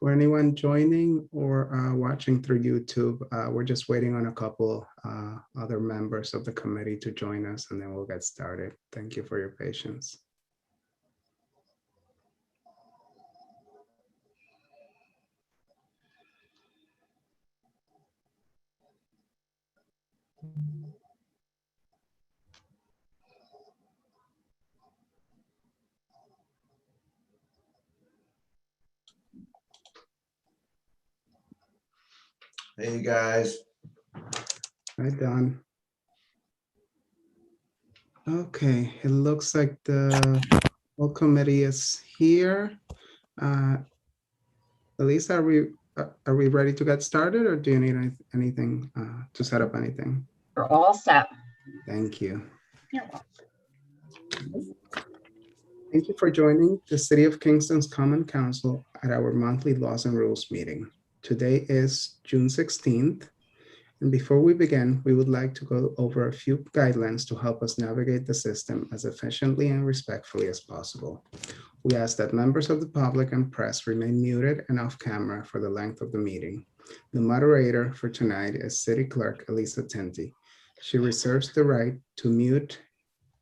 For anyone joining or watching through YouTube, we're just waiting on a couple other members of the committee to join us, and then we'll get started. Thank you for your patience. Hey, guys. Hi, Don. Okay, it looks like the whole committee is here. Elisa, are we ready to get started, or do you need anything to set up anything? We're all set. Thank you. You're welcome. Thank you for joining the City of Kingston's Common Council at our monthly Laws and Rules meeting. Today is June 16th, and before we begin, we would like to go over a few guidelines to help us navigate the system as efficiently and respectfully as possible. We ask that members of the public and press remain muted and off camera for the length of the meeting. The moderator for tonight is City Clerk Elisa Tinti. She reserves the right to mute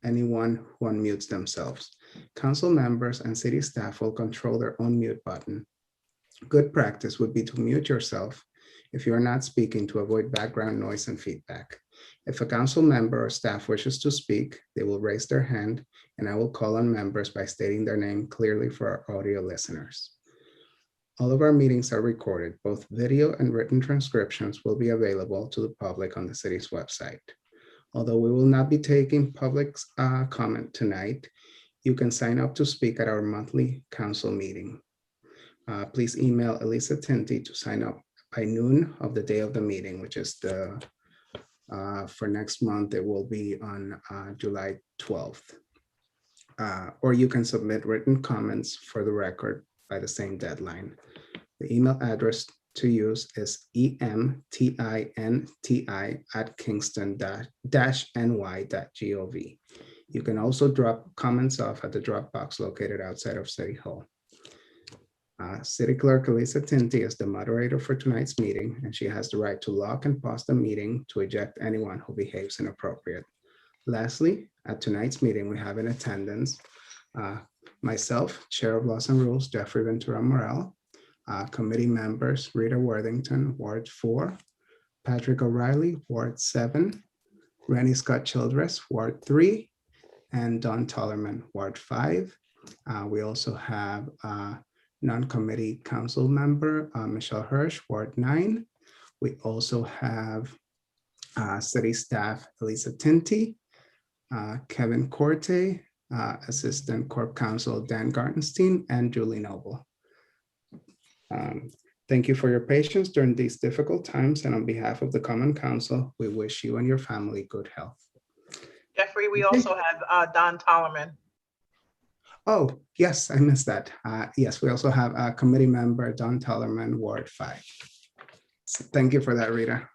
anyone who unmutes themselves. Council members and city staff will control their own mute button. Good practice would be to mute yourself if you are not speaking to avoid background noise and feedback. If a council member or staff wishes to speak, they will raise their hand, and I will call on members by stating their name clearly for our audio listeners. All of our meetings are recorded. Both video and written transcriptions will be available to the public on the city's website. Although we will not be taking public comment tonight, you can sign up to speak at our monthly council meeting. Please email Elisa Tinti to sign up by noon of the day of the meeting, which is for next month. It will be on July 12th. Or you can submit written comments for the record by the same deadline. The email address to use is emtinti@kingston-ny.gov. You can also drop comments off at the drop box located outside of City Hall. City Clerk Elisa Tinti is the moderator for tonight's meeting, and she has the right to lock and pause the meeting to eject anyone who behaves inappropriate. Lastly, at tonight's meeting, we have in attendance myself, Chair of Laws and Rules, Jeffrey Ventura Morel, committee members, Rita Worthington, Ward 4, Patrick O'Reilly, Ward 7, Rennie Scott Childress, Ward 3, and Don Tollerman, Ward 5. We also have non-committee council member, Michelle Hirsch, Ward 9. We also have city staff, Elisa Tinti, Kevin Corte, Assistant Corp Counsel, Dan Gartenstein, and Julie Noble. Thank you for your patience during these difficult times, and on behalf of the Common Council, we wish you and your family good health. Jeffrey, we also have Don Tollerman. Oh, yes, I missed that. Yes, we also have a committee member, Don Tollerman, Ward 5. So thank you for that, Rita.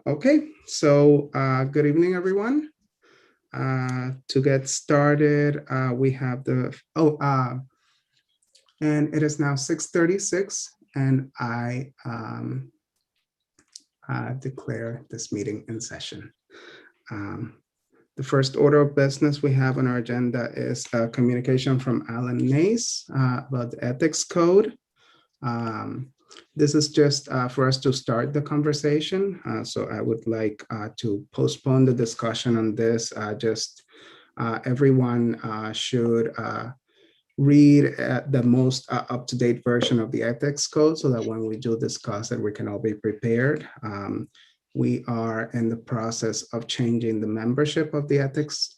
Okay, so good evening, everyone. To get started, we have and it is now 6:36, and I declare this meeting in session. The first order of business we have on our agenda is a communication from Alan Nace about the ethics code. This is just for us to start the conversation. So I would like to postpone the discussion on this. Everyone should read the most up-to-date version of the ethics code so that when we do discuss it, we can all be prepared. We are in the process of changing the membership of the ethics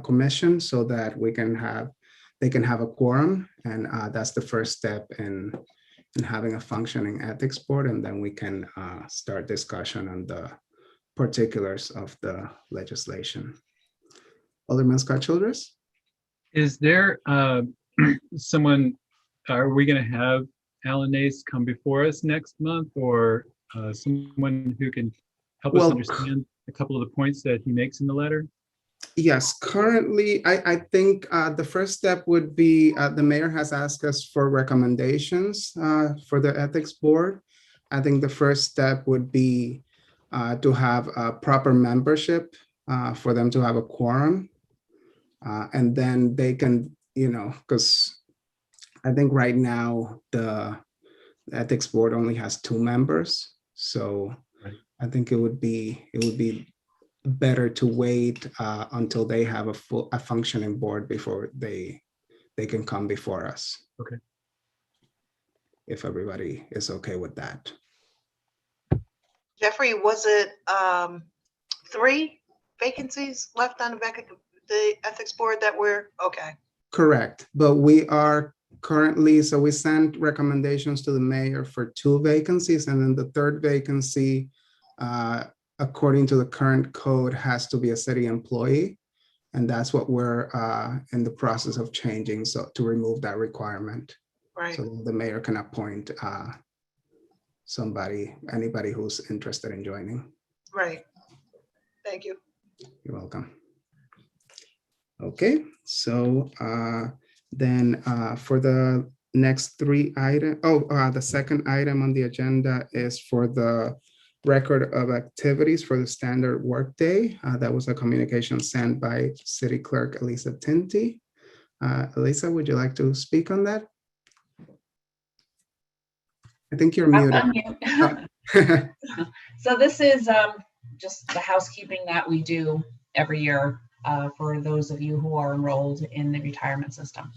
commission so that they can have a quorum, and that's the first step in having a functioning ethics board, and then we can start discussion on the particulars of the legislation. Alderman Scott Childress? Is there someone, are we going to have Alan Nace come before us next month, or someone who can help us understand a couple of the points that he makes in the letter? Yes, currently, I think the first step would be the mayor has asked us for recommendations for the ethics board. I think the first step would be to have a proper membership for them to have a quorum. And then they can, because I think right now the ethics board only has 2 members. So Right. I think it would be better to wait until they have a functioning board before they can come before us. Okay. If everybody is okay with that. Jeffrey, was it 3 vacancies left on the ethics board that were, okay, Correct, but we are currently, so we sent recommendations to the mayor for 2 vacancies, and then the third vacancy, according to the current code, has to be a city employee. And that's what we're in the process of changing, so to remove that requirement. right, So the mayor can appoint anybody who's interested in joining. right. Thank you. You're welcome. Okay, so then for the next 3 items, the second item on the agenda is for the record of activities for the standard workday. That was a communication sent by City Clerk Elisa Tinti. Elisa, would you like to speak on that? I think you're muted. So this is just the housekeeping that we do every year for those of you who are enrolled in the retirement system.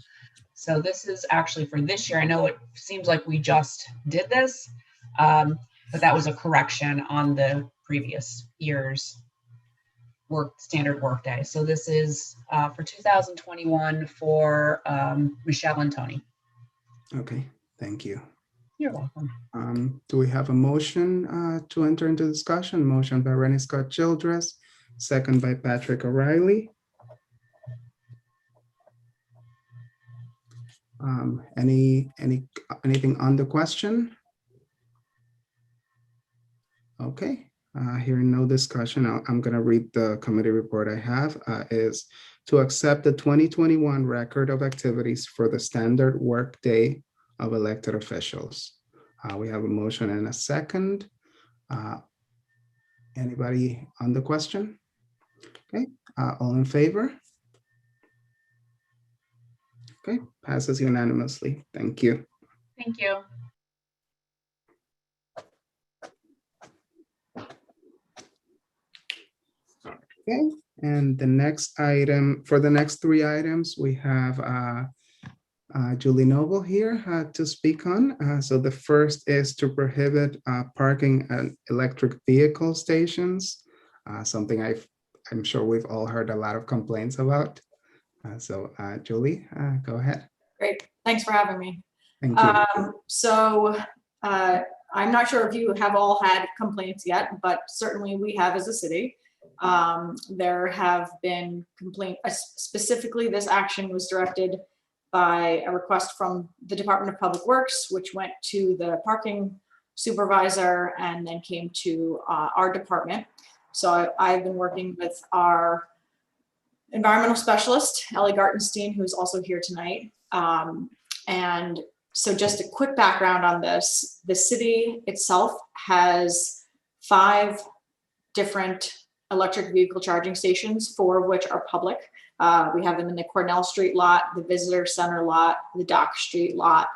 So this is actually for this year. I know it seems like we just did this, but that was a correction on the previous year's standard workday. So this is for 2021 for Michelle and Tony. Okay, thank you. You're welcome. Do we have a motion to enter into discussion? Motion by Rennie Scott Childress, second by Patrick O'Reilly. Anything on the question? Okay, hearing no discussion, I'm going to read the committee report I have. Is to accept the 2021 record of activities for the standard work day of elected officials. We have a motion and a second. Anybody on the question? Okay, all in favor? Okay, passes unanimously. Thank you. Thank you. Okay, and the next item, for the next 3 items, we have Julie Noble here to speak on. So the first is to prohibit parking at electric vehicle stations, something I'm sure we've all heard a lot of complaints about. So Julie, go ahead. Great, thanks for having me. Thank you. I'm not sure if you have all had complaints yet, but certainly we have as a city. There have been complaints, specifically this action was directed by a request from the Department of Public Works, which went to the parking supervisor and then came to our department. So I've been working with our environmental specialist, Ellie Gartenstein, who's also here tonight. And so just a quick background on this, the city itself has 5 different electric vehicle charging stations, 4 of which are public. We have them in the Cornell Street lot, the Visitor Center lot, the Dock Street lot,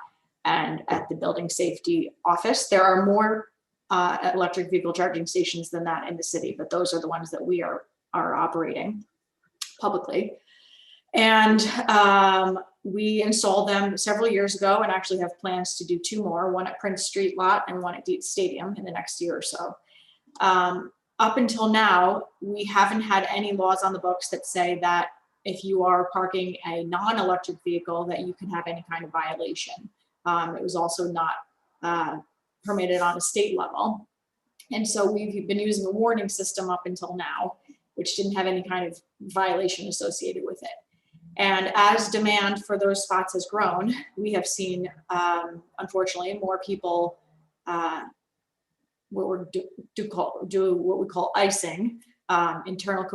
and at the Building Safety Office. There are more electric vehicle charging stations than that in the city, but those are the ones that we are operating publicly. And we installed them several years ago and actually have plans to do 2 more, one at Prince Street lot and one at Dietz Stadium in the next year or so. Up until now, we haven't had any laws on the books that say that if you are parking a non-electric vehicle that you can have any kind of violation. It was also not permitted on a state level. And so we've been using a warning system up until now, which didn't have any kind of violation associated with it. And as demand for those spots has grown, we have seen, unfortunately, more people do what we call icing, internal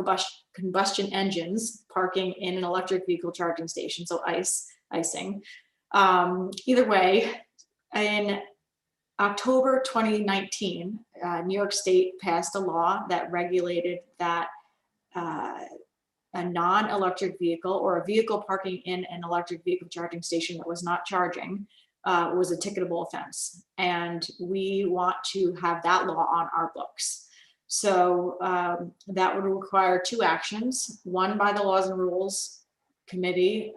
combustion engines parking in an electric vehicle charging station, so icing. Either way, in October 2019, New York State passed a law that regulated that a non-electric vehicle or a vehicle parking in an electric vehicle charging station that was not charging was a ticketable offense. And we want to have that law on our books. So that would require two actions, one by the Laws and Rules Committee,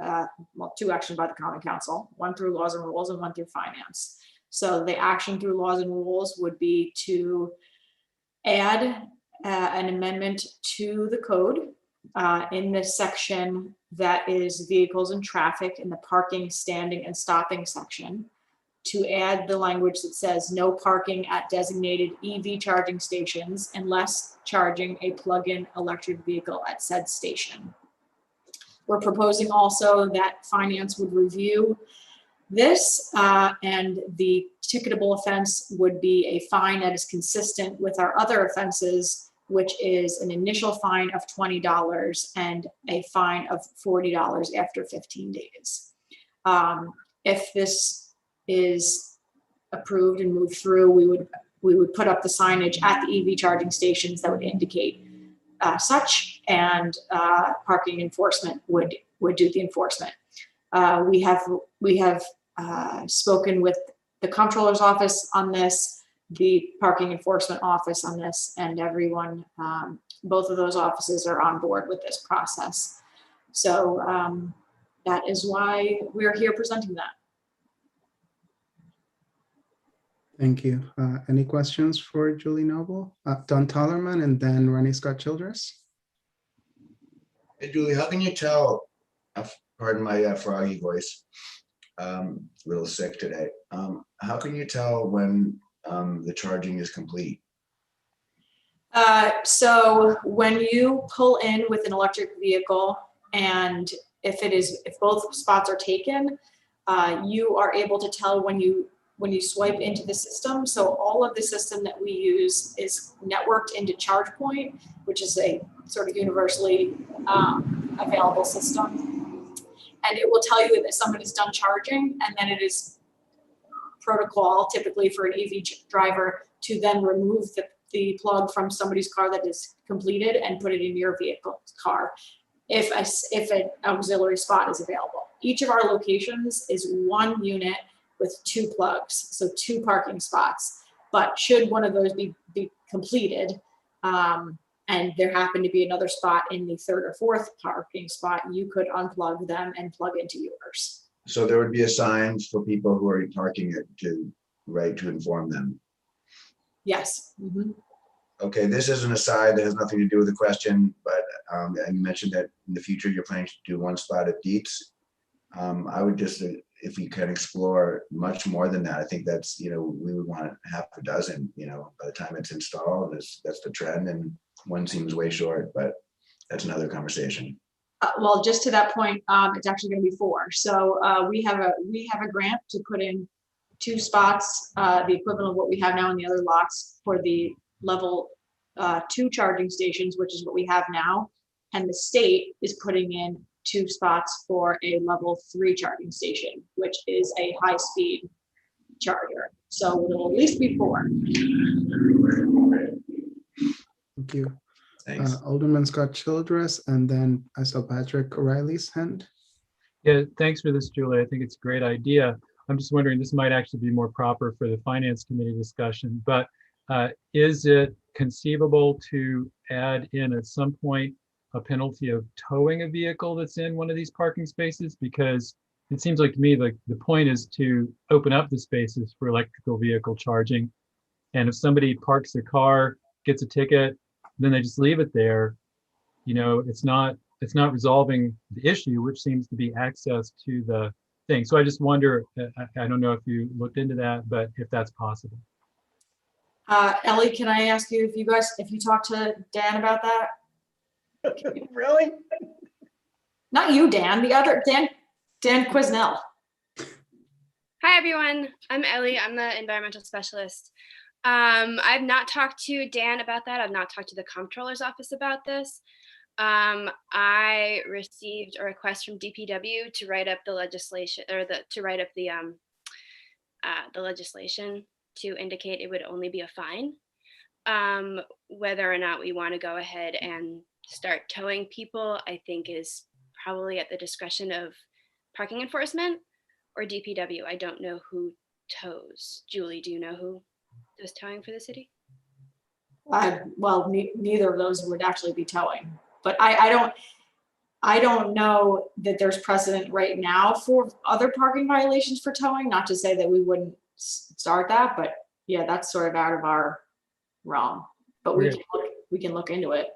well, two actions by the Common Council, one through Laws and Rules and one through Finance. So the action through Laws and Rules would be to add an amendment to the code in the section that is vehicles and traffic in the parking, standing, and stopping section, to add the language that says no parking at designated EV charging stations unless charging a plug-in electric vehicle at said station. We're proposing also that Finance would review this, and the ticketable offense would be a fine that is consistent with our other offenses, which is an initial fine of $20 and a fine of $40 after 15 days. If this is approved and moved through, we would put up the signage at the EV charging stations that would indicate such, and parking enforcement would do the enforcement. We have spoken with the comptroller's office on this, the parking enforcement office on this, and everyone, both of those offices are on board with this process. So that is why we're here presenting that. Thank you. Any questions for Julie Noble? Don Tollerman and then Rennie Scott Childress. Hey, Julie, how can you tell, pardon my froggy voice, a little sick today. How can you tell when the charging is complete? So when you pull in with an electric vehicle, and if both spots are taken, you are able to tell when you swipe into the system. So all of the system that we use is networked into ChargePoint, which is a sort of universally available system. And it will tell you that someone is done charging, and then it is protocol typically for an EV driver to then remove the plug from somebody's car that is completed and put it in your vehicle's car if an auxiliary spot is available. Each of our locations is one unit with two plugs, so two parking spots. But should one of those be completed, and there happened to be another spot in the third or fourth parking spot, you could unplug them and plug into yours. So there would be a sign for people who are parking it to inform them. Yes. Mm-hmm. Okay, this is an aside that has nothing to do with the question, but and you mentioned that in the future you're planning to do one spot at Dietz. I would just, if we can explore much more than that, I think that's, we would want half a dozen, by the time it's installed. That's the trend, and one seems way short, but that's another conversation. Well, just to that point, it's actually going to be 4. So we have a grant to put in 2 spots, the equivalent of what we have now in the other lots for the level 2 charging stations, which is what we have now. And the state is putting in 2 spots for a level 3 charging station, which is a high-speed charger. So it'll at least be 4. Thank you. Thanks. Alderman Scott Childress, and then I saw Patrick O'Reilly's hand. Yeah, thanks for this, Julie. I think it's a great idea. I'm just wondering, this might actually be more proper for the Finance Committee discussion, but is it conceivable to add in at some point a penalty of towing a vehicle that's in one of these parking spaces? Because it seems like to me like the point is to open up the spaces for electrical vehicle charging. And if somebody parks a car, gets a ticket, then they just leave it there, it's not resolving the issue, which seems to be access to the thing. So I just wonder, I don't know if you looked into that, but if that's possible. Ellie, can I ask you if you talked to Dan about that? Really? Not you, Dan, the other Dan Quisnell. Hi, everyone. I'm Ellie. I'm the environmental specialist. I've not talked to Dan about that. I've not talked to the comptroller's office about this. I received a request from DPW to write up the legislation, or to write up the legislation to indicate it would only be a fine. Whether or not we want to go ahead and start towing people, I think is probably at the discretion of parking enforcement or DPW. I don't know who tows. Julie, do you know who does towing for the city? Well, neither of those would actually be towing, but I don't know that there's precedent right now for other parking violations for towing, not to say that we wouldn't start that, but yeah, that's sort of out of our realm, but we can look into it.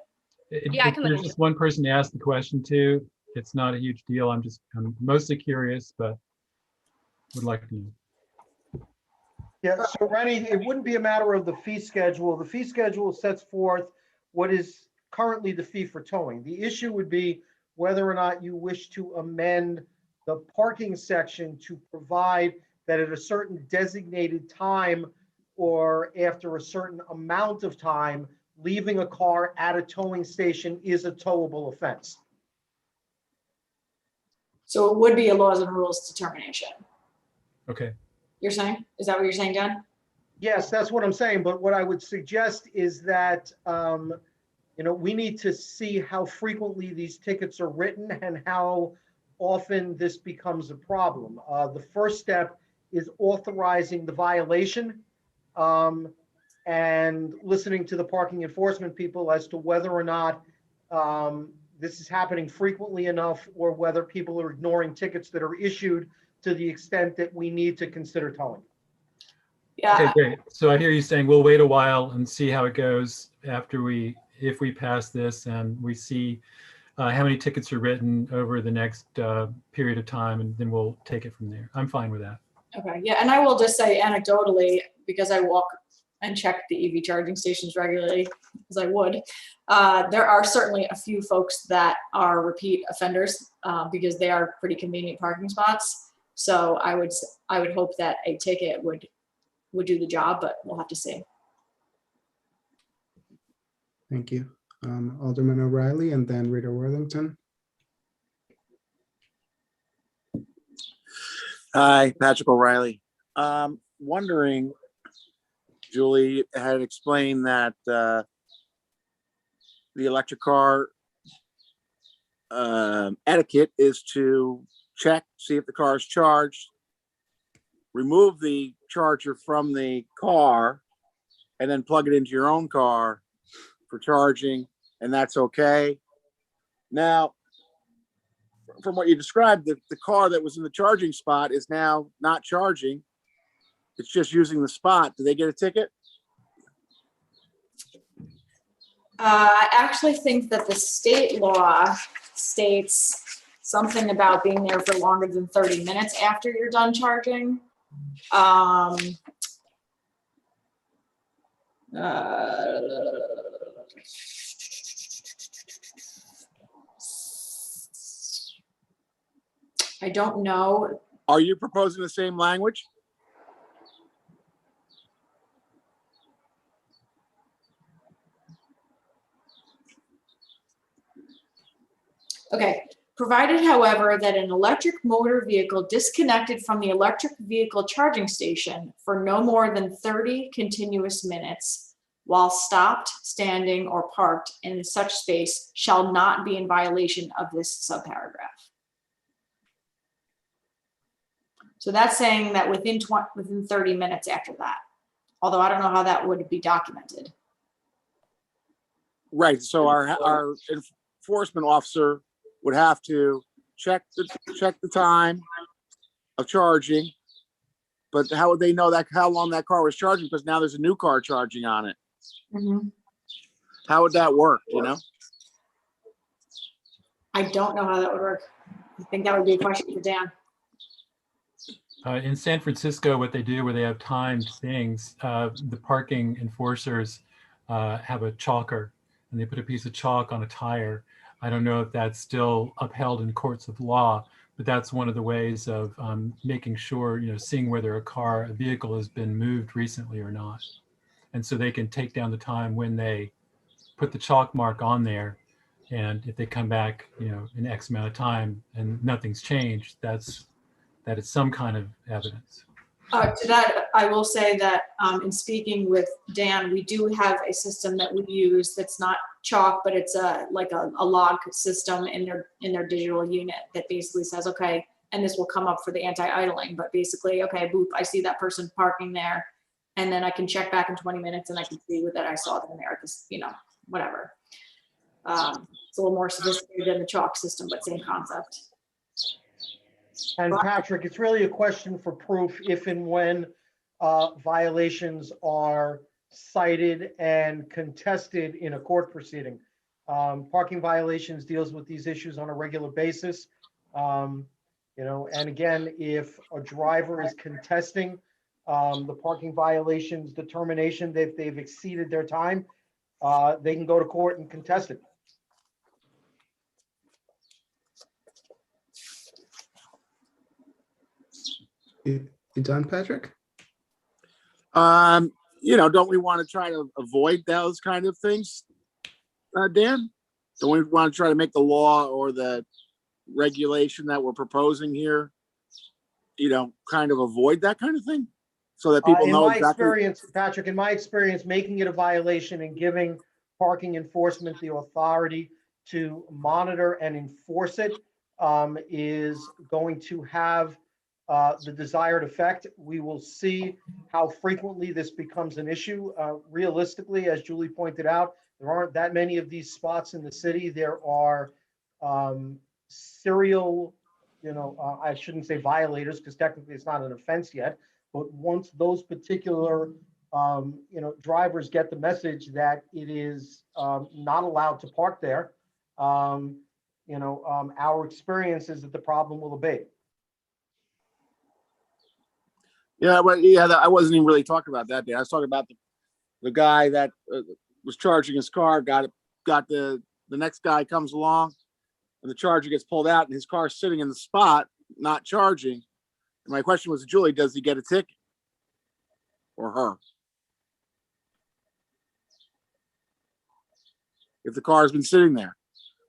Yeah, I can look There's into just one person to ask the question to. It's not a huge deal. I'm mostly curious, but would like to know. Yeah, so Rennie, it wouldn't be a matter of the fee schedule. The fee schedule sets forth what is currently the fee for towing. The issue would be whether or not you wish to amend the parking section to provide that at a certain designated time or after a certain amount of time, leaving a car at a towing station is a towable offense. So it would be a laws and rules determination. Okay. You're saying? Is that what you're saying, Dan? Yes, that's what I'm saying. But what I would suggest is that, we need to see how frequently these tickets are written and how often this becomes a problem. The first step is authorizing the violation and listening to the parking enforcement people as to whether or not this is happening frequently enough or whether people are ignoring tickets that are issued to the extent that we need to consider towing. Yeah. Okay, great. So I hear you saying we'll wait a while and see how it goes if we pass this and we see how many tickets are written over the next period of time, and then we'll take it from there. I'm fine with that. Okay, yeah, and I will just say anecdotally, because I walk and check the EV charging stations regularly, as I would, there are certainly a few folks that are repeat offenders because they are pretty convenient parking spots. So I would hope that a ticket would do the job, but we'll have to see. Thank you. Alderman O'Reilly and then Rita Worthington. Hi, Patrick O'Reilly. Wondering, Julie had explained that the electric car etiquette is to check, see if the car is charged, remove the charger from the car, and then plug it into your own car for charging, and that's okay. Now, from what you described, the car that was in the charging spot is now not charging. It's just using the spot. Do they get a ticket? I actually think that the state law states something about being there for longer than 30 minutes after you're done charging. I don't know. Are you proposing the same language? Okay, provided, however, that an electric motor vehicle disconnected from the electric vehicle charging station for no more than 30 continuous minutes while stopped, standing, or parked in such space shall not be in violation of this subparagraph. So that's saying that within 30 minutes after that, although I don't know how that would be documented. Right, so our enforcement officer would have to check the time of charging, but how would they know that how long that car was charging? Because now there's a new car charging on it. Mm-hmm. How would that work? You know? I don't know how that would work. I think that would be a question for Dan. In San Francisco, what they do where they have timed things, the parking enforcers have a chalker, and they put a piece of chalk on a tire. I don't know if that's still upheld in courts of law, but that's one of the ways of making sure, seeing whether a vehicle has been moved recently or not. And so they can take down the time when they put the chalk mark on there. And if they come back, in X amount of time and nothing's changed, that it's some kind of evidence. To that, I will say that in speaking with Dan, we do have a system that we use that's not chalk, but it's like a log system in their digital unit that basically says, okay, and this will come up for the anti-idling, but basically, okay, boop, I see that person parking there, and then I can check back in 20 minutes and I can see that I saw them there, because, whatever. It's a little more sophisticated than the chalk system, but same concept. And Patrick, it's really a question for proof if and when violations are cited and contested in a court proceeding. Parking violations deals with these issues on a regular basis. And again, if a driver is contesting the parking violations determination that they've exceeded their time, they can go to court and contest it. You done, Patrick? Don't we want to try to avoid those kind of things, Dan? Don't we want to try to make the law or the regulation that we're proposing here, kind of avoid that kind of thing, so that people know exactly? Experience, Patrick, in my experience, making it a violation and giving parking enforcement the authority to monitor and enforce it is going to have the desired effect. We will see how frequently this becomes an issue. Realistically, as Julie pointed out, there aren't that many of these spots in the city. There are serial, I shouldn't say violators, because technically it's not an offense yet, but once those particular drivers get the message that it is not allowed to park there, our experience is that the problem will abate. Yeah, well, yeah, I wasn't even really talking about that. I was talking about the guy that was charging his car, got the next guy comes along, and the charger gets pulled out, and his car's sitting in the spot, not charging. And my question was to Julie, does he get a ticket? Or her? If the car has been sitting there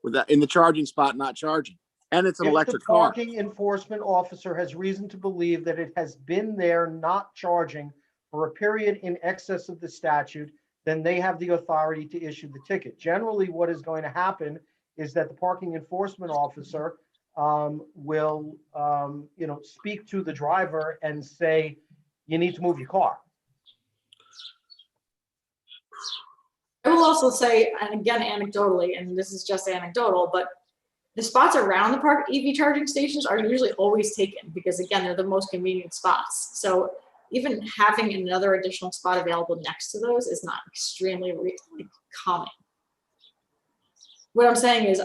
with that in the charging spot, not charging. And it's an electric car. If the parking enforcement officer has reason to believe that it has been there not charging for a period in excess of the statute, then they have the authority to issue the ticket. Generally, what is going to happen is that the parking enforcement officer will speak to the driver and say, you need to move your car. I will also say, and again, anecdotally, and this is just anecdotal, but the spots around the park EV charging stations are usually always taken because, again, they're the most convenient spots. So even having another additional spot available next to those is not extremely common. What I'm saying is,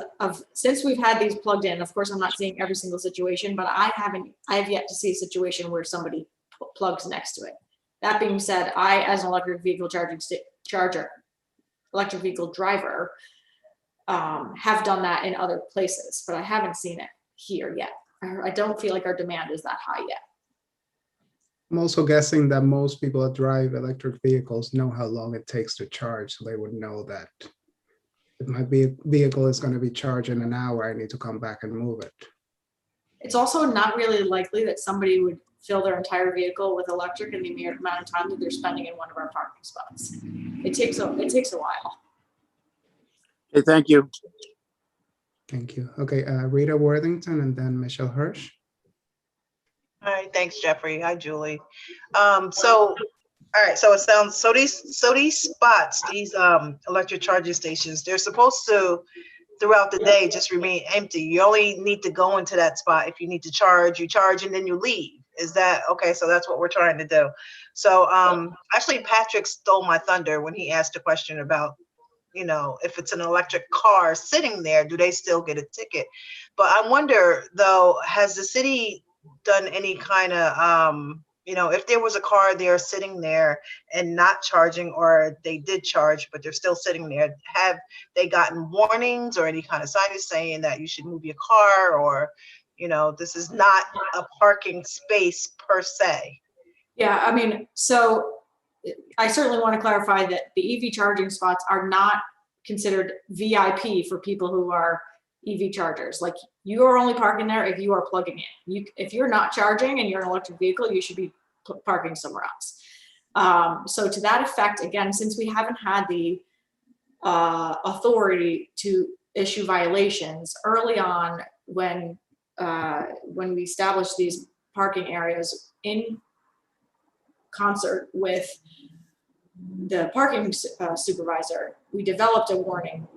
since we've had these plugged in, of course, I'm not seeing every single situation, but I have yet to see a situation where somebody plugs next to it. That being said, I, as an electric vehicle electric vehicle driver, have done that in other places, but I haven't seen it here yet. I don't feel like our demand is that high yet. I'm also guessing that most people that drive electric vehicles know how long it takes to charge, so they would know that if my vehicle is going to be charged in an hour, I need to come back and move it. It's also not really likely that somebody would fill their entire vehicle with electric in the amount of time that they're spending in one of our parking spots. It takes a while. Okay, thank you. Thank you. Okay, Rita Worthington and then Michelle Hirsch. All right, thanks, Jeffrey. Hi, Julie. All right, so it sounds, so these spots, these electric charging stations, they're supposed to, throughout the day, just remain empty. You only need to go into that spot if you need to charge, you charge, and then you leave. Is that, okay, so that's what we're trying to do. So actually, Patrick stole my thunder when he asked a question about, if it's an electric car sitting there, do they still get a ticket? But I wonder, though, has the city done any kind of, if there was a car there sitting there and not charging, or they did charge, but they're still sitting there, have they gotten warnings or any kind of signage saying that you should move your car, or, this is not a parking space per se? Yeah, I mean, so I certainly want to clarify that the EV charging spots are not considered VIP for people who are EV chargers. Like, you are only parking there if you are plugging in. If you're not charging and you're an electric vehicle, you should be parking somewhere else. So to that effect, again, since we haven't had the authority to issue violations early on when we established these parking areas in concert with the parking supervisor, we developed a warning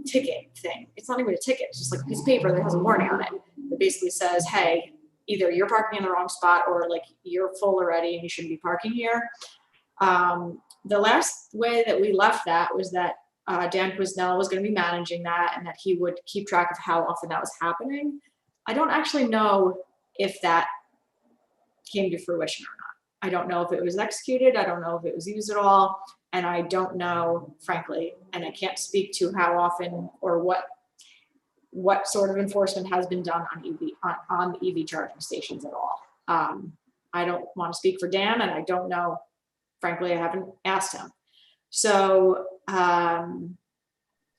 ticket thing. It's not even a ticket, it's just like a piece of paper that has a warning on it that basically says, hey, either you're parking in the wrong spot or like you're full already and you shouldn't be parking here. The last way that we left that was that Dan Quisnell was going to be managing that and that he would keep track of how often that was happening. I don't actually know if that came to fruition or not. I don't know if it was executed. I don't know if it was used at all. And I don't know, frankly, and I can't speak to how often or what sort of enforcement has been done on EV charging stations at all. I don't want to speak for Dan, and I don't know. Frankly, I haven't asked him. So I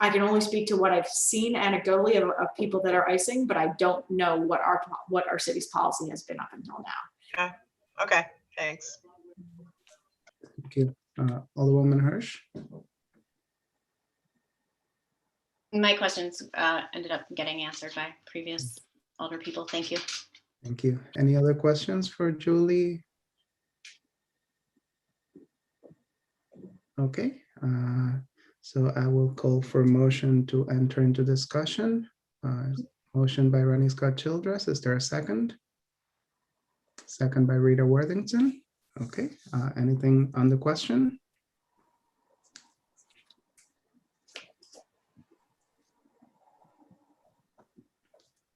can only speak to what I've seen anecdotally of people that are icing, but I don't know what our city's policy has been up until now. Okay, thanks. Thank you. Alderwoman Hirsch? My questions ended up getting answered by previous older people. Thank you. Thank you. Any other questions for Julie? Okay, so I will call for a motion to enter into discussion. Motion by Ronnie Scott Childress. Is there a second? Second by Rita Worthington. Okay, anything on the question?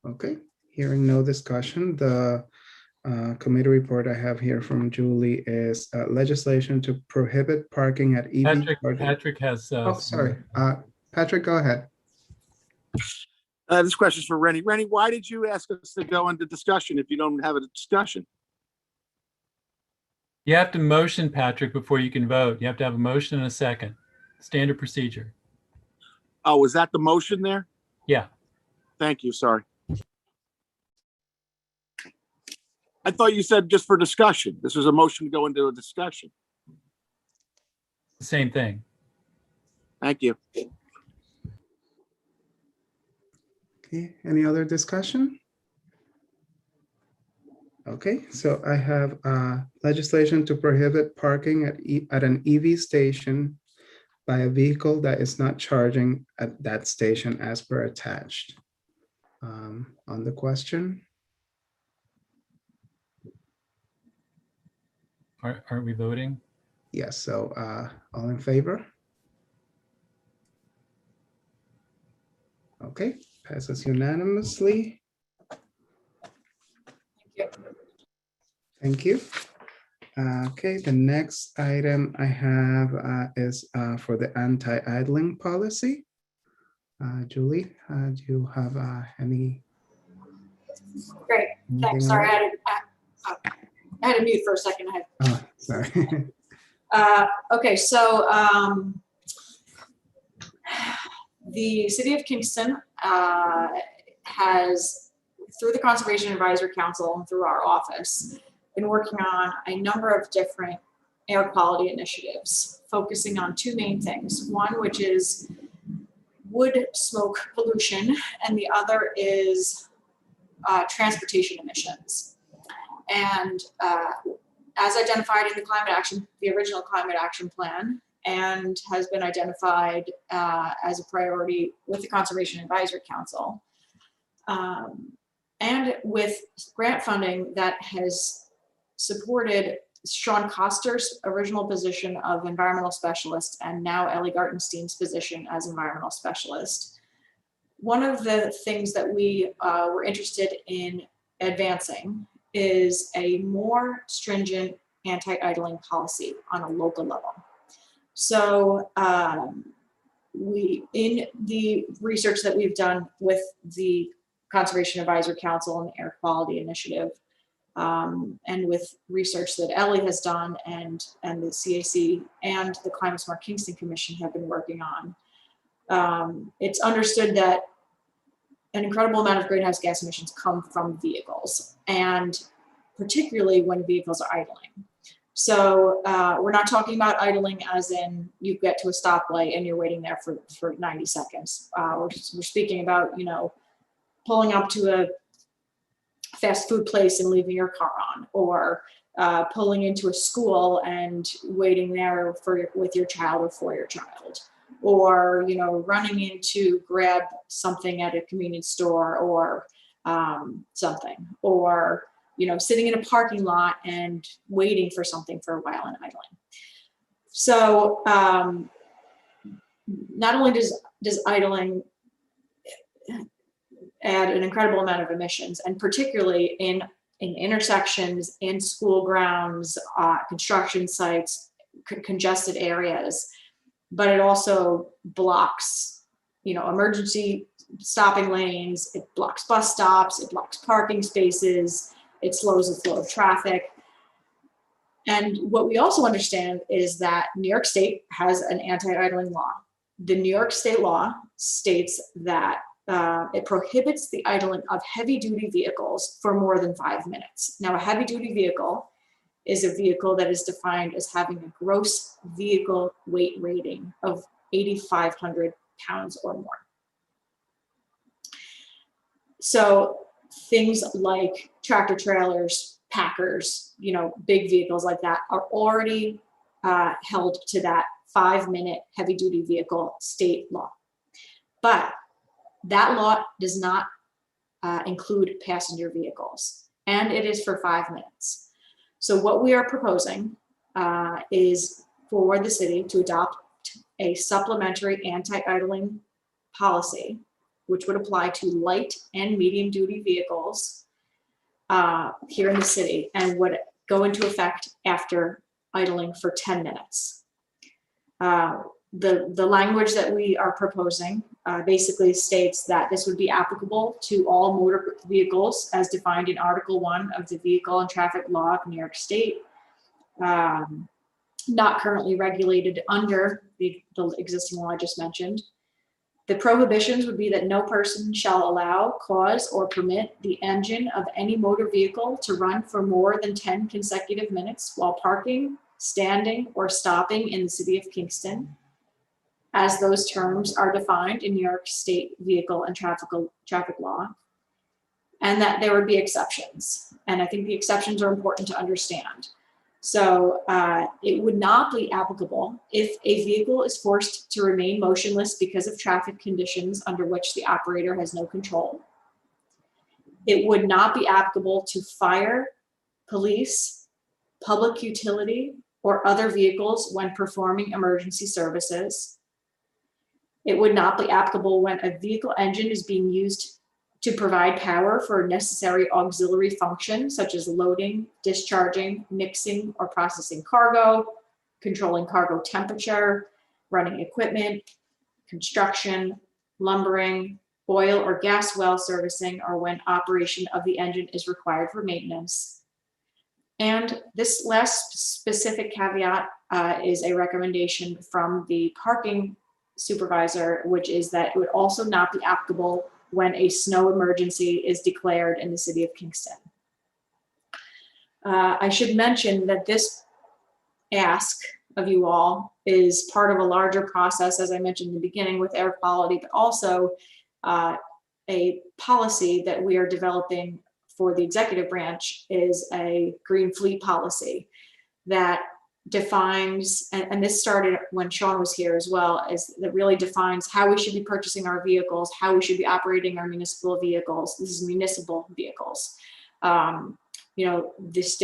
Okay, hearing no discussion, the committee report I have here from Julie is legislation to prohibit parking at EV. Patrick has. Oh, sorry. Patrick, go ahead. This question is for Rennie. Rennie, why did you ask us to go into discussion if you don't have a discussion? You have to motion, Patrick, before you can vote. You have to have a motion and a second. Standard procedure. Oh, was that the motion there? Yeah. Thank you, sorry. I thought you said just for discussion. This was a motion to go into a discussion. Same thing. Thank you. Okay, any other discussion? Okay, so I have legislation to prohibit parking at an EV station by a vehicle that is not charging at that station as per attached. On the question? Aren't we voting? Yes, so all in favor? Okay, passes unanimously. Thank you. Okay, the next item I have is for the anti-idling policy. Julie, do you have any? Great, thanks. Sorry, I had to mute for a second. Oh, sorry. Okay, so the City of Kingston has, through the Conservation Advisory Council and through our office, been working on a number of different air quality initiatives, focusing on two main things. One, which is wood smoke pollution, and the other is transportation emissions. And as identified in the original climate action plan, and has been identified as a priority with the Conservation Advisory Council, and with grant funding that has supported Sean Coster's original position of environmental specialist and now Ellie Gartenstein's position as environmental specialist. One of the things that we were interested in advancing is a more stringent anti-idling policy on a local level. So in the research that we've done with the Conservation Advisory Council and the Air Quality Initiative, and with research that Ellie has done and the CAC and the Climate Smart Kingston Commission have been working on. It's understood that an incredible amount of greenhouse gas emissions come from vehicles, and particularly when vehicles are idling. So we're not talking about idling as in you get to a stoplight and you're waiting there for 90 seconds. We're speaking about, you know, pulling up to a fast food place and leaving your car on, or pulling into a school and waiting there with your child or for your child, or, you know, running in to grab something at a convenience store or something, or, you know, sitting in a parking lot and waiting for something for a while and idling. So not only does idling add an incredible amount of emissions, and particularly in intersections, in school grounds, construction sites, congested areas, but it also blocks, you know, emergency stopping lanes, it blocks bus stops, it blocks parking spaces, it slows the flow of traffic. And what we also understand is that New York State has an anti-idling law. The New York State law states that it prohibits the idling of heavy-duty vehicles for more than 5 minutes. Now, a heavy-duty vehicle is a vehicle that is defined as having a gross vehicle weight rating of 8,500 pounds or more. So things like tractor trailers, packers, you know, big vehicles like that are already held to that 5-minute heavy-duty vehicle state law. But that law does not include passenger vehicles, and it is for 5 minutes. So what we are proposing is for the city to adopt a supplementary anti-idling policy, which would apply to light and medium duty vehicles here in the city, and would go into effect after idling for 10 minutes. The language that we are proposing basically states that this would be applicable to all motor vehicles as defined in Article 1 of the Vehicle and Traffic Law of New York State, not currently regulated under the existing law I just mentioned. The prohibitions would be that no person shall allow, cause, or permit the engine of any motor vehicle to run for more than 10 consecutive minutes while parking, standing, or stopping in the city of Kingston, as those terms are defined in New York State Vehicle and Traffic Law, and that there would be exceptions. And I think the exceptions are important to understand. So it would not be applicable if a vehicle is forced to remain motionless because of traffic conditions under which the operator has no control. It would not be applicable to fire, police, public utility, or other vehicles when performing emergency services. It would not be applicable when a vehicle engine is being used to provide power for necessary auxiliary functions such as loading, discharging, mixing, or processing cargo, controlling cargo temperature, running equipment, construction, lumbering, oil or gas well servicing, or when operation of the engine is required for maintenance. And this last specific caveat is a recommendation from the parking supervisor, which is that it would also not be applicable when a snow emergency is declared in the city of Kingston. I should mention that this ask of you all is part of a larger process, as I mentioned in the beginning, with air quality, but also a policy that we are developing for the executive branch is a green fleet policy that defines, and this started when Sean was here as well, is that really defines how we should be purchasing our vehicles, how we should be operating our municipal vehicles. This is municipal vehicles. You know, this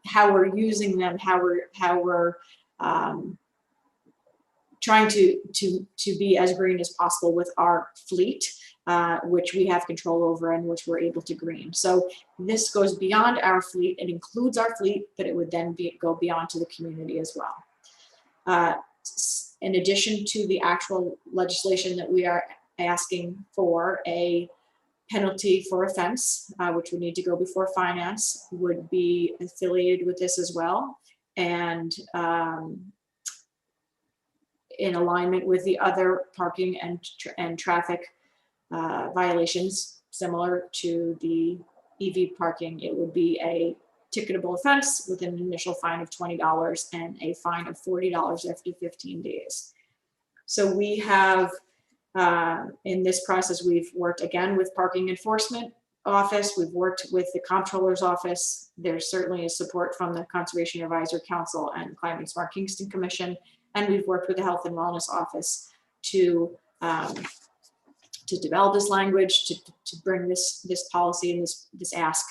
how we're using them, how we're trying to be as green as possible with our fleet, which we have control over and which we're able to green. So this goes beyond our fleet. It includes our fleet, but it would then go beyond to the community as well. In addition to the actual legislation that we are asking for, a penalty for offense, which would need to go before finance, would be affiliated with this as well. And in alignment with the other parking and traffic violations, similar to the EV parking, it would be a ticketable offense with an initial fine of $20 and a fine of $40 after 15 days. So we have, in this process, we've worked again with Parking Enforcement Office. We've worked with the Comptroller's Office. There's certainly a support from the Conservation Advisory Council and Climate Smart Kingston Commission. And we've worked with the Health and Wellness Office to develop this language, to bring this policy and this ask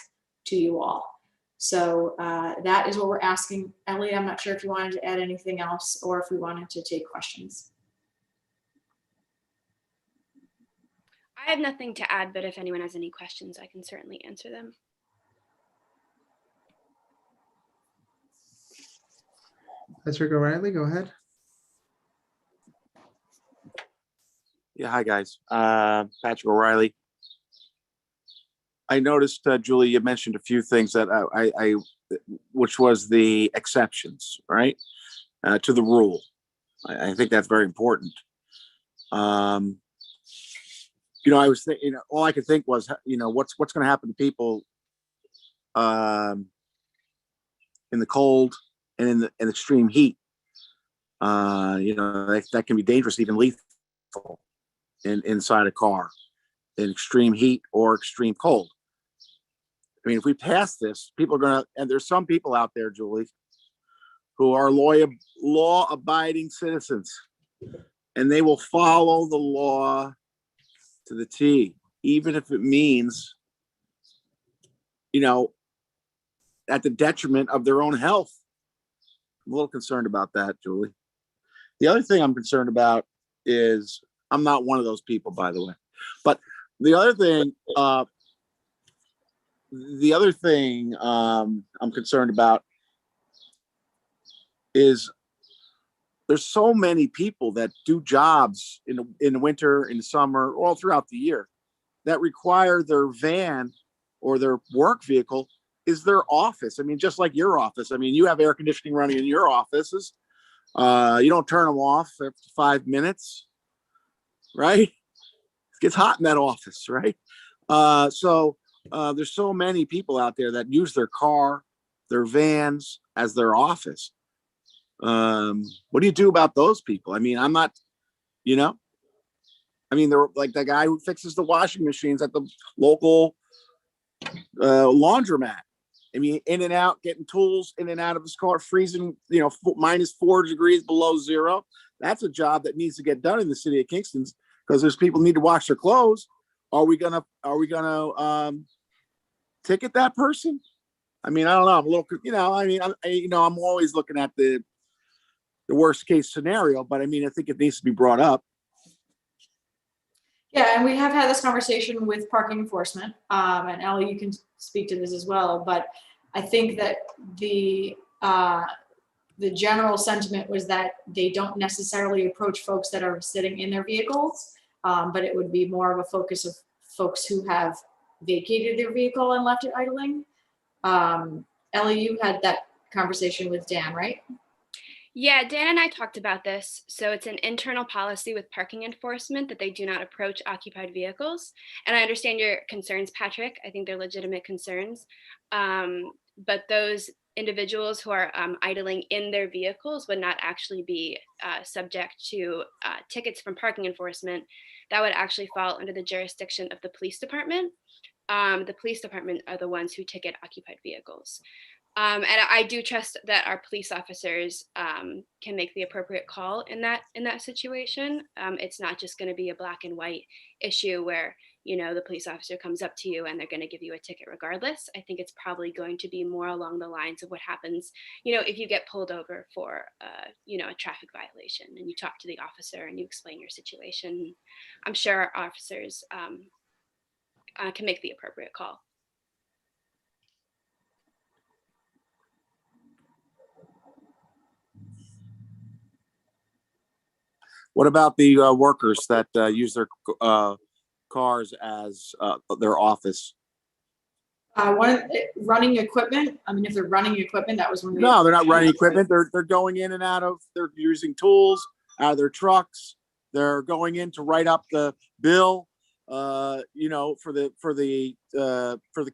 to you all. So that is what we're asking. Ellie, I'm not sure if you wanted to add anything else or if we wanted to take questions. I have nothing to add, but if anyone has any questions, I can certainly answer them. Patrick O'Reilly, go ahead. Yeah, hi guys. Patrick O'Reilly. I noticed, Julie, you mentioned a few things that which was the exceptions, right, to the rule. I think that's very important. You know, I was thinking, all I could think was, you know, what's going to happen to people in the cold and in the extreme heat. You know, that can be dangerous, even lethal inside a car in extreme heat or extreme cold. I mean, if we pass this, people are going to, and there's some people out there, Julie, who are law-abiding citizens, and they will follow the law to the T, even if it means, you know, at the detriment of their own health. I'm a little concerned about that, Julie. The other thing I'm concerned about is, I'm not one of those people, by the way, but the other thing I'm concerned about is there's so many people that do jobs in the winter, in the summer, all throughout the year that require their van or their work vehicle is their office. I mean, just like your office. I mean, you have air conditioning running in your offices. You don't turn them off after 5 minutes, right? It gets hot in that office, right? So there's so many people out there that use their car, their vans as their office. What do you do about those people? I mean, I'm not, you know, I mean, they're like the guy who fixes the washing machines at the local laundromat. I mean, in and out, getting tools in and out of his car, freezing, you know, -4 degrees below zero. That's a job that needs to get done in the city of Kingston because there's people need to wash their clothes. Are we gonna ticket that person? I mean, I don't know. I'm a little, you know, I mean, I'm always looking at the worst case scenario, but I mean, I think it needs to be brought up. Yeah, and we have had this conversation with parking enforcement, and Ellie, you can speak to this as well, but I think that the general sentiment was that they don't necessarily approach folks that are sitting in their vehicles, but it would be more of a focus of folks who have vacated their vehicle and left it idling. Ellie, you had that conversation with Dan, right? Yeah, Dan and I talked about this. So it's an internal policy with parking enforcement that they do not approach occupied vehicles. And I understand your concerns, Patrick. I think they're legitimate concerns. But those individuals who are idling in their vehicles would not actually be subject to tickets from parking enforcement. That would actually fall under the jurisdiction of the police department. The police department are the ones who ticket occupied vehicles. And I do trust that our police officers can make the appropriate call in that situation. It's not just going to be a black and white issue where, you know, the police officer comes up to you and they're going to give you a ticket regardless. I think it's probably going to be more along the lines of what happens, you know, if you get pulled over for, you know, a traffic violation and you talk to the officer and you explain your situation. I'm sure our officers can make the appropriate call. What about the workers that use their cars as their office. Running equipment, I mean, if they're running equipment, that was one of the. No, they're not running equipment. They're going in and out of, they're using tools out of their trucks. They're going in to write up the bill, you know, for the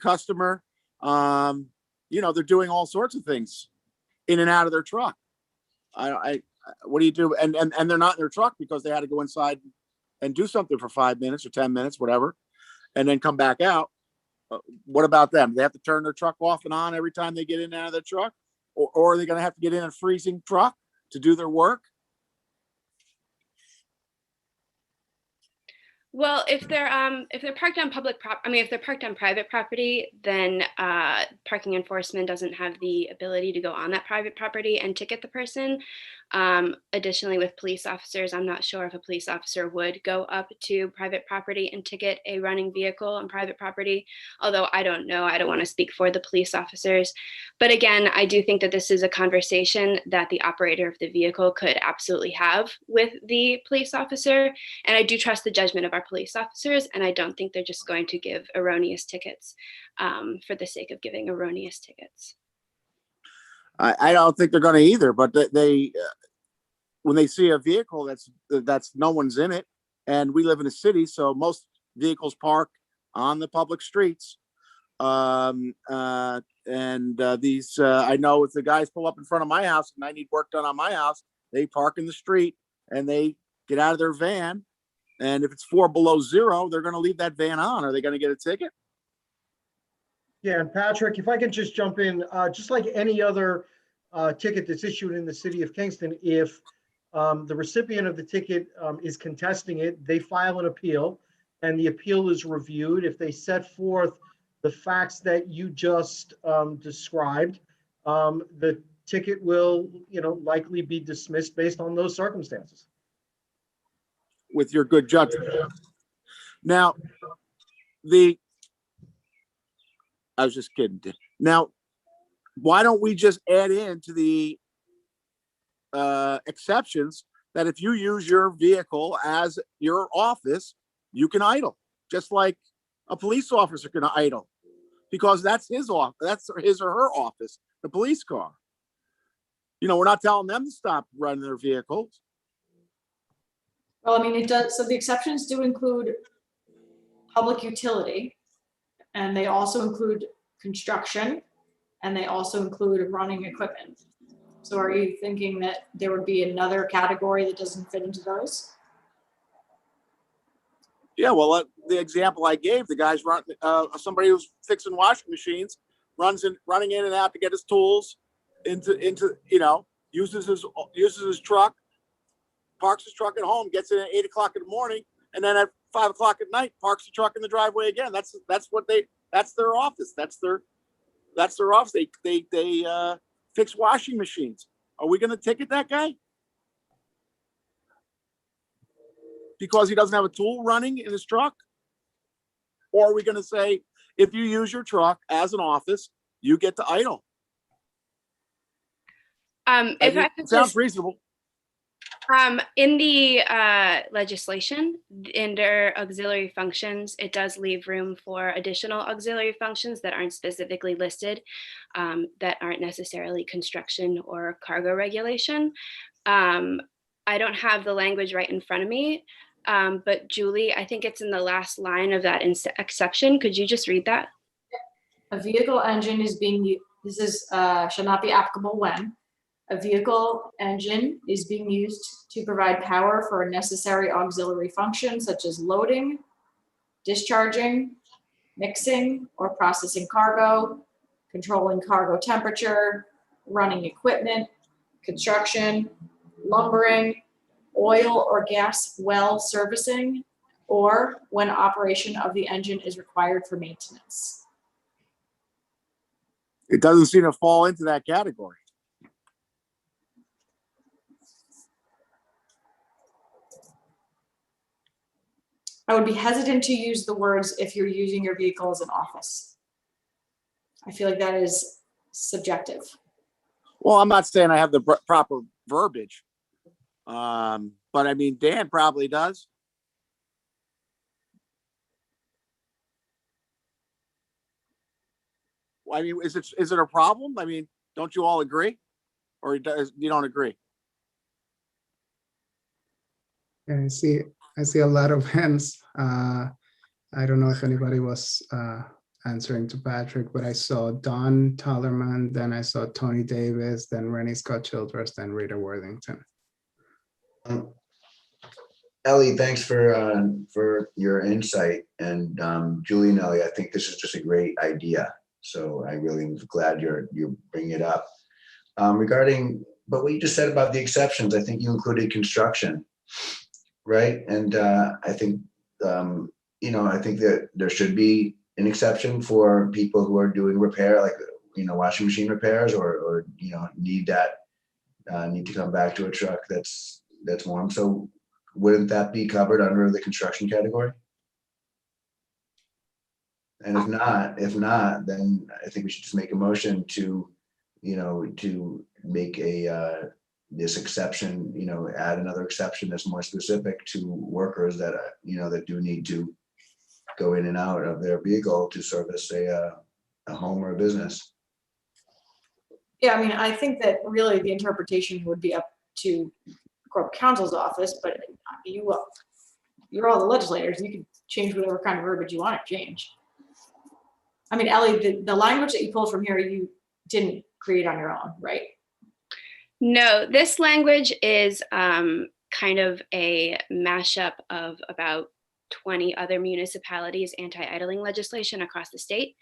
customer. You know, they're doing all sorts of things in and out of their truck. What do you do? And they're not in their truck because they had to go inside and do something for 5 minutes or 10 minutes, whatever, and then come back out. What about them? They have to turn their truck off and on every time they get in and out of their truck, or are they going to have to get in a freezing truck to do their work? Well, if they're parked on if they're parked on private property, then parking enforcement doesn't have the ability to go on that private property and ticket the person. Additionally, with police officers, I'm not sure if a police officer would go up to private property and ticket a running vehicle on private property. Although I don't know, I don't want to speak for the police officers. But again, I do think that this is a conversation that the operator of the vehicle could absolutely have with the police officer. And I do trust the judgment of our police officers, and I don't think they're just going to give erroneous tickets for the sake of giving erroneous tickets. I don't think they're going to either, but they when they see a vehicle that's no one's in it, and we live in a city, so most vehicles park on the public streets. These I know if the guys pull up in front of my house and I need work done on my house, they park in the street and they get out of their van. And if it's 4 below zero, they're going to leave that van on. Are they going to get a ticket? Yeah, and Patrick, if I can just jump in, just like any other ticket that's issued in the city of Kingston, if the recipient of the ticket is contesting it, they file an appeal, and the appeal is reviewed. If they set forth the facts that you just described, the ticket will, likely be dismissed based on those circumstances. With your good judgment. Now, I was just kidding. Now, why don't we just add into the exceptions that if you use your vehicle as your office, you can idle, just like a police officer can idle, because that's his office, that's his or her office, the police car. We're not telling them to stop running their vehicles. Well, I mean, it does. So the exceptions do include public utility, and they also include construction, and they also include running equipment. So are you thinking that there would be another category that doesn't fit into those? Yeah, well, the example I gave, the guy's somebody who's fixing washing machines, running in and out to get his tools into uses his truck, parks his truck at home, gets in at 8 o'clock in the morning, and then at 5 o'clock at night, parks the truck in the driveway again. That's their office. That's their office. They fix washing machines. Are we going to ticket that guy because he doesn't have a tool running in his truck? Or are we going to say, if you use your truck as an office, you get to idle? Sounds reasonable. In the legislation, under auxiliary functions, it does leave room for additional auxiliary functions that aren't specifically listed, that aren't necessarily construction or cargo regulation. I don't have the language right in front of me, but Julie, I think it's in the last line of that exception. Could you just read that? A vehicle engine is being used, shall not be applicable when a vehicle engine is being used to provide power for a necessary auxiliary function such as loading, discharging, mixing or processing cargo, controlling cargo temperature, running equipment, construction, lumbering, oil or gas well servicing, or when operation of the engine is required for maintenance. It doesn't seem to fall into that category. I would be hesitant to use the words if you're using your vehicle as an office. I feel like that is subjective. Well, I'm not saying I have the proper verbiage, but I mean, Dan probably does. I mean, is it a problem? I mean, don't you all agree? Or you don't agree? Yeah, I see a lot of hands. I don't know if anybody was answering to Patrick, but I saw Don Tollerman, then I saw Tony Davis, then Rennie Scott Childress, then Rita Worthington. Ellie, thanks for your insight, and Julie and Ellie, I think this is just a great idea. So I really am glad you're bringing it up. Regarding, but what you just said about the exceptions, I think you included construction, right? And I think I think that there should be an exception for people who are doing repair, like washing machine repairs, or need to come back to a truck that's warm. So wouldn't that be covered under the construction category? And if not, then I think we should just make a motion to make this exception, add another exception that's more specific to workers that that do need to go in and out of their vehicle to service a home or a business. Yeah, I mean, I think that really the interpretation would be up to Corp Counsel's office, but you're all the legislators. You can change whatever kind of verbiage you want to change. I mean, Ellie, the language that you pulled from here, you didn't create on your own, right? No, this language is kind of a mashup of about 20 other municipalities' anti-idling legislation across the state.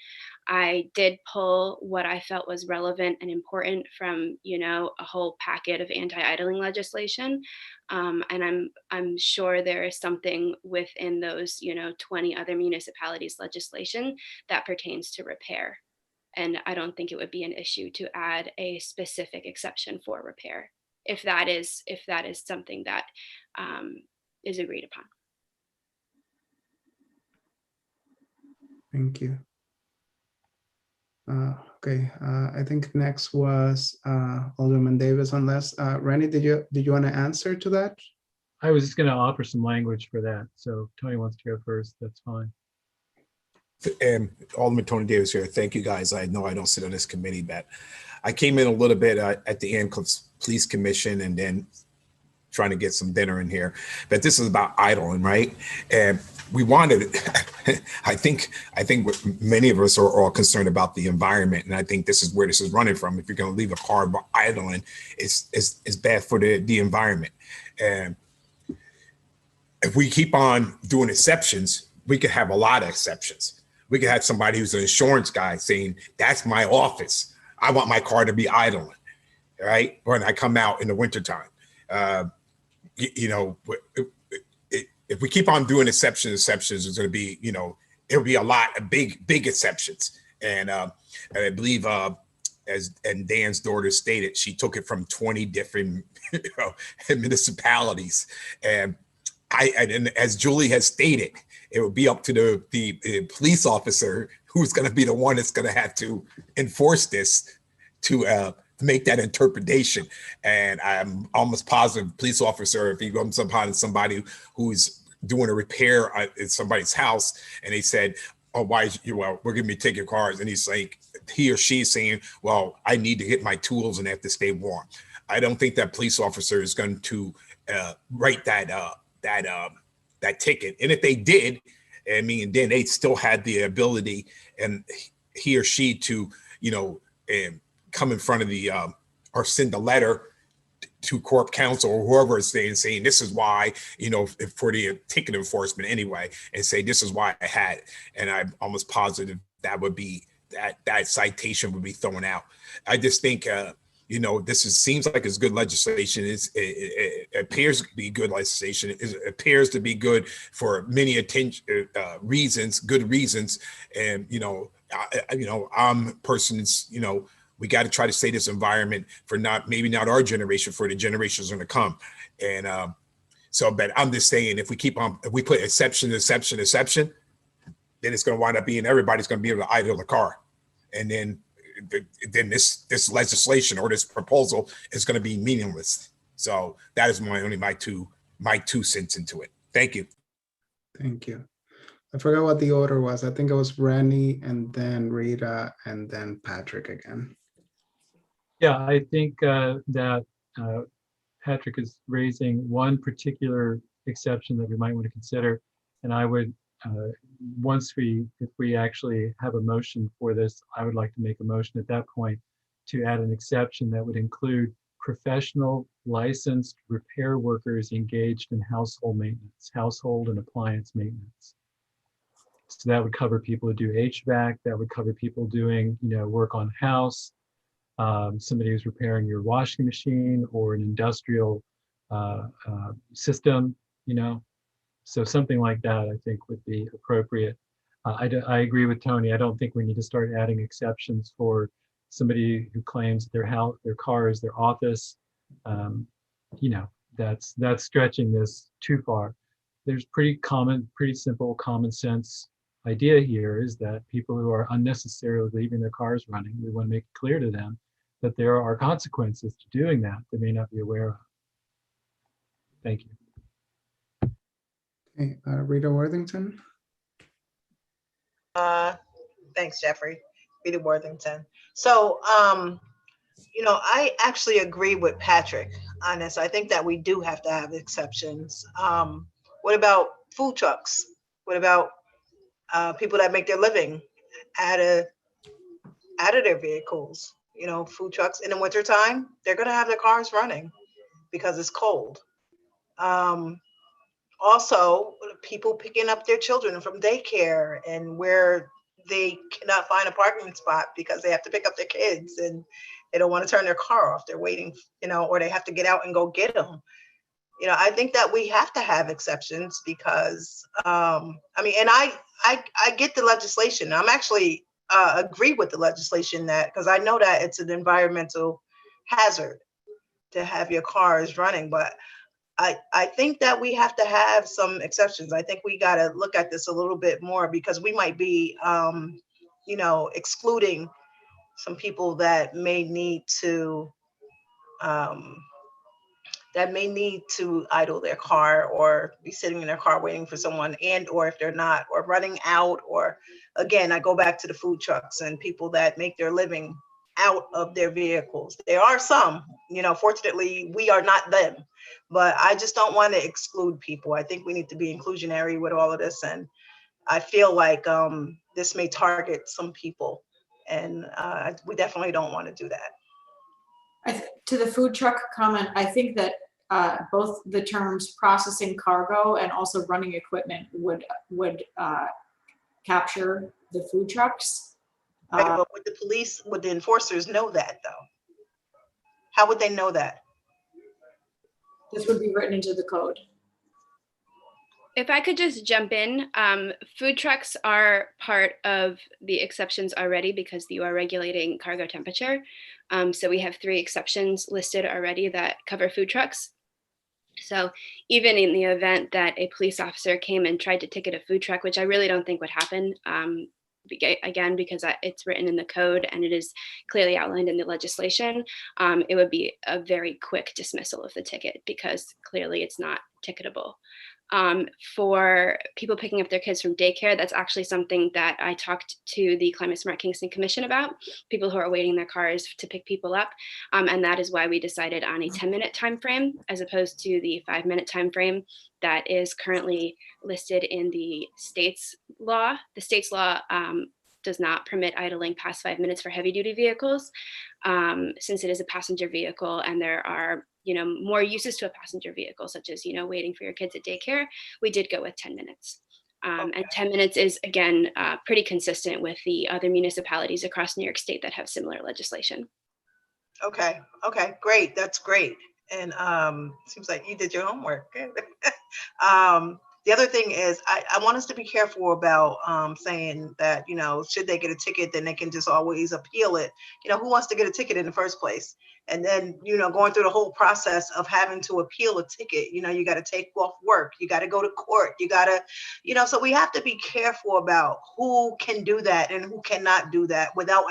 I did pull what I felt was relevant and important from, a whole packet of anti-idling legislation. And I'm sure there is something within those, 20 other municipalities' legislation that pertains to repair. And I don't think it would be an issue to add a specific exception for repair, if that is something that is agreed upon. Thank you. Okay, I think next was Alderman Davis, unless Rennie, did you want to answer to that? I was just going to offer some language for that. So Tony wants to go first. That's fine. Alderman Tony Davis here. Thank you, guys. I know I don't sit on this committee, but I came in a little bit at the end, police commission, and then trying to get some dinner in here. But this is about idling, right? And we wanted, I think what many of us are all concerned about the environment, and I think this is where this is running from. If you're going to leave a car idling, it's bad for the environment. And if we keep on doing exceptions, we could have a lot of exceptions. We could have somebody who's an insurance guy saying, "That's my office. I want my car to be idling," right? When I come out in the wintertime. If we keep on doing exceptions, it's going to be, it'll be a lot of big exceptions. And I believe, as Dan's daughter stated, she took it from 20 different municipalities. And and as Julie has stated, it will be up to the police officer who's going to be the one that's going to have to enforce this to make that interpretation. And I'm almost positive police officer, if he comes upon somebody who's doing a repair at somebody's house and they said, "Oh, why is we're going to take your cars," and he's like, he or she's saying, "Well, I need to get my tools and they have to stay warm." I don't think that police officer is going to write that ticket. And if they did, I mean, then they still had the ability and he or she to, come in front of the or send a letter to Corp Counsel or whoever is saying this is why, for the ticket enforcement anyway, and say this is why I had it. And I'm almost positive that would be that citation would be thrown out. I just think seems like it's good legislation. It appears to be good legislation. It appears to be good for many reasons, good reasons. And I'm persons, we got to try to save this environment for maybe not our generation, for the generations going to come. And but I'm just saying, if we put exception, then it's going to wind up being everybody's going to be able to idle the car. And then this legislation or this proposal is going to be meaningless. So that is my 2 cents into it. Thank you. Thank you. I forgot what the order was. I think it was Randy and then Rita and then Patrick again. Yeah, I think that Patrick is raising one particular exception that we might want to consider. And I would, if we actually have a motion for this, I would like to make a motion at that point to add an exception that would include professional licensed repair workers engaged in household maintenance, household and appliance maintenance. So that would cover people who do HVAC, that would cover people doing, work on house, somebody who's repairing your washing machine or an industrial system, So something like that, I think, would be appropriate. I agree with Tony. I don't think we need to start adding exceptions for somebody who claims their car is their office. That's stretching this too far. There's pretty simple common sense idea here is that people who are unnecessarily leaving their cars running, we want to make it clear to them that there are consequences to doing that they may not be aware of. Thank you. Okay, Rita Worthington. Thanks, Jeffrey. Rita Worthington. So, I actually agree with Patrick on this. I think that we do have to have exceptions. What about food trucks? What about people that make their living out of their vehicles? Food trucks in the wintertime, they're going to have their cars running because it's cold. Also, people picking up their children from daycare and where they cannot find a parking spot because they have to pick up their kids and they don't want to turn their car off. They're waiting, or they have to get out and go get them. I think that we have to have exceptions because, and I get the legislation. I'm actually agree with the legislation because I know that it's an environmental hazard to have your cars running, but I think that we have to have some exceptions. I think we got to look at this a little bit more because we might be, excluding some people that may need to idle their car or be sitting in their car waiting for someone, and or if they're not, or running out, or again, I go back to the food trucks and people that make their living out of their vehicles. There are some, fortunately we are not them, but I just don't want to exclude people. I think we need to be inclusionary with all of this, and I feel like this may target some people, and we definitely don't want to do that. To the food truck comment, I think that both the terms processing cargo and also running equipment would capture the food trucks. But would the enforcers know that though? How would they know that? This would be written into the code. If I could just jump in, food trucks are part of the exceptions already because you are regulating cargo temperature. So we have 3 exceptions listed already that cover food trucks. So even in the event that a police officer came and tried to ticket a food truck, which I really don't think would happen, again, because it's written in the code and it is clearly outlined in the legislation, it would be a very quick dismissal of the ticket because clearly it's not ticketable. For people picking up their kids from daycare, that's actually something that I talked to the Climate Smart Kingston Commission about, people who are waiting their cars to pick people up. And that is why we decided on a 10-minute time frame as opposed to the 5-minute time frame that is currently listed in the state's law. The state's law does not permit idling past 5 minutes for heavy duty vehicles, since it is a passenger vehicle and there are more uses to a passenger vehicle, such as, waiting for your kids at daycare. We did go with 10 minutes. And 10 minutes is, again, pretty consistent with the other municipalities across New York State that have similar legislation. Okay, great. That's great. And seems like you did your homework. The other thing is, I want us to be careful about saying that, should they get a ticket, then they can just always appeal it. Who wants to get a ticket in the first place? And then, going through the whole process of having to appeal a ticket, you got to take off work, you got to go to court, you got to, so we have to be careful about who can do that and who cannot do that without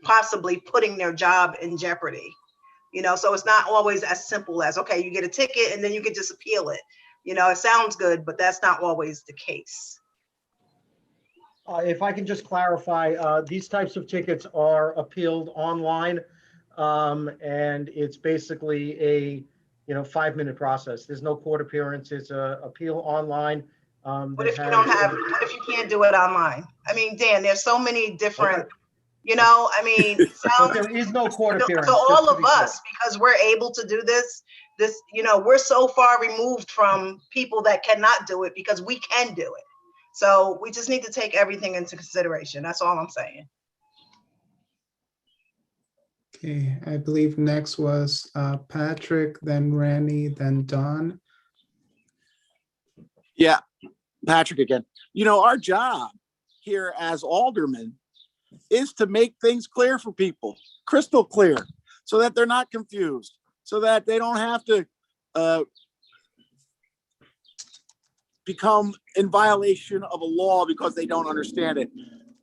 possibly putting their job in jeopardy. So it's not always as simple as, okay, you get a ticket and then you can just appeal it. It sounds good, but that's not always the case. If I can just clarify, these types of tickets are appealed online. And it's basically a, 5-minute process. There's no court appearance. It's a appeal online. What if you don't have, what if you can't do it online? I mean, Dan, there's so many different, I mean, But there is no court appearance. so just all to of be clear. us, because we're able to do this, we're so far removed from people that cannot do it because we can do it. So we just need to take everything into consideration. That's all I'm saying. Okay, I believe next was Patrick, then Randy, then Don. Yeah, Patrick again. Our job here as aldermen is to make things clear for people, crystal clear, so that they're not confused, so that they don't have to become in violation of a law because they don't understand it.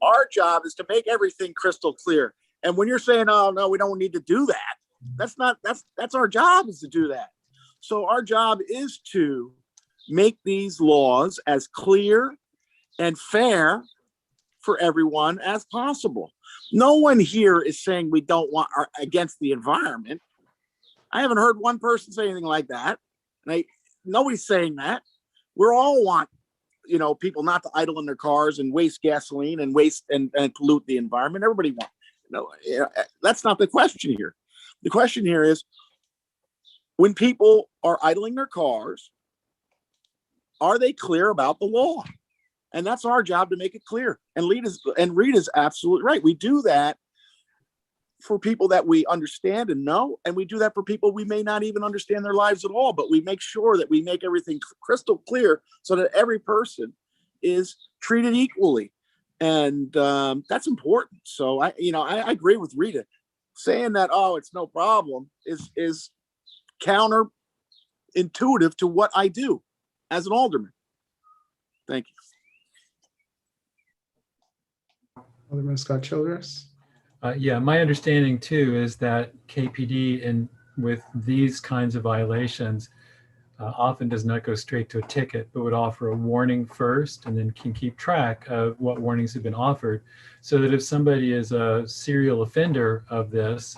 Our job is to make everything crystal clear. And when you're saying, oh, no, we don't need to do that, that's our job, is to do that. So our job is to make these laws as clear and fair for everyone as possible. No one here is saying we don't want against the environment. I haven't heard one person say anything like that. Nobody's saying that. We're all want, people not to idle in their cars and waste gasoline and waste and pollute the environment. Everybody wants. No, that's not the question here. The question here is, when people are idling their cars, are they clear about the law? And that's our job, to make it clear. And Rita's absolutely right. We do that for people that we understand and know, and we do that for people we may not even understand their lives at all, but we make sure that we make everything crystal clear so that every person is treated equally. And that's important. So I agree with Rita. Saying that, oh, it's no problem is counterintuitive to what I do as an alderman. Thank you. Alderman Scott Childress. Yeah, my understanding too is that KPD with these kinds of violations often does not go straight to a ticket, but would offer a warning first and then can keep track of what warnings have been offered, so that if somebody is a serial offender of this,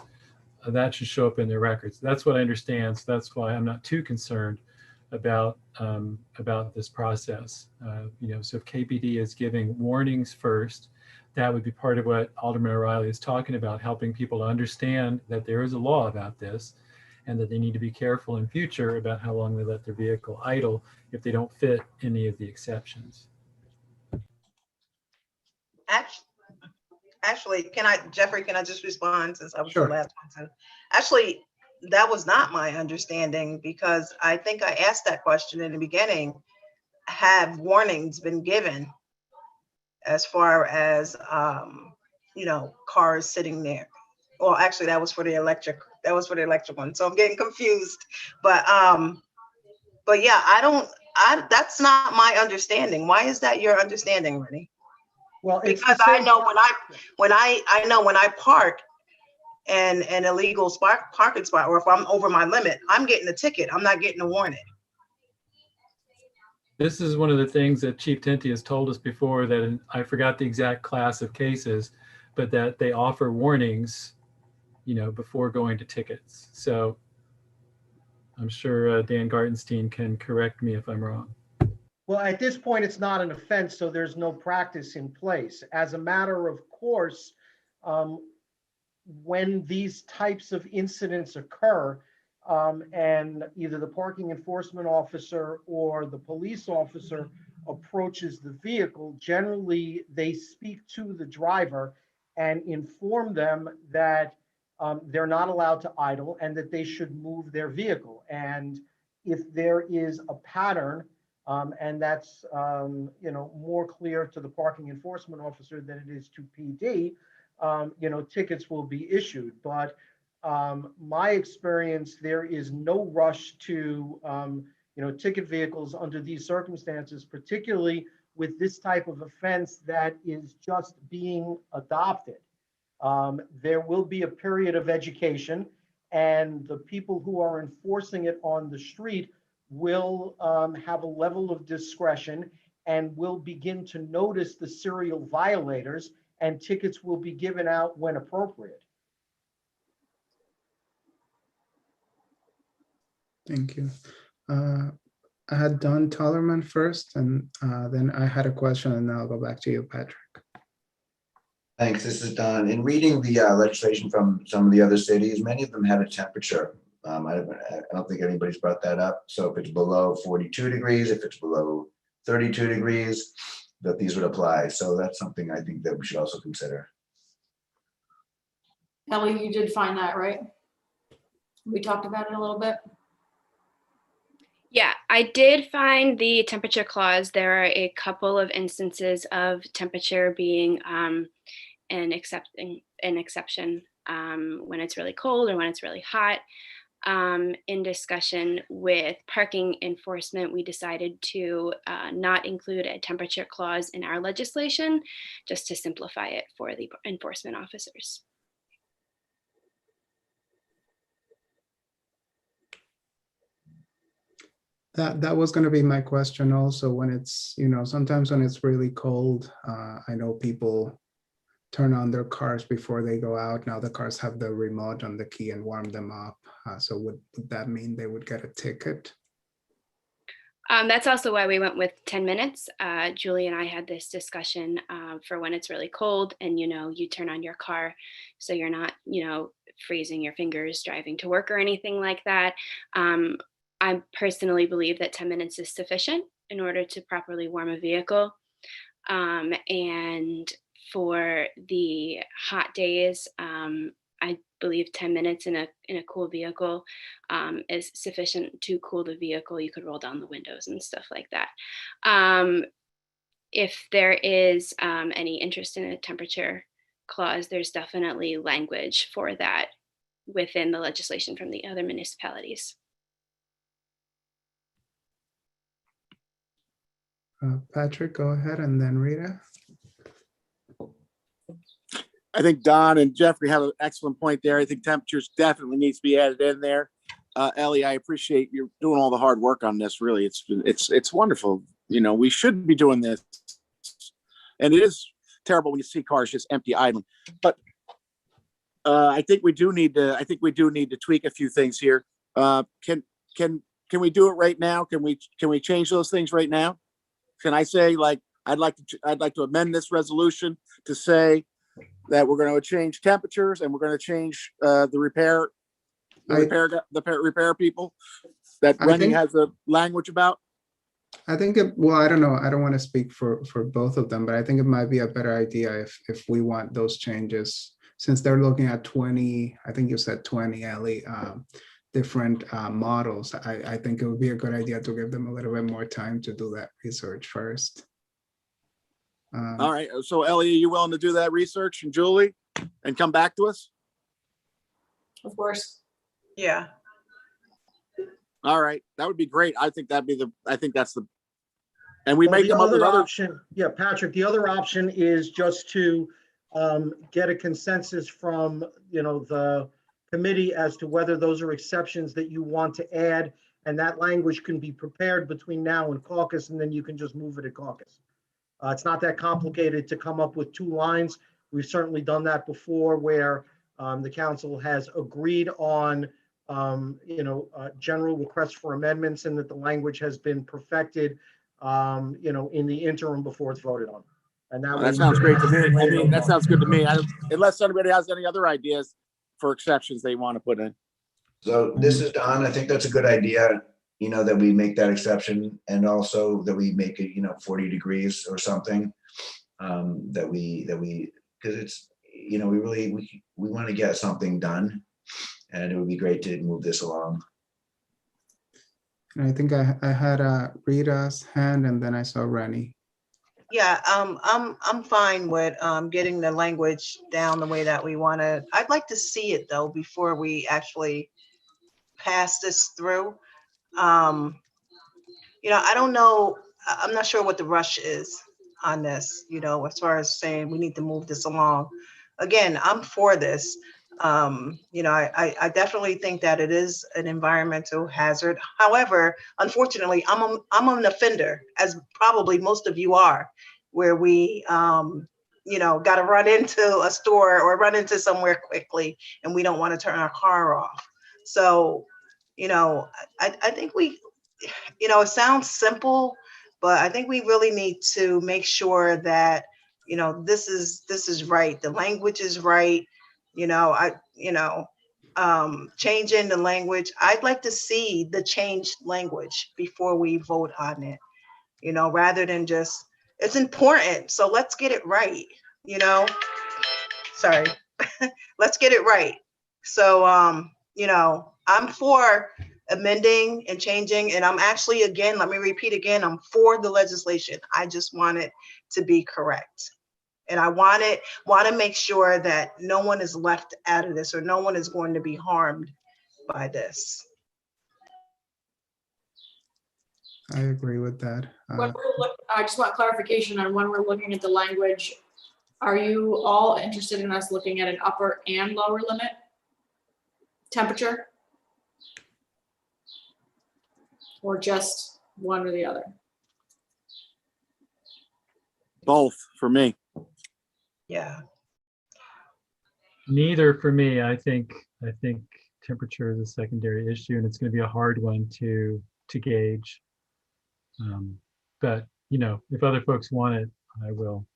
that should show up in their records. That's what I understand. So that's why I'm not too concerned about this process. So if KPD is giving warnings first, that would be part of what Alderman O'Reilly is talking about, helping people to understand that there is a law about this and that they need to be careful in future about how long they let their vehicle idle if they don't fit any of the exceptions. Actually, Jeffrey, can I just respond, since I was Sure. the last one to? Actually, that was not my understanding, because I think I asked that question in the beginning. Have warnings been given as far as, cars sitting there? Well, actually, that was for the electric one. So I'm getting confused. But yeah, that's not my understanding. Why is that your understanding, Rennie? Well, it's Because I know when I park in an illegal parking spot, or if I'm over my limit, I'm getting a ticket. I'm not getting a warning. This is one of the things that Chief Tinty has told us before, that I forgot the exact class of cases, but that they offer warnings, before going to tickets. So I'm sure Dan Gartenstein can correct me if I'm wrong. Well, at this point, it's not an offense, so there's no practice in place. As a matter of course, when these types of incidents occur, and either the parking enforcement officer or the police officer approaches the vehicle, generally they speak to the driver and inform them that they're not allowed to idle and that they should move their vehicle. And if there is a pattern, and that's more clear to the parking enforcement officer than it is to PD, tickets will be issued. But my experience, there is no rush to ticket vehicles under these circumstances, particularly with this type of offense that is just being adopted. There will be a period of education, and the people who are enforcing it on the street will have a level of discretion, and will begin to notice the serial violators, and tickets will be given out when appropriate. Thank you. I had Don Tollerman first, and then I had a question, and then I'll go back to you, Patrick. Thanks. This is Don. In reading the legislation from some of the other cities, many of them have a temperature. I don't think anybody's brought that up. So if it's below 42 degrees, if it's below 32 degrees, that these would apply. So that's something I think that we should also consider. Ellie, you did find that, right? We talked about it a little bit. Yeah, I did find the temperature clause. There are a couple of instances of temperature being an exception when it's really cold or when it's really hot. In discussion with parking enforcement, we decided to not include a temperature clause in our legislation, just to simplify it for the enforcement officers. That was going to be my question also. When it's, sometimes when it's really cold, I know people turn on their cars before they go out. Now the cars have the remote on the key and warm them up. So would that mean they would get a ticket? That's also why we went with 10 minutes. Julie and I had this discussion for when it's really cold and, you turn on your car so you're not, freezing your fingers driving to work or anything like that. I personally believe that 10 minutes is sufficient in order to properly warm a vehicle. And for the hot days, I believe 10 minutes in a cool vehicle is sufficient to cool the vehicle. You could roll down the windows and stuff like that. If there is any interest in a temperature clause, there's definitely language for that within the legislation from the other municipalities. Patrick, go ahead, and then Rita. I think Don and Jeffrey have an excellent point there. I think temperatures definitely needs to be added in there. Ellie, I appreciate you doing all the hard work on this. Really, it's wonderful. We should be doing this, and it is terrible when you see cars just empty idling. But I think we do need to tweak a few things here. Can we do it right now? Can we change those things right now? Can I say, I'd like to amend this resolution to say that we're going to change temperatures and we're going to change the repair people that Rennie has a language about? I think, I don't know. I don't want to speak for both of them, but I think it might be a better idea if we want those changes, since they're looking at 20, I think you said 20, Ellie, different models. I think it would be a good idea to give them a little bit more time to do that research first. All right. So Ellie, are you willing to do that research, and Julie, and come back to us? Of course. Yeah. All right. That would be great. I think that's the, and we Well, make the them up with other. option. Yeah, Patrick, the other option is just to get a consensus from, the committee as to whether those are exceptions that you want to add, and that language can be prepared between now and caucus, and then you can just move it at caucus. It's not that complicated to come up with 2 lines. We've certainly done that before, where the council has agreed on, general requests for amendments, and that the language has been perfected, in the interim before it's voted on. And that sounds great to me. I mean, that sounds good to me. Unless anybody has any other ideas for exceptions they want to put in. So this is Don. I think that's a good idea, that we make that exception, and also that we make it, 40 degrees or something. That we, because it's, we want to get something done, and it would be great to move this along. And I think I had Rita's hand, and then I saw Rennie. Yeah, I'm fine with getting the language down the way that we want to. I'd like to see it though before we actually pass this through. I don't know. I'm not sure what the rush is on this, as far as saying we need to move this along. Again, I'm for this. You know, I definitely think that it is an environmental hazard. However, unfortunately, I'm an offender, as probably most of you are, where we, you know, got to run into a store or run into somewhere quickly, and we don't want to turn our car off. So, you know, I think we, you know, it sounds simple, but I think we really need to make sure that, you know, this is right. The language is right. You know, changing the language. I'd like to see the changed language before we vote on it, you know, rather than just, it's important. So let's get it right, you know, sorry, let's get it right. So, you know, I'm for amending and changing, and I'm actually, again, let me repeat again, I'm for the legislation. I just want it to be correct. And I want to make sure that no one is left out of this, or no one is going to be harmed by this. I agree with that. I just want clarification on when we're looking at the language. Are you all interested in us looking at an upper and lower limit temperature? Or just one or the other? Both for me. Yeah. Neither for me. I think temperature is a secondary issue, and it's going to be a hard one to gauge. But you know, if other folks want it, I will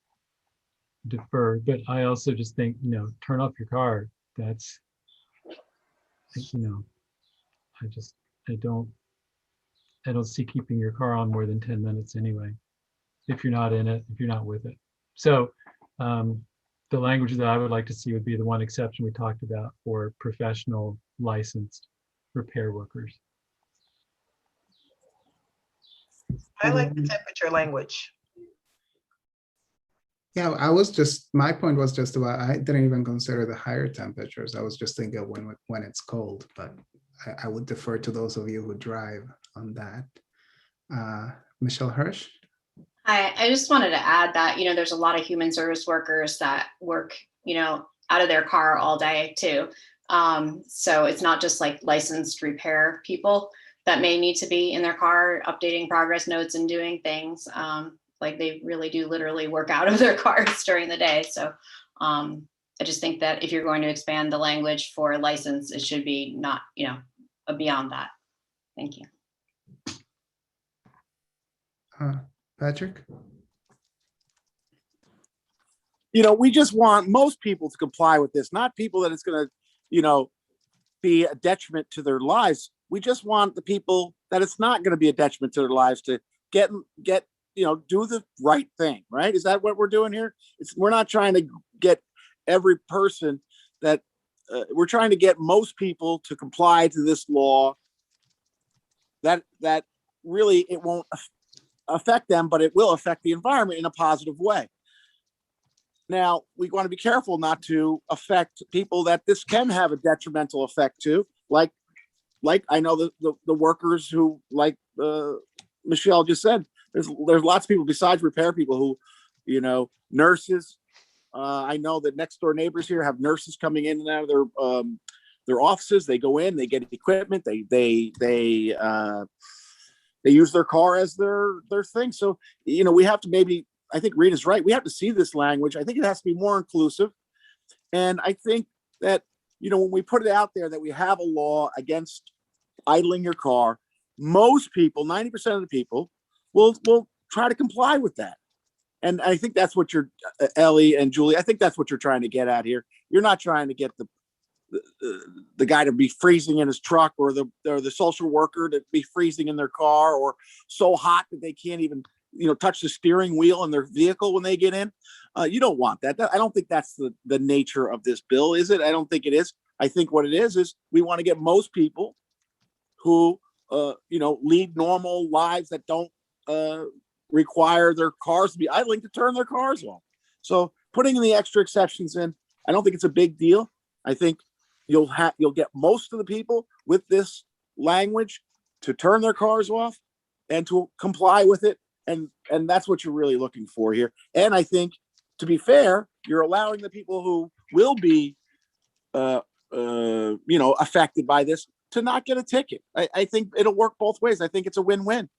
defer. But I also just think, you know, turn off your car. That's, you know, I don't see keeping your car on more than 10 minutes anyway, if you're not in it, if you're not with it. So the language that I would like to see would be the one exception we talked about for professional licensed repair workers. I like the temperature language. Yeah, my point was just about, I didn't even consider the higher temperatures. I was just thinking when it's cold, but I would defer to those of you who drive on that. Michelle Hirsch? I just wanted to add that, you know, there's a lot of human service workers that work, you know, out of their car all day too. So it's not just like licensed repair people that may need to be in their car updating progress notes and doing things. Like they really do literally work out of their cars during the day. So I just think that if you're going to expand the language for license, it should be not, you know, beyond that. Thank you. Patrick? You know, we just want most people to comply with this, not people that it's going to, you know, be a detriment to their lives. We just want the people that it's not going to be a detriment to their lives to get, you know, do the right thing, right? Is that what we're doing here? We're not trying to get every person that, we're trying to get most people to comply to this law. That really, it won't affect them, but it will affect the environment in a positive way. Now, we want to be careful not to affect people that this can have a detrimental effect to, like I know the workers who, like Michelle just said, there's lots of people besides repair people who, you know, nurses. I know that next door neighbors here have nurses coming in and out of their offices. They go in, they get equipment, they use their car as their thing. So, you know, we have to maybe, I think Rita's right. We have to see this language. I think it has to be more inclusive. And I think that, you know, when we put it out there that we have a law against idling your car, most people, 90% of the people will try to comply with that. And I think that's what you're, Ellie and Julie, I think that's what you're trying to get at here. You're not trying to get the guy to be freezing in his truck, or the social worker to be freezing in their car, or so hot that they can't even, you know, touch the steering wheel in their vehicle when they get in. You don't want that. I don't think that's the nature of this bill, is it? I don't think it is. I think what it is we want to get most people who, you know, lead normal lives that don't require their cars to be idling to turn their cars off. So putting the extra exceptions in, I don't think it's a big deal. I think you'll get most of the people with this language to turn their cars off and to comply with it. And that's what you're really looking for here. And I think, to be fair, you're allowing the people who will be affected by this to not get a ticket. I think it'll work both ways. I think it's a win-win.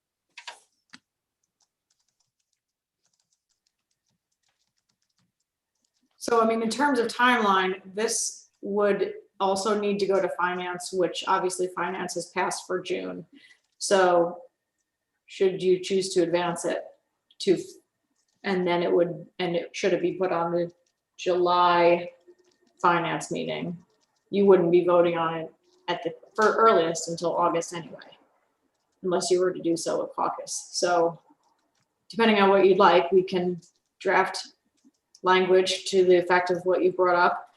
So, I mean, in terms of timeline, this would also need to go to finance, which obviously finance has passed for June. So should you choose to advance it to, and then should it be put on the July finance meeting, you wouldn't be voting on it for earliest until August anyway, unless you were to do so with caucus. So depending on what you'd like, we can draft language to the effect of what you brought up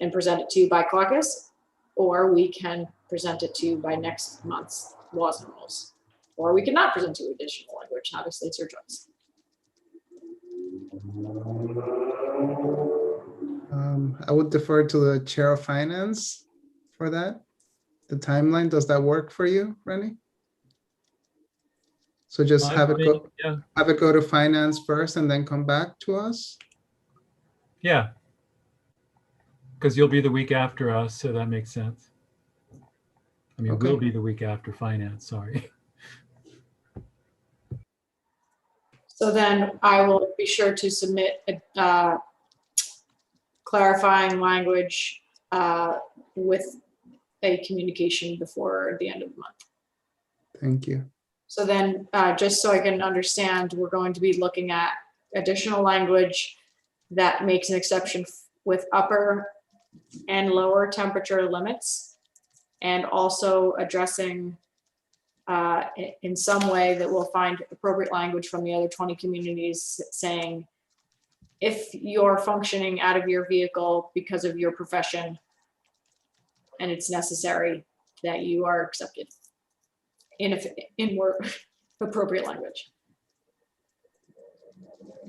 and present it to you by caucus, or we can present it to you by next month's laws and rules, or we cannot present to you additional language. Obviously, it's your choice. I would defer to the chair of finance for that. The timeline, does that work for you, Rennie? So just have it go to finance first and then come back to us? Yeah. Because you'll be the week after us, so that makes sense. I mean, Okay. we'll be the week after finance, sorry. So then I will be sure to submit clarifying language with a communication before the end of the month. Thank you. So then, just so I can understand, we're going to be looking at additional language that makes an exception with upper and lower temperature limits, and also addressing in some way that we'll find appropriate language from the other 20 communities saying, if you're functioning out of your vehicle because of your profession and it's necessary, that you are accepted in more appropriate language.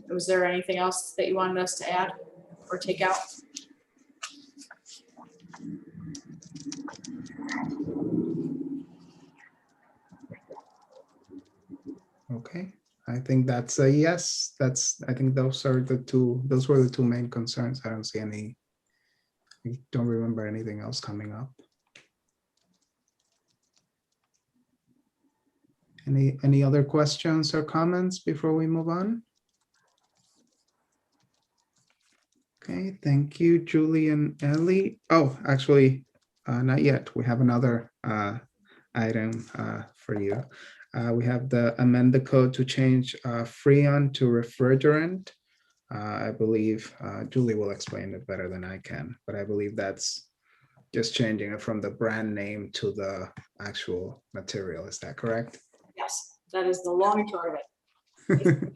Was there anything else that you wanted us to add or take out? Okay, I think that's a yes. I think those were the two main concerns. I don't see I don't remember anything else coming up. Any other questions or comments before we move on? Okay, thank you, Julie and Ellie. Oh, actually, not yet. We have another item for you. We have amend the code to change Freon to refrigerant. I believe Julie will explain it better than I can, but I believe that's just changing it from the brand name to the actual material. Is that correct? Yes, that is the long and short of it.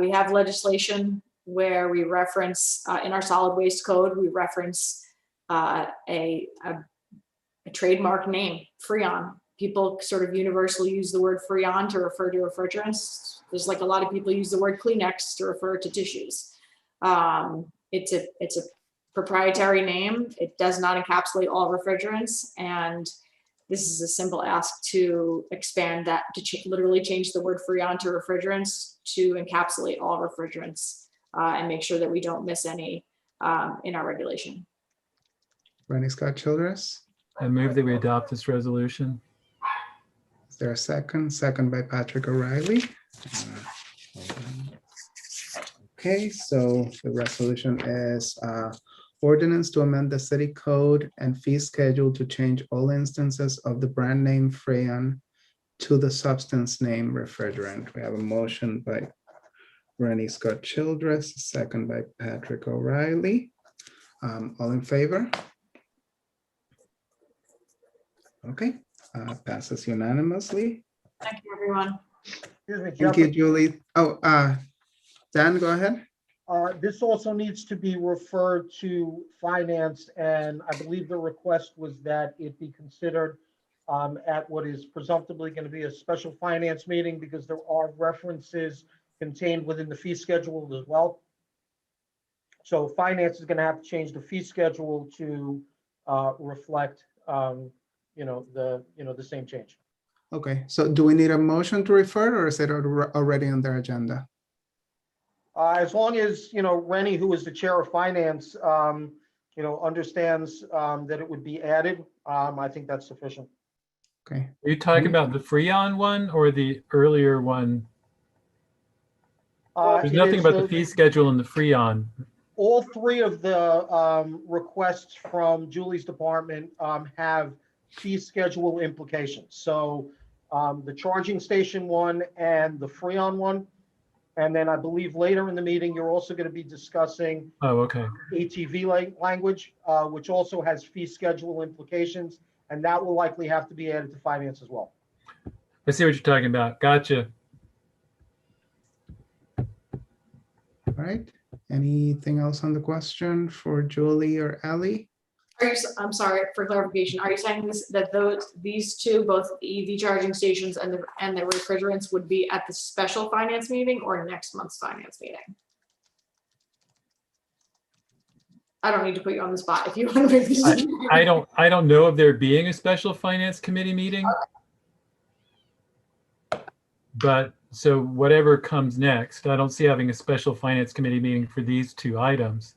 We have legislation where we reference in our solid waste code, we reference a trademark name, Freon. People sort of universally use the word Freon to refer to refrigerants. There's like a lot of people use the word Kleenex to refer to tissues. It's a proprietary name. It does not encapsulate all refrigerants, and this is a simple ask to expand that to literally change the word Freon to refrigerants to encapsulate all refrigerants and make sure that we don't miss any in our regulation. Rennie Scott Childress. I move that we adopt this resolution. Is there a second? Second by Patrick O'Reilly. Okay, so the resolution is ordinance to amend the city code and fee schedule to change all instances of the brand name Freon to the substance name refrigerant. We have a motion by Rennie Scott Childress, second by Patrick O'Reilly. All in favor? Okay, passes unanimously. Thank you, everyone. Excuse me, Thank you, Jeffrey. Julie. Oh, Dan, go ahead. This also needs to be referred to finance, and I believe the request was that it be considered at what is presumptively going to be a special finance meeting, because there are references contained within the fee schedule as well. So finance is going to have to change the fee schedule to reflect, the same change. Okay, so do we need a motion to refer, or is it already on their agenda? As long as, Rennie, who is the chair of finance, understands that it would be added, I think that's sufficient. Okay, Are you talking about the Freon one or the earlier one? There's It nothing is about the fee schedule in the Freon. all three of the requests from Julie's department have fee schedule implications. So the charging station one and the Freon one. And then I believe later in the meeting, you're also going to be discussing Oh, okay. ATV language, which also has fee schedule implications. And that will likely have to be added to finance as well. I see what you're talking about. Gotcha. all right. Anything else on the question for Julie or Ally? I'm sorry, for clarification, are you saying these two, both the EV charging stations and the refrigerants would be at the special finance meeting or next month's finance meeting? I don't need to put you on the spot if you want to make this. I don't know of there being a special finance committee meeting. But so whatever comes next, I don't see having a special finance committee meeting for these two items.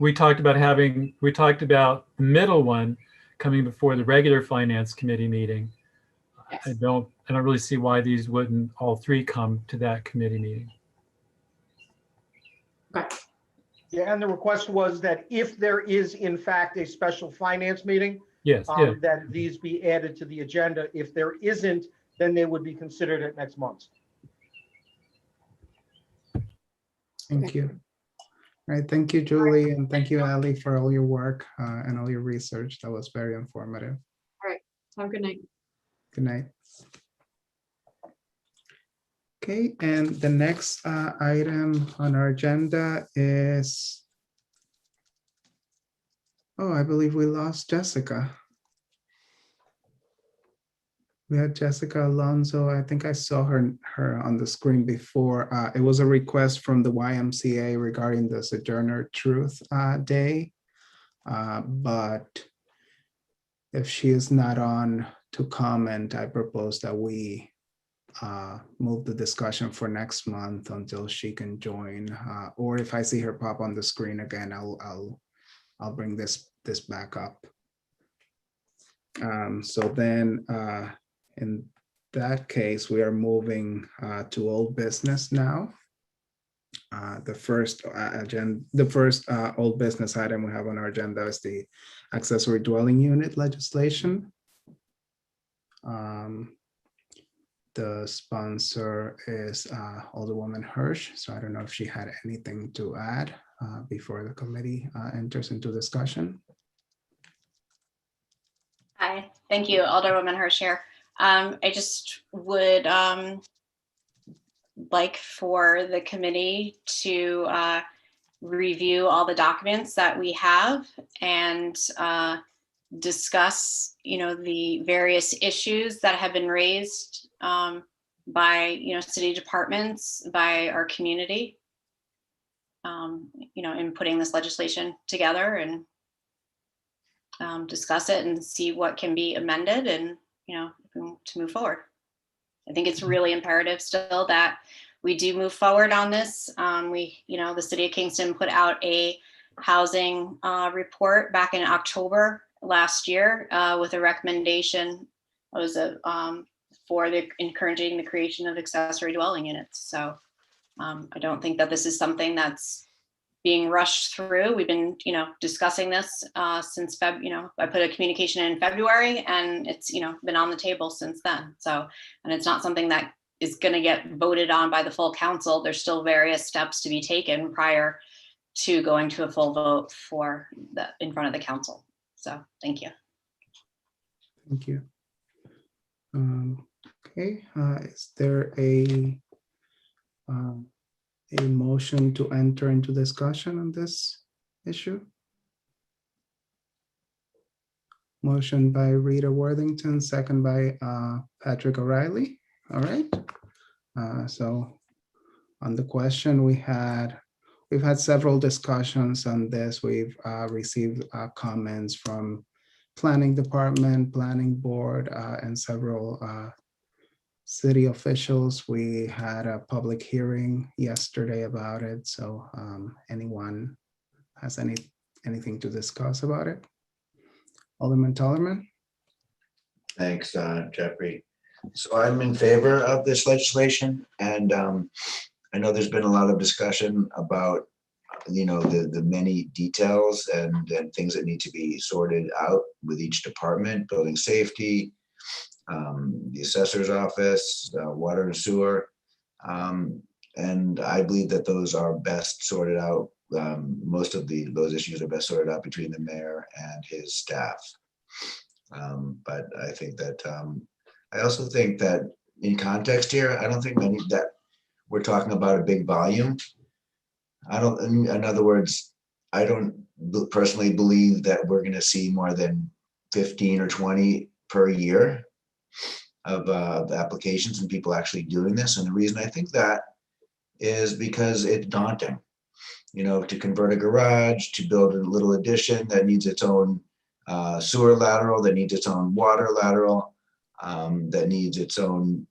We talked about the middle one coming before the regular finance committee meeting. Yes. I don't really see why these wouldn't all three come to that committee meeting. Okay. Yeah, and the request was that if there is in fact a special finance meeting, Yes, yeah. that these be added to the agenda. If there isn't, then they would be considered at next month. Thank you. All right, thank you, Julie, and thank you, Ally, for all your work and all your research. That was very informative. Have a good night. Good night. Okay, and the next item on our agenda is, oh, I believe we lost Jessica. We had Jessica Alonso. I think I saw her on the screen before. It was a request from the YMCA regarding the Sojourner Truth Day. But if she is not on to comment, I propose that we move the discussion for next month until she can join. Or if I see her pop on the screen again, I'll bring this back up. So then in that case, we are moving to old business now. The first old business item we have on our agenda is the accessory dwelling unit legislation. The sponsor is Alderwoman Hirsch, so I don't know if she had anything to add before the committee enters into discussion. Hi, thank you, Alderwoman Hirsch here. I just would like for the committee to review all the documents that we have and discuss, the various issues that have been raised by, city departments, by our community, in putting this legislation together and discuss it and see what can be amended and, to move forward. I think it's really imperative still that we do move forward on this. The city of Kingston put out a housing report back in October last year with a recommendation. It was for encouraging the creation of accessory dwelling units. So I don't think that this is something that's being rushed through. We've been, discussing this since I put a communication in February, and it's, been on the table since then. So, and it's not something that is going to get voted on by the full council. There's still various steps to be taken prior to going to a full vote in front of the council. So, thank you. Thank you. Okay, is there a motion to enter into discussion on this issue? Motion by Rita Worthington, second by Patrick O'Reilly. All right. So on the question, we've had several discussions on this. We've received comments from planning department, planning board, and several city officials. We had a public hearing yesterday about it. So anyone has anything to discuss about it? Alderman Tullerman? Thanks, Jeffrey. So I'm in favor of this legislation, and I know there's been a lot of discussion about, the many details and things that need to be sorted out with each department, building safety, the assessor's office, water and sewer. And I believe that those are best sorted out. Most of those issues are best sorted out between the mayor and his staff. But I think that I also think that in context here, I don't think that we're talking about a big volume. In other words, I don't personally believe that we're going to see more than 15 or 20 per year of applications and people actually doing this. And the reason I think that is because it's daunting, to convert a garage, to build a little addition that needs its own sewer lateral, that needs its own water lateral, that needs its own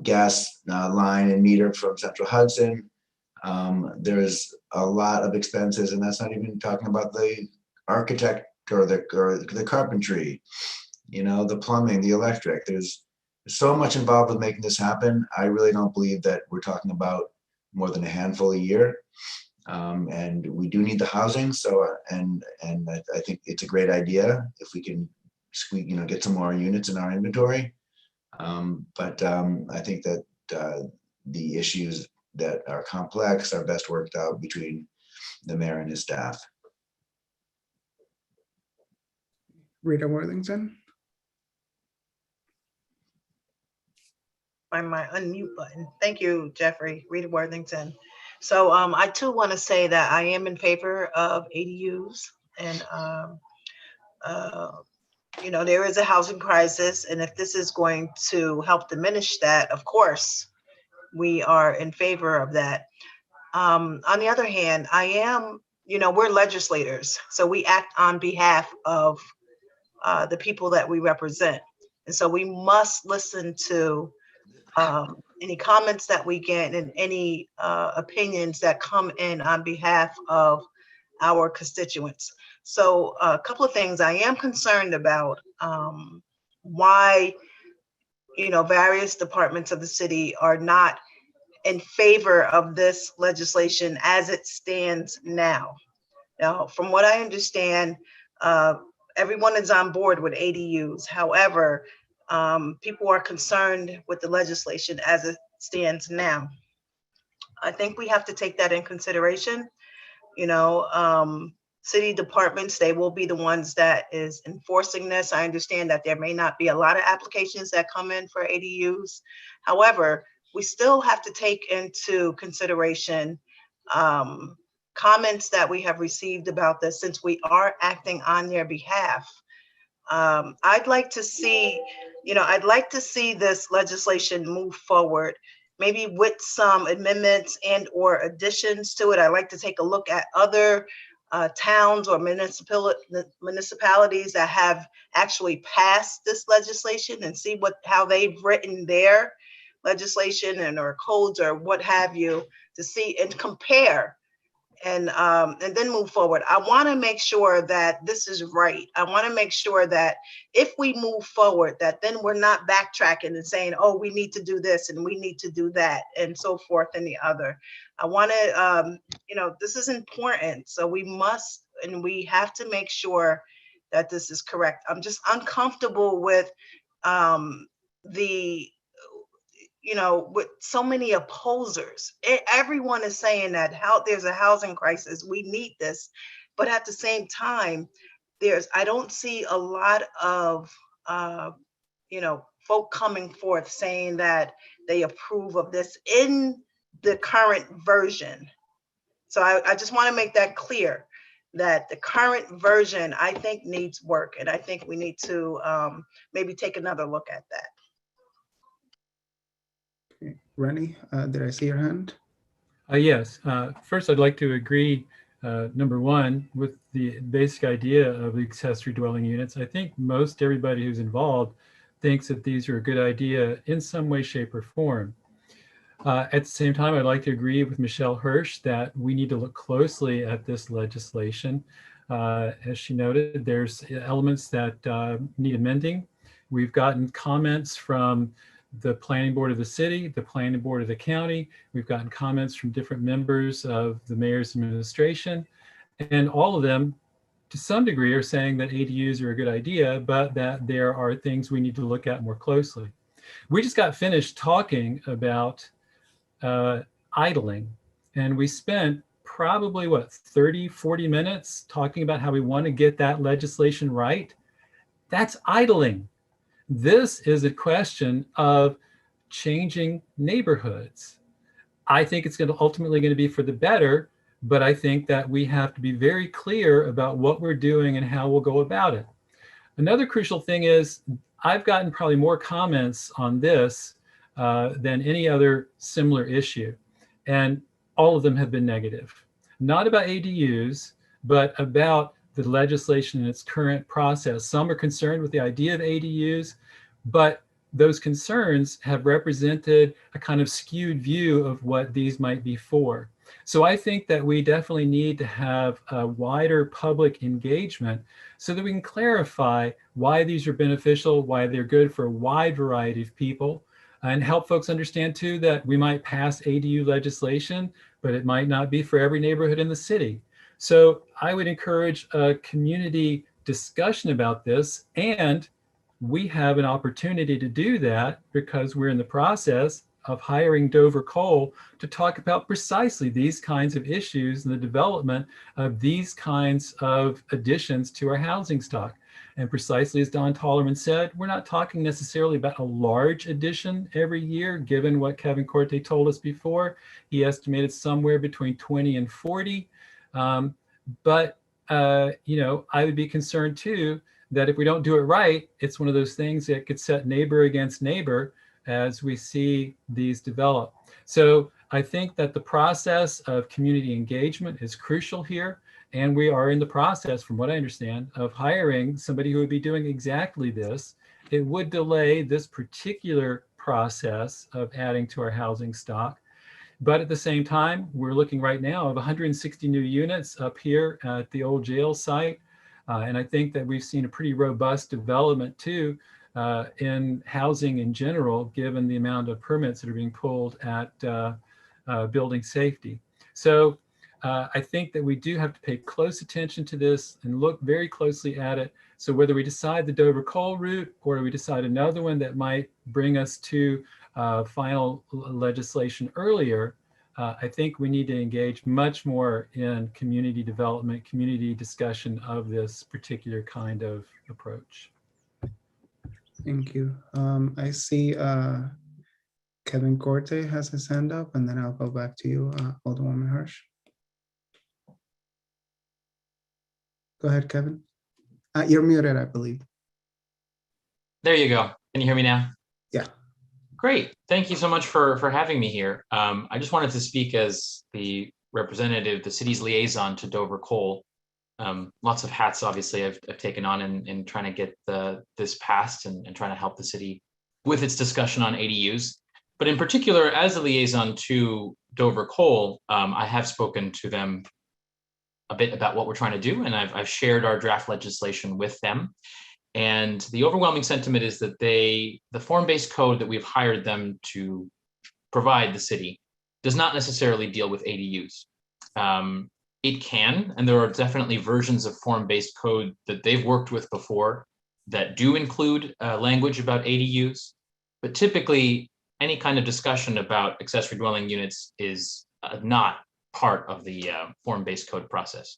gas line and meter from Central Hudson. There's a lot of expenses, and that's not even talking about the architect or the carpentry, the plumbing, the electric. There's so much involved with making this happen. I really don't believe that we're talking about more than a handful a year. And we do need the housing. So, and I think it's a great idea if we can, get some more units in our inventory. But I think that the issues that are complex are best worked out between the mayor and his staff. Rita Worthington? Find my unmute button. Thank you, Jeffrey. Rita Worthington. So I too want to say that I am in favor of ADUs, and there is a housing crisis, and if this is going to help diminish that, of course, we are in favor of that. On the other hand, I am, we're legislators, so we act on behalf of the people that we represent, and so we must listen to any comments that we get and any opinions that come in on behalf of our constituents. So a couple of things I am concerned about, why, various departments of the city are not in favor of this legislation as it stands now. Now, from what I understand, everyone is on board with ADUs. However, people are concerned with the legislation as it stands now. I think we have to take that in consideration. City departments, they will be the ones that is enforcing this. I understand that there may not be a lot of applications that come in for ADUs. However, we still have to take into consideration comments that we have received about this, since we are acting on their behalf. I'd like to see this legislation move forward, maybe with some amendments and or additions to it. I'd like to take a look at other towns or municipalities that have actually passed this legislation and see how they've written their legislation and or codes or what have you, to see and compare, and then move forward. I want to make sure that this is right. I want to make sure that if we move forward, that then we're not backtracking and saying, oh, we need to do this and we need to do that and so forth and the other. I want to, this is important. So we must, and we have to make sure that this is correct. I'm just uncomfortable with with so many opposers. Everyone is saying that there's a housing crisis, we need this, but at the same time, I don't see a lot of folk coming forth saying that they approve of this in the current version. So I just want to make that clear, that the current version, I think, needs work, and I think we need to maybe take another look at that. Rennie, did I see your hand? Yes. First, I'd like to agree, number one, with the basic idea of the accessory dwelling units. I think most everybody who's involved thinks that these are a good idea in some way, shape, or form. At the same time, I'd like to agree with Michelle Hirsch that we need to look closely at this legislation. As she noted, there's elements that need amending. We've gotten comments from the planning board of the city, the planning board of the county. We've gotten comments from different members of the mayor's administration, and all of them to some degree are saying that ADUs are a good idea, but that there are things we need to look at more closely. We just got finished talking about idling, and we spent probably 30-40 minutes talking about how we want to get that legislation right. That's idling. This is a question of changing neighborhoods. I think it's ultimately going to be for the better, but I think that we have to be very clear about what we're doing and how we'll go about it. Another crucial thing is I've gotten probably more comments on this than any other similar issue, and all of them have been negative. Not about ADUs, but about the legislation in its current process. Some are concerned with the idea of ADUs, but those concerns have represented a kind of skewed view of what these might be for. So I think that we definitely need to have a wider public engagement so that we can clarify why these are beneficial, why they're good for a wide variety of people, and help folks understand too that we might pass ADU legislation, but it might not be for every neighborhood in the city. So I would encourage a community discussion about this, and we have an opportunity to do that because we're in the process of hiring Dover Cole to talk about precisely these kinds of issues and the development of these kinds of additions to our housing stock. And precisely as Don Tollerman said, we're not talking necessarily about a large addition every year, given what Kevin Corte told us before. He estimated somewhere between 20 and 40. But I would be concerned too that if we don't do it right, it's one of those things that could set neighbor against neighbor as we see these develop. So I think that the process of community engagement is crucial here. And we are in the process, from what I understand, of hiring somebody who would be doing exactly this. It would delay this particular process of adding to our housing stock. But at the same time, we're looking right now of 160 new units up here at the old jail site. And I think that we've seen a pretty robust development too in housing in general, given the amount of permits that are being pulled at building safety. So I think that we do have to pay close attention to this and look very closely at it. So whether we decide the Dover Cole route or we decide another one that might bring us to final legislation earlier, I think we need to engage much more in community development, community discussion of this particular kind of approach. Thank you. I see Kevin Corte has his hand up, and then I'll go back to you, Alderwoman Hirsch. Go ahead, Kevin. You're muted, I believe. There you go. Can you hear me now? Yeah. Great. Thank you so much for having me here. I just wanted to speak as the representative, the city's liaison to Dover Cole. Lots of hats, obviously, I've taken on in trying to get this passed and trying to help the city with its discussion on ADUs. But in particular, as a liaison to Dover Cole, I have spoken to them a bit about what we're trying to do, and I've shared our draft legislation with them. And the overwhelming sentiment is that the form-based code that we've hired them to provide the city does not necessarily deal with ADUs. It can, and there are definitely versions of form-based code that they've worked with before that do include language about ADUs, but typically any kind of discussion about accessory dwelling units is not part of the form-based code process.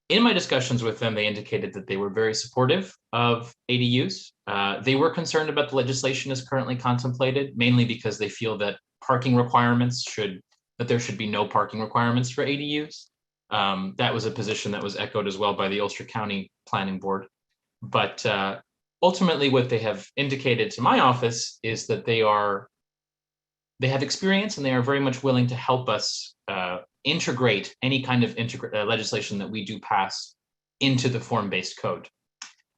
In my discussions with them, they indicated that they were very supportive of ADUs. They were concerned about the legislation as currently contemplated, mainly because they feel that there should be no parking requirements for ADUs. That was a position that was echoed as well by the Ulster County Planning Board. But ultimately, what they have indicated to my office is that they have experience and they are very much willing to help us integrate any kind of legislation that we do pass into the form-based code.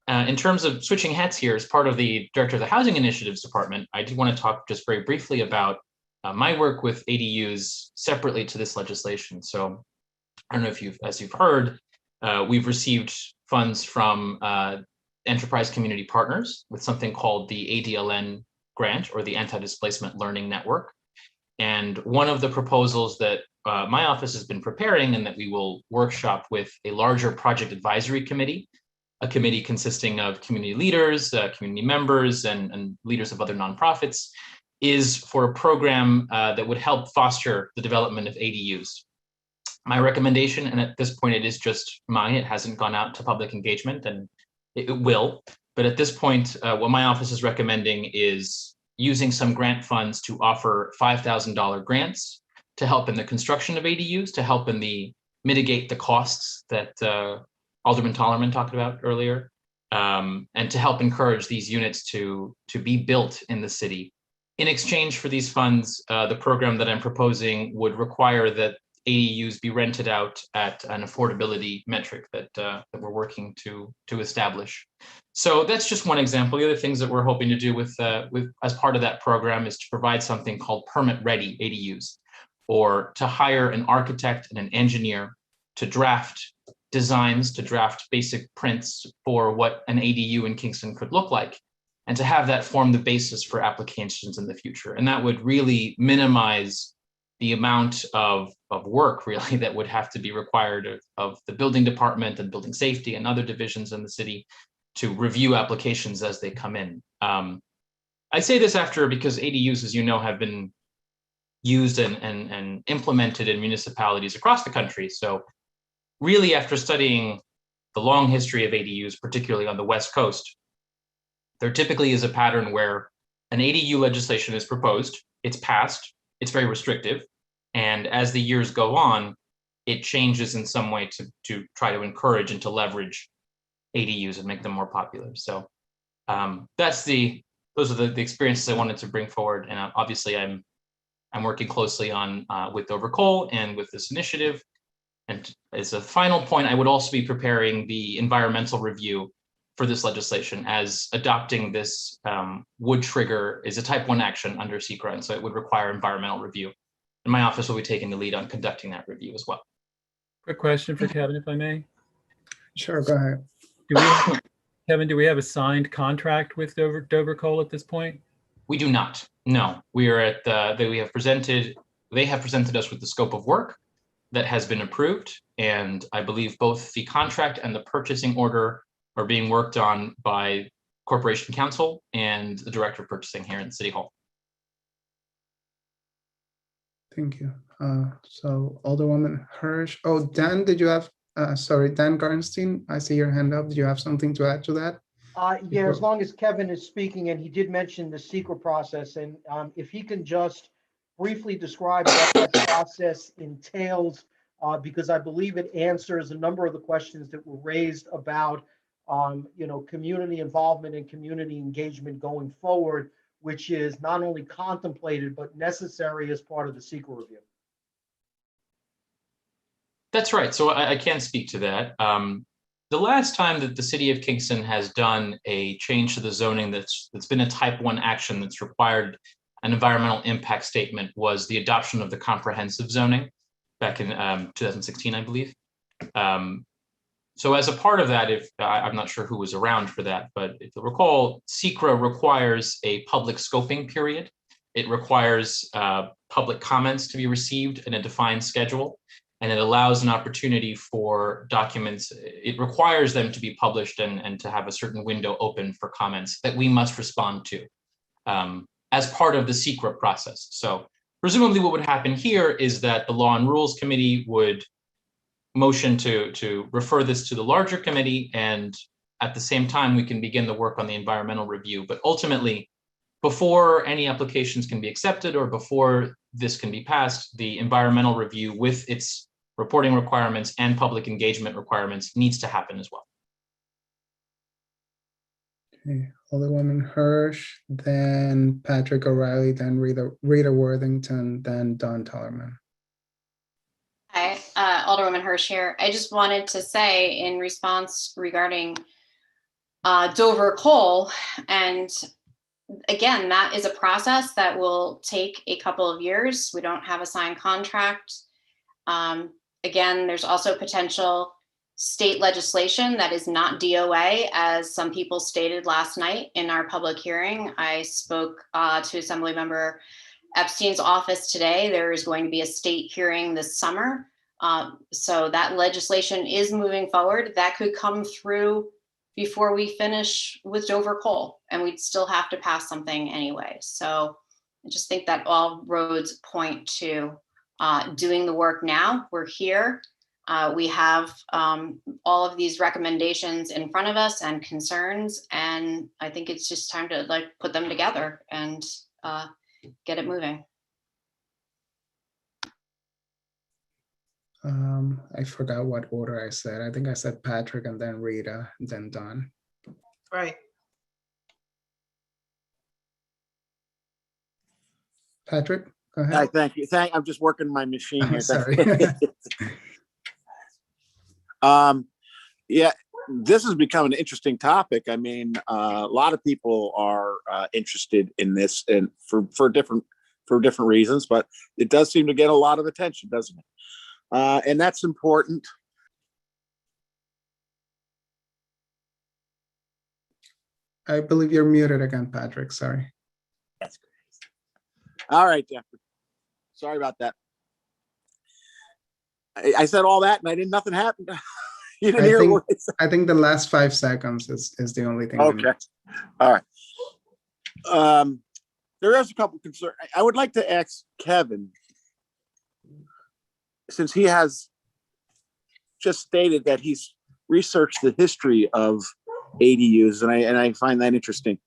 In terms of switching hats here, as part of the Director of the Housing Initiatives Department, I do want to talk just very briefly about my work with ADUs separately to this legislation. So I don't know if as you've heard, we've received funds from enterprise community partners with something called the ADLN grant, or the Anti-Displacement Learning Network. And one of the proposals that my office has been preparing and that we will workshop with a larger project advisory committee, a committee consisting of community leaders, community members, and leaders of other nonprofits, is for a program that would help foster the development of ADUs. My recommendation, and at this point it is just mine, it hasn't gone out to public engagement, and it will, but at this point, what my office is recommending is using some grant funds to offer $5,000 grants to help in the construction of ADUs, to help in mitigate the costs that Alderman Tollerman talked about earlier, and to help encourage these units to be built in the city. In exchange for these funds, the program that I'm proposing would require that ADUs be rented out at an affordability metric that we're working to establish. So that's just one example. The other things that we're hoping to do with as part of that program is to provide something called permit-ready ADUs, or to hire an architect and an engineer to draft designs, to draft basic prints for what an ADU in Kingston could look like, and to have that form the basis for applications in the future. And that would really minimize the amount of work really that would have to be required of the building department and building safety and other divisions in the city to review applications as they come in. I say this because ADUs, as you know, have been used and implemented in municipalities across the country. So really, after studying the long history of ADUs, particularly on the West Coast, there typically is a pattern where an ADU legislation is proposed, it's passed, it's very restrictive, and as the years go on, it changes in some way to try to encourage and to leverage ADUs and make them more popular. So those are the experiences I wanted to bring forward, and obviously I'm working closely on with Dover Coal and with this initiative. And as a final point, I would also be preparing the environmental review for this legislation, as adopting this would trigger is a type 1 action under SECRA, and so it would require environmental review. And my office will be taking the lead on conducting that review as well. Quick question for Kevin, if I may. Sure, go ahead. Kevin, do we have a signed contract with Dover Coal at this point? We do not. No, we are they have presented us with the scope of work that has been approved, and I believe both the contract and the purchasing order are being worked on by Corporation Counsel and the Director of Purchasing here in City Hall. Thank you. So Alderwoman Hirsch. Oh, Dan, did you have, Dan Garnstein, I see your hand up. Do you have something to add to that? Yeah, as long as Kevin is speaking, and he did mention the SECRA process, and if he can just briefly describe what that process entails, because I believe it answers a number of the questions that were raised about community involvement and community engagement going forward, which is not only contemplated but necessary as part of the SECRA review. That's right. So I can speak to that. The last time that the city of Kingston has done a change to the zoning that's been a type 1 action that's required an environmental impact statement was the adoption of the comprehensive zoning back in 2016, I believe. So as a part of that, I'm not sure who was around for that, but if you recall, SECRA requires a public scoping period. It requires public comments to be received in a defined schedule, and it allows an opportunity for documents. It requires them to be published and to have a certain window open for comments that we must respond to as part of the SECRA process. So presumably what would happen here is that the Law and Rules Committee would motion to refer this to the larger committee, and at the same time we can begin the work on the environmental review. But ultimately, before any applications can be accepted or before this can be passed, the environmental review with its reporting requirements and public engagement requirements needs to happen as well. Okay, Alderwoman Hirsch, then Patrick O'Reilly, then Rita Worthington, then Don Tollerman. Hi, Alderwoman Hirsch here. I just wanted to say in response regarding Dover Coal, and again, that is a process that will take a couple of years. We don't have a signed contract. Again, there's also potential state legislation that is not DOA, as some people stated last night in our public hearing. I spoke to Assemblymember Epstein's office today. There is going to be a state hearing this summer. So that legislation is moving forward. That could come through before we finish with Dover Coal, and we'd still have to pass something anyway. So I just think that all roads point to doing the work now. We're here. We have all of these recommendations in front of us and concerns, and I think it's just time to like put them together and get it moving. I forgot what order I said. I think I said Patrick and then Rita and then Don. Right. Patrick, go ahead. Hi, thank you. I'm just working my machine here. Sorry. Yeah, this has become an interesting topic. I mean, a lot of people are interested in this, and for different reasons, but it does seem to get a lot of attention, doesn't it? And that's important. I believe you're muted again, Patrick. Sorry. That's great. All right, Jeffrey. Sorry about that. I said all that, and nothing happened. You didn't hear what I said. I think the last 5 seconds is the only thing. Okay. All right. There is a couple concerns. I would like to ask Kevin, since he has just stated that he's researched the history of ADUs, and I find that interesting.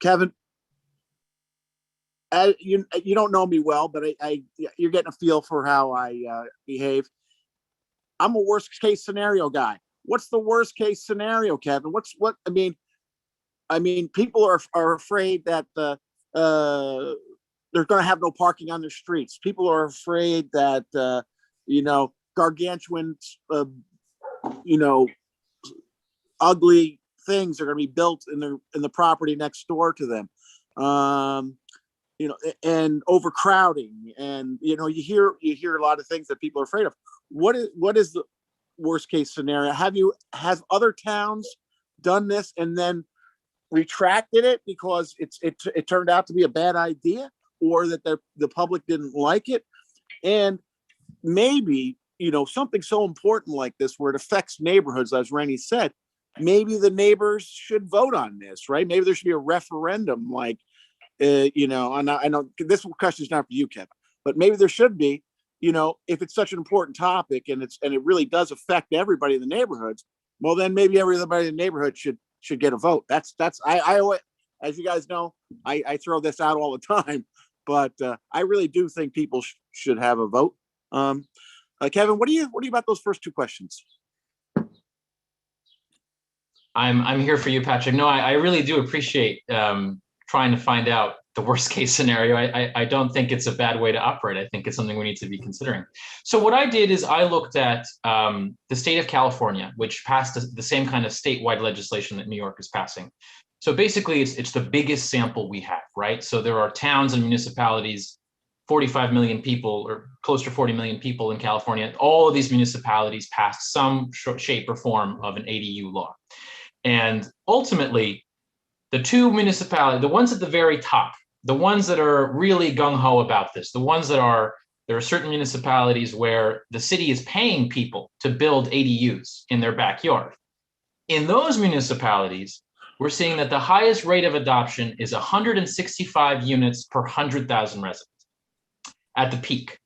Kevin, you don't know me well, but you're getting a feel for how I behave. I'm a worst case scenario guy. What's the worst case scenario, Kevin? I mean, people are afraid that they're going to have no parking on their streets. People are afraid that gargantuan, ugly things are going to be built in the property next door to them. And overcrowding, and you hear a lot of things that people are afraid of. What is the worst case scenario? Have other towns done this and then retracted it because it turned out to be a bad idea, or that the public didn't like it? And maybe something so important like this, where it affects neighborhoods, as Rennie said, maybe the neighbors should vote on this, right? Maybe there should be a referendum, like. And I know this question is not for you, Kevin, but maybe there should be, if it's such an important topic and it really does affect everybody in the neighborhoods, well, then maybe everybody in the neighborhood should get a vote. I always, as you guys know, I throw this out all the time, but I really do think people should have a vote. Kevin, what do you about those first 2 questions? I'm here for you, Patrick. No, I really do appreciate trying to find out the worst case scenario. I don't think it's a bad way to operate. I think it's something we need to be considering. So what I did is I looked at the state of California, which passed the same kind of statewide legislation that New York is passing. So basically it's the biggest sample we have, right? So there are towns and municipalities, 45 million people or close to 40 million people in California. All of these municipalities passed some shape or form of an ADU law. And ultimately, the 2 municipalities, the ones at the very top, the ones that are really gung-ho about this, there are certain municipalities where the city is paying people to build ADUs in their backyard. In those municipalities, we're seeing that the highest rate of adoption is 165 units per 100,000 residents at the peak.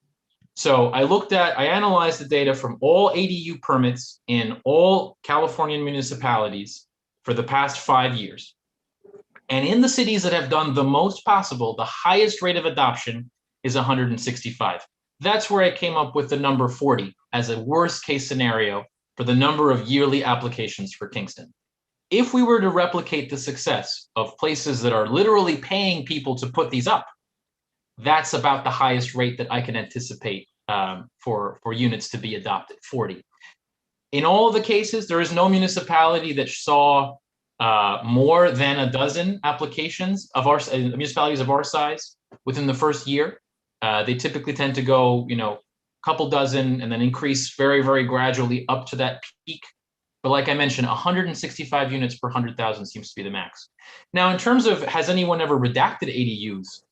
So I analyzed the data from all ADU permits in all Californian municipalities for the past 5 years. And in the cities that have done the most possible, the highest rate of adoption is 165. That's where I came up with the number 40 as a worst case scenario for the number of yearly applications for Kingston. If we were to replicate the success of places that are literally paying people to put these up, that's about the highest rate that I can anticipate for units to be adopted, 40. In all of the cases, there is no municipality that saw more than a dozen applications of our municipalities of our size within the first year. They typically tend to go, couple dozen and then increase very, very gradually up to that peak. But like I mentioned, 165 units per 100,000 seems to be the max. Now, in terms of, has anyone ever redacted ADUs?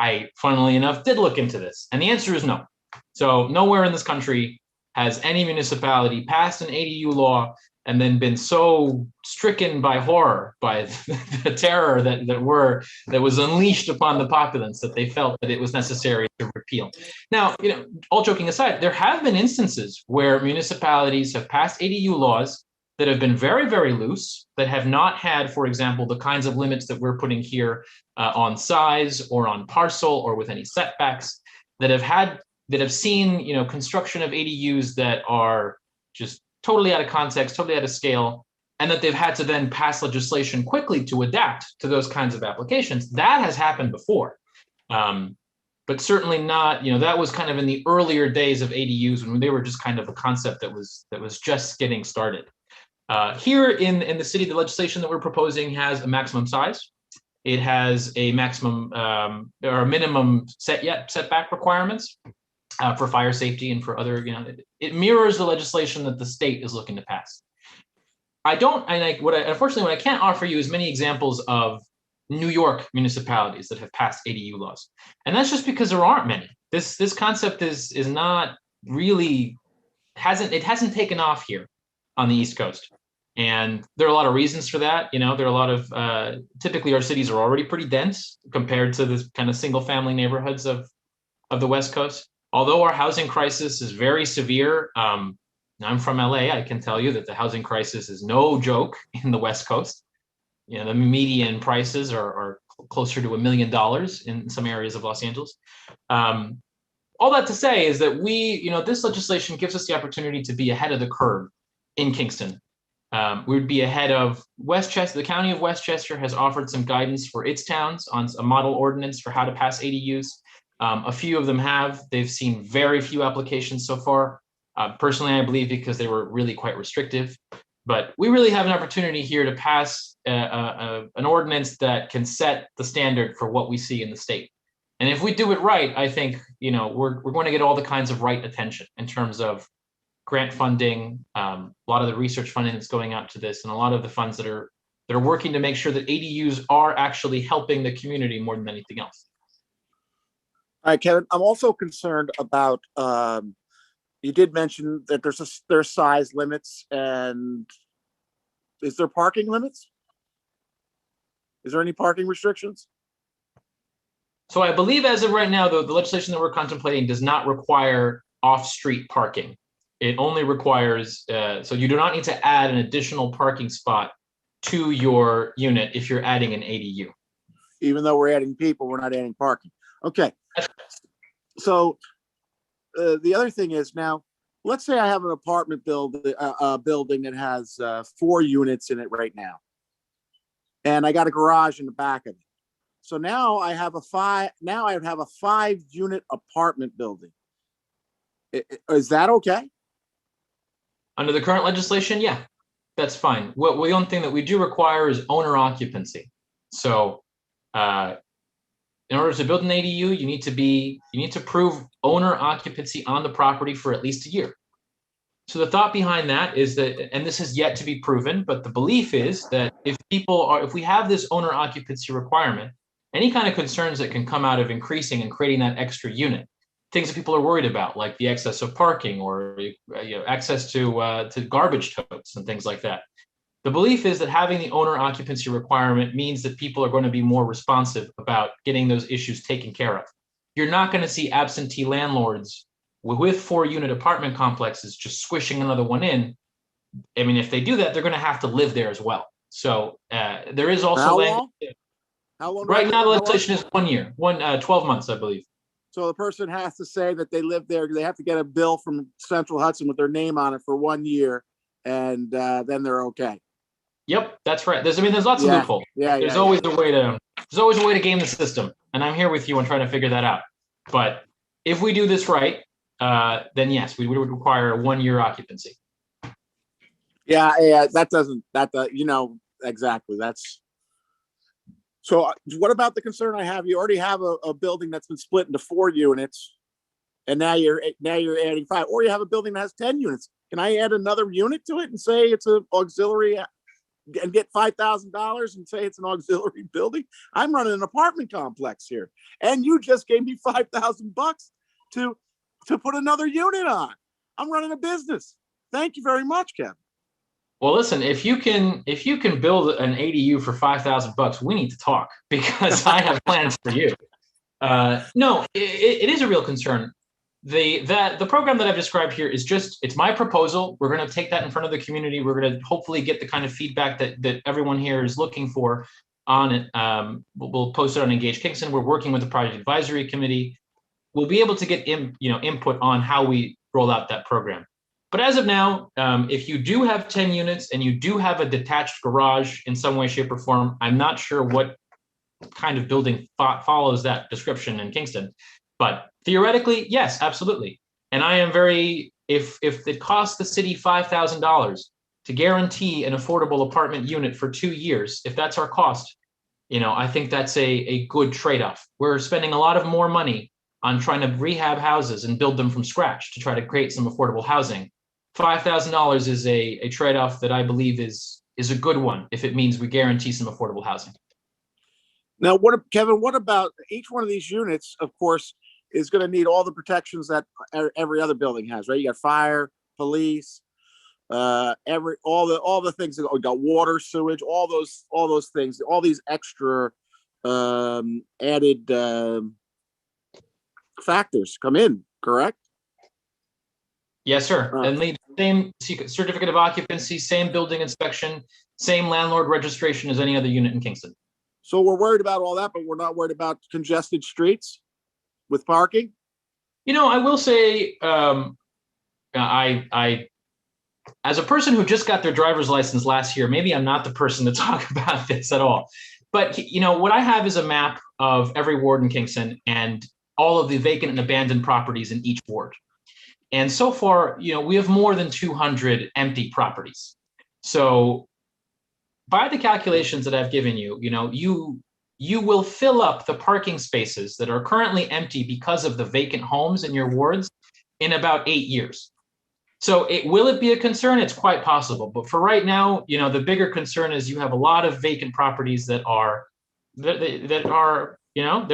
I, funnily enough, did look into this, and the answer is no. So nowhere in this country has any municipality passed an ADU law and then been so stricken by horror, by the terror that was unleashed upon the populace, that they felt that it was necessary to repeal. Now, all joking aside, there have been instances where municipalities have passed ADU laws that have been very, very loose, that have not had, for example, the kinds of limits that we're putting here on size or on parcel or with any setbacks, that have seen, construction of ADUs that are just totally out of context, totally out of scale, and that they've had to then pass legislation quickly to adapt to those kinds of applications. That has happened before, but certainly not, that was kind of in the earlier days of ADUs when they were just kind of a concept that was just getting started. Here in the city, the legislation that we're proposing has a maximum size. It has a maximum or a minimum setback requirements. For fire safety and for other, it mirrors the legislation that the state is looking to pass. Unfortunately, what I can't offer you is many examples of New York municipalities that have passed ADU laws. And that's just because there aren't many. This concept is not really, hasn't taken off here on the East Coast. And there are a lot of reasons for that. There are a lot of, typically our cities are already pretty dense compared to the kind of single family neighborhoods of the West Coast. Although our housing crisis is very severe, I'm from LA, I can tell you that the housing crisis is no joke in the West Coast. The median prices are closer to $1 million in some areas of Los Angeles. All that to say is that this legislation gives us the opportunity to be ahead of the curve in Kingston. We would be ahead of Westchester. The county of Westchester has offered some guidance for its towns on a model ordinance for how to pass ADUs. A few of them have. They've seen very few applications so far. Personally, I believe because they were really quite restrictive. But we really have an opportunity here to pass an ordinance that can set the standard for what we see in the state. And if we do it right, I think we're going to get all the kinds of right attention in terms of grant funding, a lot of the research funding that's going out to this, and a lot of the funds that are working to make sure that ADUs are actually helping the community more than anything else. All right, Kevin, I'm also concerned about, you did mention that there's size limits, and is there parking limits? Is there any parking restrictions? So I believe as of right now, the legislation that we're contemplating does not require off-street parking. It only requires, so you do not need to add an additional parking spot to your unit if you're adding an ADU. Even though we're adding people, we're not adding parking. Okay. So the other thing is, now, let's say I have an apartment building that has 4 units in it right now, and I got a garage in the back of it. So now I have a 5-unit apartment building. Is that okay? Under the current legislation, yeah, that's fine. The only thing that we do require is owner occupancy. So in order to build an ADU, you need to prove owner occupancy on the property for at least a year. So the thought behind that is that, and this has yet to be proven, but the belief is that if we have this owner occupancy requirement, any kind of concerns that can come out of increasing and creating that extra unit, things that people are worried about, like the excess of parking or access to garbage totes and things like that. The belief is that having the owner occupancy requirement means that people are going to be more responsive about getting those issues taken care of. You're not going to see absentee landlords with 4-unit apartment complexes just squishing another one in. I mean, if they do that, they're going to have to live there as well. So there is also How long? Right now, the legislation is 1 year, 12 months, I believe. So the person has to say that they live there. They have to get a bill from Central Hudson with their name on it for 1 year, and then they're okay. Yep, that's right. There's lots of loopholes. There's always a way to game the system, and I'm here with you on trying to figure that out. But if we do this right, then yes, we would require a 1 year occupancy. Yeah, exactly. That's, so what about the concern I have? You already have a building that's been split into 4 units, and now you're adding 5, or you have a building that has 10 units. Can I add another unit to it and say it's an auxiliary and get $5,000 and say it's an auxiliary building? I'm running an apartment complex here, and you just gave me $5,000 to put another unit on. I'm running a business. Thank you very much, Kevin. Well, listen, if you can build an ADU for $5,000, we need to talk, because I have plans for you. No, it is a real concern. The program that I've described here is it's my proposal. We're going to take that in front of the community. We're going to hopefully get the kind of feedback that everyone here is looking for on it. We'll post it on Engage Kingston. We're working with the Project Advisory Committee. We'll be able to get input on how we roll out that program. But as of now, if you do have 10 units and you do have a detached garage in some way, shape, or form, I'm not sure what kind of building follows that description in Kingston. But theoretically, yes, absolutely. And I am if it costs the city $5,000 to guarantee an affordable apartment unit for 2 years, if that's our cost, I think that's a good trade-off. We're spending a lot of more money on trying to rehab houses and build them from scratch to try to create some affordable housing. $5,000 is a trade-off that I believe is a good one if it means we guarantee some affordable housing. Now, Kevin, what about each one of these units, of course, is going to need all the protections that every other building has, right? You got fire, police, all the things that got water, sewage, all those things, all these extra added factors come in, correct? Yes, sir. And the same certificate of occupancy, same building inspection, same landlord registration as any other unit in Kingston. So we're worried about all that, but we're not worried about congested streets with parking? I will say, I as a person who just got their driver's license last year, maybe I'm not the person to talk about this at all. But, what I have is a map of every ward in Kingston and all of the vacant and abandoned properties in each ward. And so far, we have more than 200 empty properties. So by the calculations that I've given you, you will fill up the parking spaces that are currently empty because of the vacant homes in your wards in about 8 years. So will it be a concern? It's quite possible. But for right now, the bigger concern is you have a lot of vacant properties that are, they're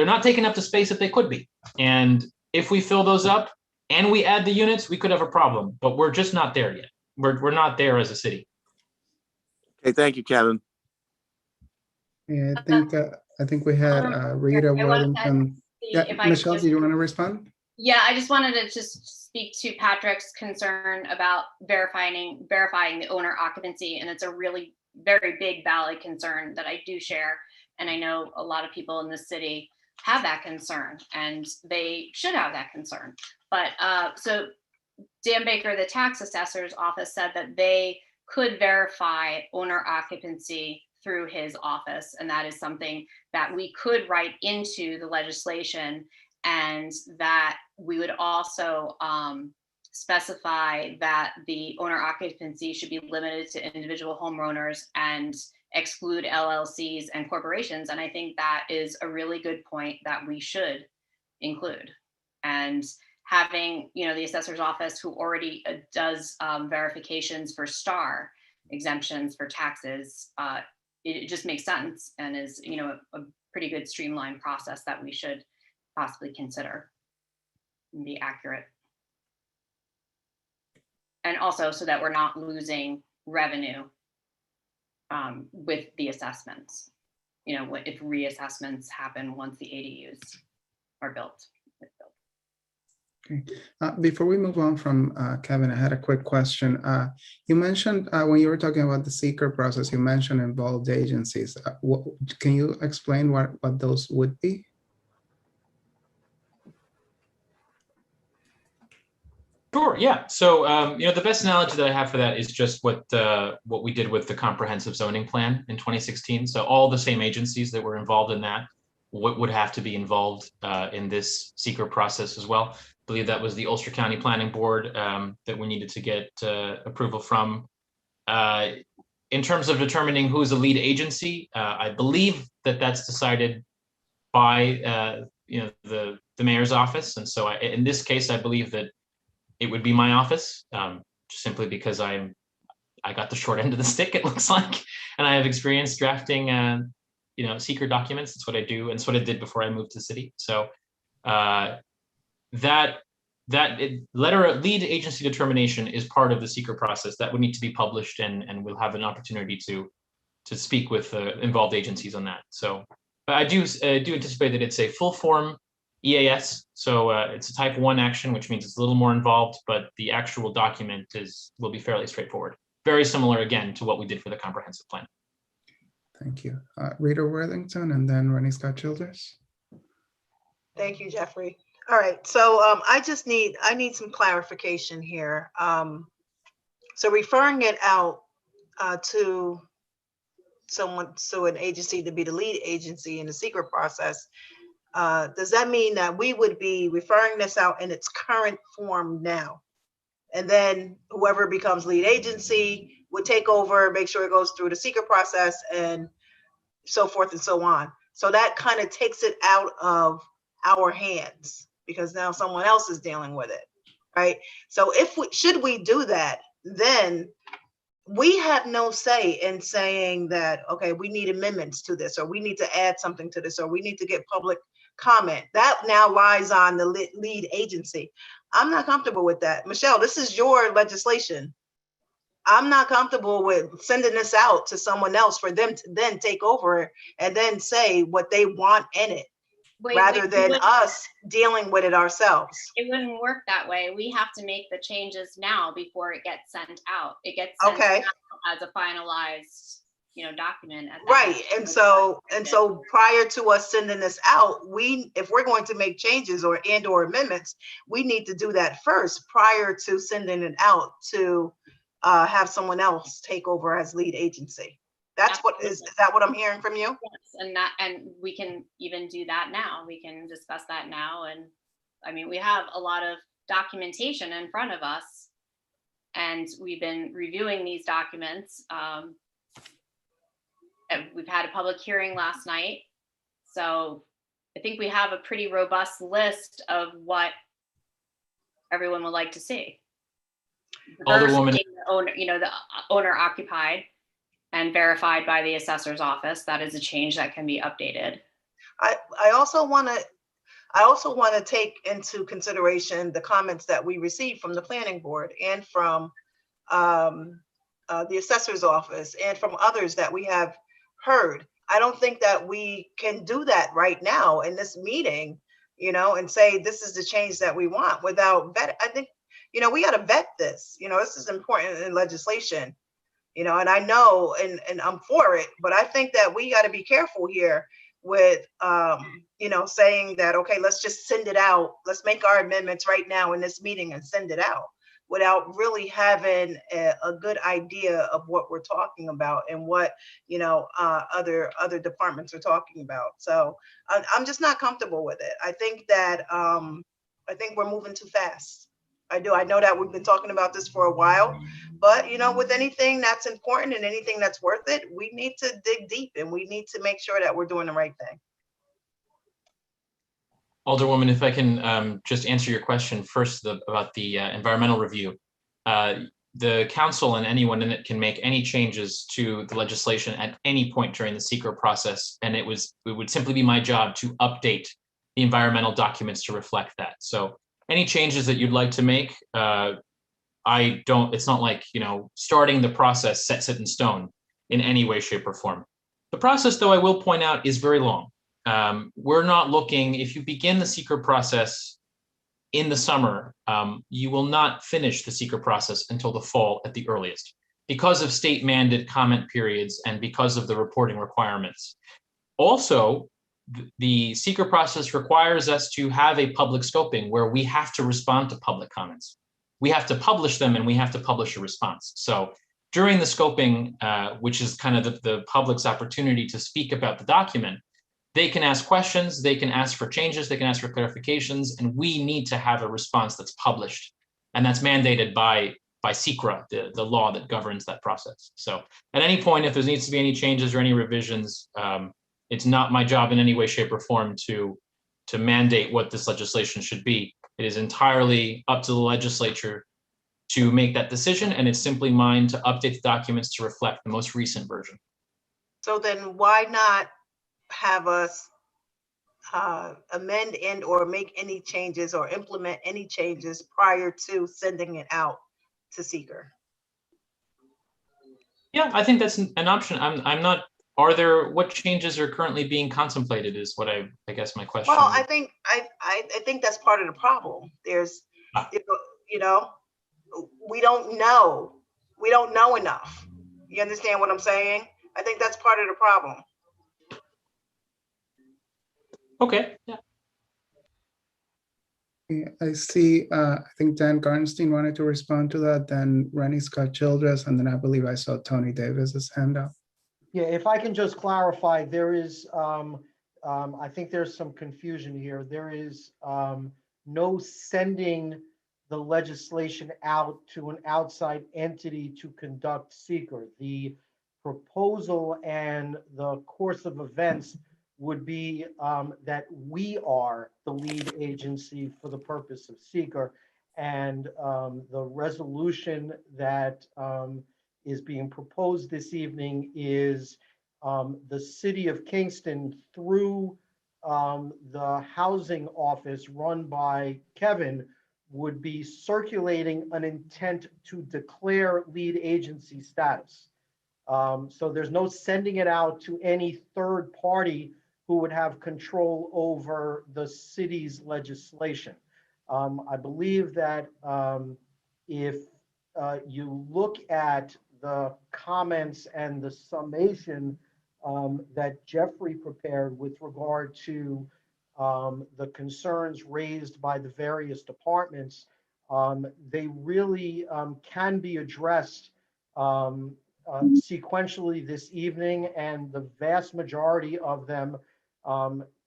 not taking up the space that they could be. And if we fill those up and we add the units, we could have a problem, but we're just not there yet. We're not there as a city. Okay, thank you, Kevin. Yeah, I think we had Rita Worthington. Yeah, Michelle, do you want to respond? Yeah, I just wanted to just speak to Patrick's concern about verifying the owner occupancy, and it's a really very big, valid concern that I do share. And I know a lot of people in the city have that concern, and they should have that concern. But so Dan Baker, the tax assessor's office, said that they could verify owner occupancy through his office, and that is something that we could write into the legislation, and that we would also specify that the owner occupancy should be limited to individual homeowners and exclude LLCs and corporations. And I think that is a really good point that we should include. And having, the assessor's office who already does verifications for STAR exemptions for taxes, it just makes sense and is, a pretty good streamlined process that we should possibly consider and be accurate. And also so that we're not losing revenue with the assessments, if reassessments happen once the ADUs are built. Okay. Before we move on from Kevin, I had a quick question. You mentioned when you were talking about the seeker process, you mentioned involved agencies. Can you explain what those would be? Sure. Yeah. So, the best analogy that I have for that is just what we did with the comprehensive zoning plan in 2016. So all the same agencies that were involved in that would have to be involved in this seeker process as well. I believe that was the Ulster County Planning Board that we needed to get approval from. in terms of determining who's a lead agency, I believe that that's decided by the mayor's office. And so in this case, I believe that it would be my office, simply because I got the short end of the stick, it looks like, and I have experience drafting secret documents. That's what I do, and it's what I did before I moved to the city. So that letter of lead agency determination is part of the secret process that would need to be published, and we'll have an opportunity to speak with involved agencies on that. So, but I do anticipate that it's a full form EAS. So it's a type 1 action, which means it's a little more involved, but the actual document will be fairly straightforward. Very similar, again, to what we did for the comprehensive plan. Thank you. Rita Worthington and then Rennie Scott Childress. Thank you, Jeffrey. All right, so I need some clarification here. So referring it out to an agency to be the lead agency in the secret process, does that mean that we would be referring this out in its current form now? And then whoever becomes lead agency would take over, make sure it goes through the secret process and so forth and so on. So that kind of takes it out of our hands because now someone else is dealing with it, right? So should we do that, then we have no say in saying that, okay, we need amendments to this, or we need to add something to this, or we need to get public comment. That now lies on the lead agency. I'm not comfortable with that. Michelle, this is your legislation. I'm not comfortable with sending this out to someone else for them to then take over and then say what they want in it, rather than us dealing with it ourselves. It wouldn't work that way. We have to make the changes now before it gets sent out. It gets sent out as a finalized, document. Right, and so prior to us sending this out, if we're going to make changes or amendments, we need to do that first prior to sending it out to have someone else take over as lead agency. That's what is that what I'm hearing from you? Yes, and we can even do that now. We can discuss that now. And I mean, we have a lot of documentation in front of us, and we've been reviewing these documents. And we've had a public hearing last night. So I think we have a pretty robust list of what everyone would like to see. Alderwoman, the owner occupied and verified by the assessor's office. That is a change that can be updated. I also want to take into consideration the comments that we received from the planning board and from the assessor's office and from others that we have heard. I don't think that we can do that right now in this meeting, and say this is the change that we want without vet. I think, we got to vet this. This is important in legislation, and I know, and I'm for it, but I think that we got to be careful here with, saying that, okay, let's just send it out. Let's make our amendments right now in this meeting and send it out without really having a good idea of what we're talking about and what, other departments are talking about. So I'm just not comfortable with it. I think that, I think we're moving too fast. I do. I know that we've been talking about this for a while, but with anything that's important and anything that's worth it, we need to dig deep and we need to make sure that we're doing the right thing. Alderwoman, if I can just answer your question first about the environmental review. The council and anyone in it can make any changes to the legislation at any point during the secret process, and it would simply be my job to update the environmental documents to reflect that. So any changes that you'd like to make, it's not like, starting the process sets it in stone in any way, shape, or form. The process, though, I will point out, is very long. We're not looking, if you begin the secret process in the summer, you will not finish the secret process until the fall at the earliest, because of state mandated comment periods and because of the reporting requirements. Also, the secret process requires us to have a public scoping where we have to respond to public comments. We have to publish them and we have to publish a response. So during the scoping, which is kind of the public's opportunity to speak about the document, they can ask questions, they can ask for changes, they can ask for clarifications, and we need to have a response that's published. And that's mandated by by SECRA, the law that governs that process. So at any point, if there needs to be any changes or any revisions, it's not my job in any way, shape, or form to mandate what this legislation should be. It is entirely up to the legislature to make that decision, and it's simply mine to update the documents to reflect the most recent version. So then why not have us amend and or make any changes or implement any changes prior to sending it out to seeker? Yeah, I think that's an option. I'm not, what changes are currently being contemplated is what I guess my question. Well, I think that's part of the problem. There's, you know, we don't know enough. You understand what I'm saying? I think that's part of the problem. Okay, yeah. I see, I think Dan Garnstein wanted to respond to that, then Rennie Scott Childress, and then I believe I saw Tony Davis's hand up. Yeah, if I can just clarify, there is, I think there's some confusion here. There is no sending the legislation out to an outside entity to conduct seeker. The proposal and the course of events would be that we are the lead agency for the purpose of seeker, and the resolution that is being proposed this evening is the City of Kingston through the housing office run by Kevin would be circulating an intent to declare lead agency status. So there's no sending it out to any third party who would have control over the city's legislation. I believe that if you look at the comments and the summation that Jeffrey prepared with regard to the concerns raised by the various departments, they really can be addressed sequentially this evening, and the vast majority of them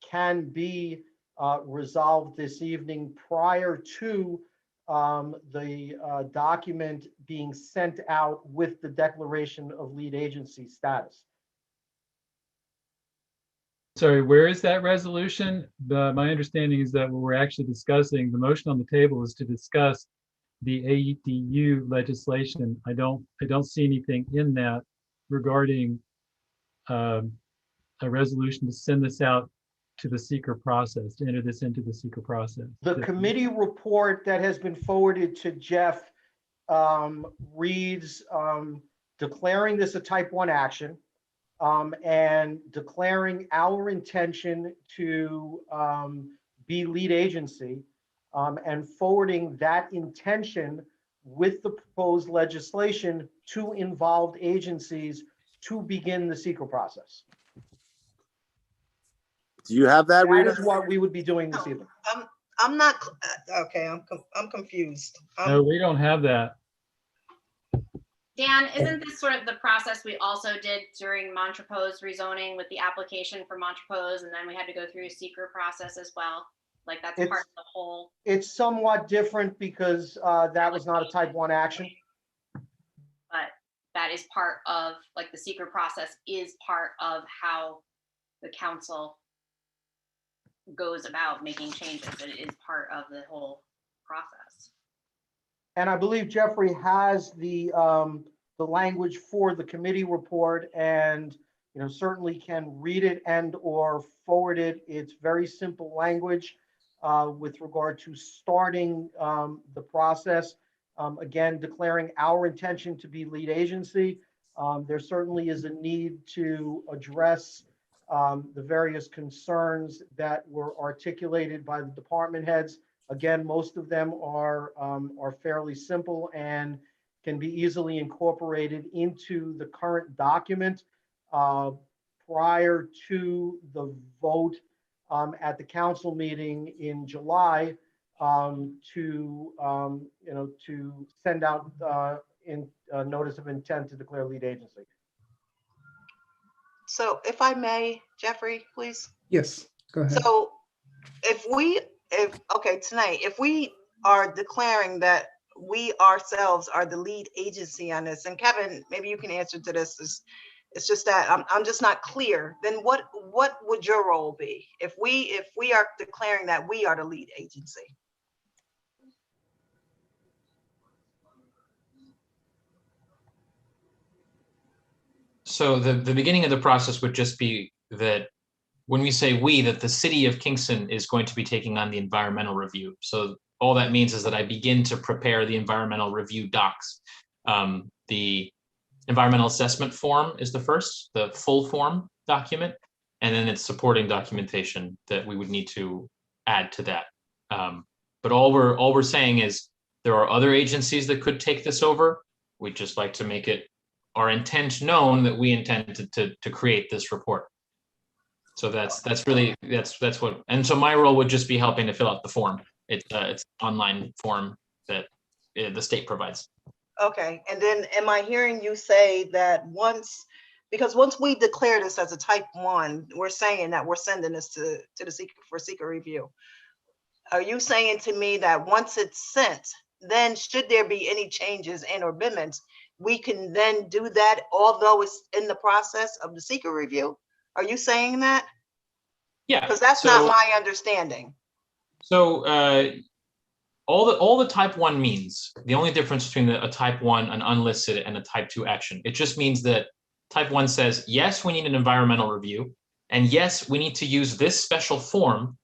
can be resolved this evening prior to the document being sent out with the declaration of lead agency status. Sorry, where is that resolution? My understanding is that what we're actually discussing, the motion on the table is to discuss the ADU legislation. I don't see anything in that regarding a resolution to send this out to the seeker process, to enter this into the seeker process. The committee report that has been forwarded to Jeff reads declaring this a type 1 action and declaring our intention to be lead agency and forwarding that intention with the proposed legislation to involved agencies to begin the seeker process. Do you have that, That Rita? is what we would be doing this evening. I'm not, okay, I'm confused. No, we don't have that. Dan, isn't this sort of the process we also did during Montrepose rezoning with the application for Montrepose, and then we had to go through a seeker process as well? Like that's part of the whole. It's somewhat different because that was not a type 1 action. But that is part of, like, the seeker process is part of how the council goes about making changes. It is part of the whole process. And I believe Jeffrey has the language for the committee report, and certainly can read it and or forward it. It's very simple language with regard to starting the process. Again, declaring our intention to be lead agency. There certainly is a need to address the various concerns that were articulated by the department heads. Again, most of them are fairly simple and can be easily incorporated into the current document prior to the vote at the council meeting in July to send out notice of intent to declare lead agency. So if I may, Jeffrey, please. Yes, go ahead. So if tonight, if we are declaring that we ourselves are the lead agency on this? And Kevin, maybe you can answer to this. It's just that I'm just not clear. Then what would your role be if we are declaring that we are the lead agency? So the beginning of the process would just be that when we say we, that the city of Kingston is going to be taking on the environmental review. So all that means is that I begin to prepare the environmental review docs. The environmental assessment form is the first, the full form document, and then it's supporting documentation that we would need to add to that. But all we're saying is there are other agencies that could take this over. We'd just like to make it our intent known that we intend to create this report. So that's what, and so my role would just be helping to fill out the form. It's an online form that the state provides. Okay, and then am I hearing you say that once we declare this as a type 1, we're saying that we're sending this to the seeker review. Are you saying to me that once it's sent, then should there be any changes and or amendments, we can then do that, although it's in the process of the seeker review? Are you saying that? Yeah. Because that's not my understanding. So all the type 1 means, the only difference between a type 1, an unlisted, and a type 2 action, it just means that type 1 says, yes, we need an environmental review, and yes, we need to use this special form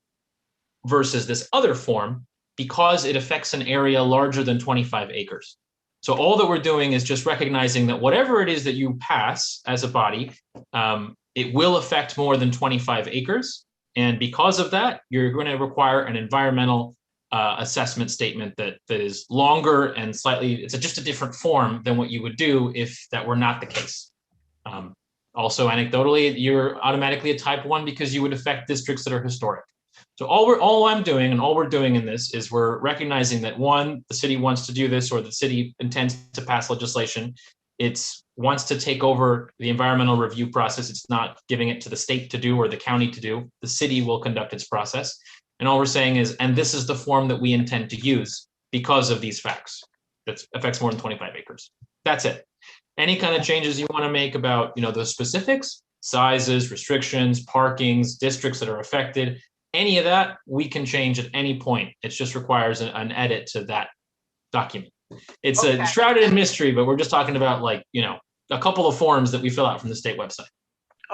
versus this other form because it affects an area larger than 25 acres. So all that we're doing is just recognizing that whatever it is that you pass as a body, it will affect more than 25 acres. And because of that, you're going to require an environmental assessment statement that is longer and slightly, it's just a different form than what you would do if that were not the case. Also, anecdotally, you're automatically a type 1 because you would affect districts that are historic. So all I'm doing and all we're doing in this is we're recognizing that 1, the city wants to do this, or the city intends to pass legislation. It's wants to take over the environmental review process. It's not giving it to the state to do or the county to do. The city will conduct its process. And all we're saying is, and this is the form that we intend to use because of these facts. That affects more than 25 acres. That's it. Any kind of changes you want to make about, those specifics, sizes, restrictions, parkings, districts that are affected, any of that, we can change at any point. It just requires an edit to that document. It's shrouded in mystery, but we're just talking about a couple of forms that we fill out from the state website.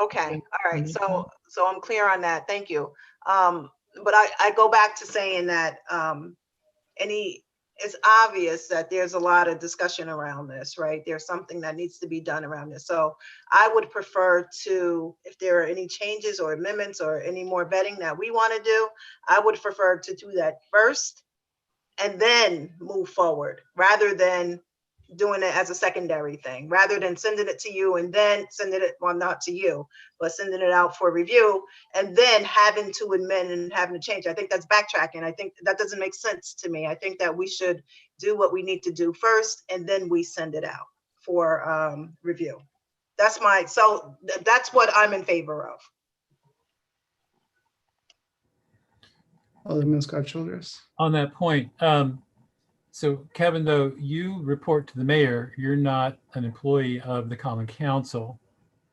Okay, all right. So I'm clear on that. Thank you. But I go back to saying that it's obvious that there's a lot of discussion around this, right? There's something that needs to be done around this. So I would prefer to, if there are any changes or amendments or any more vetting that we want to do, I would prefer to do that first and then move forward rather than doing it as a secondary thing, rather than sending it to you and then sending it, well, not to you, but sending it out for review and then having to amend and having to change. I think that's backtracking. I think that doesn't make sense to me. I think that we should do what we need to do first and then we send it out for review. That's what I'm in favor of. Alderman Scott Childress. On that point, so Kevin, though you report to the mayor, you're not an employee of the Common Council,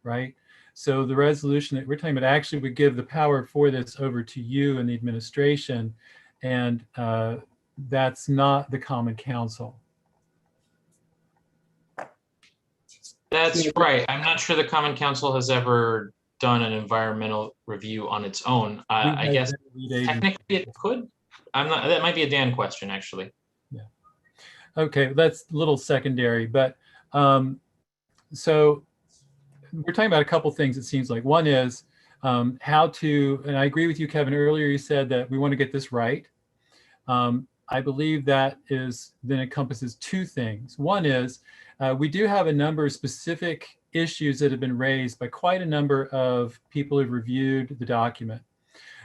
right? So the resolution that we're talking about actually would give the power for this over to you and the administration, and that's not the Common Council. That's right. I'm not sure the Common Council has ever done an environmental review on its own. I guess technically it could. That might be a Dan question, actually. Okay, that's a little secondary, but so we're talking about a couple things, it seems like. One is how to, and I agree with you, Kevin, earlier you said that we want to get this right. I believe that then encompasses two things. One is we do have a number of specific issues that have been raised by quite a number of people who've reviewed the document.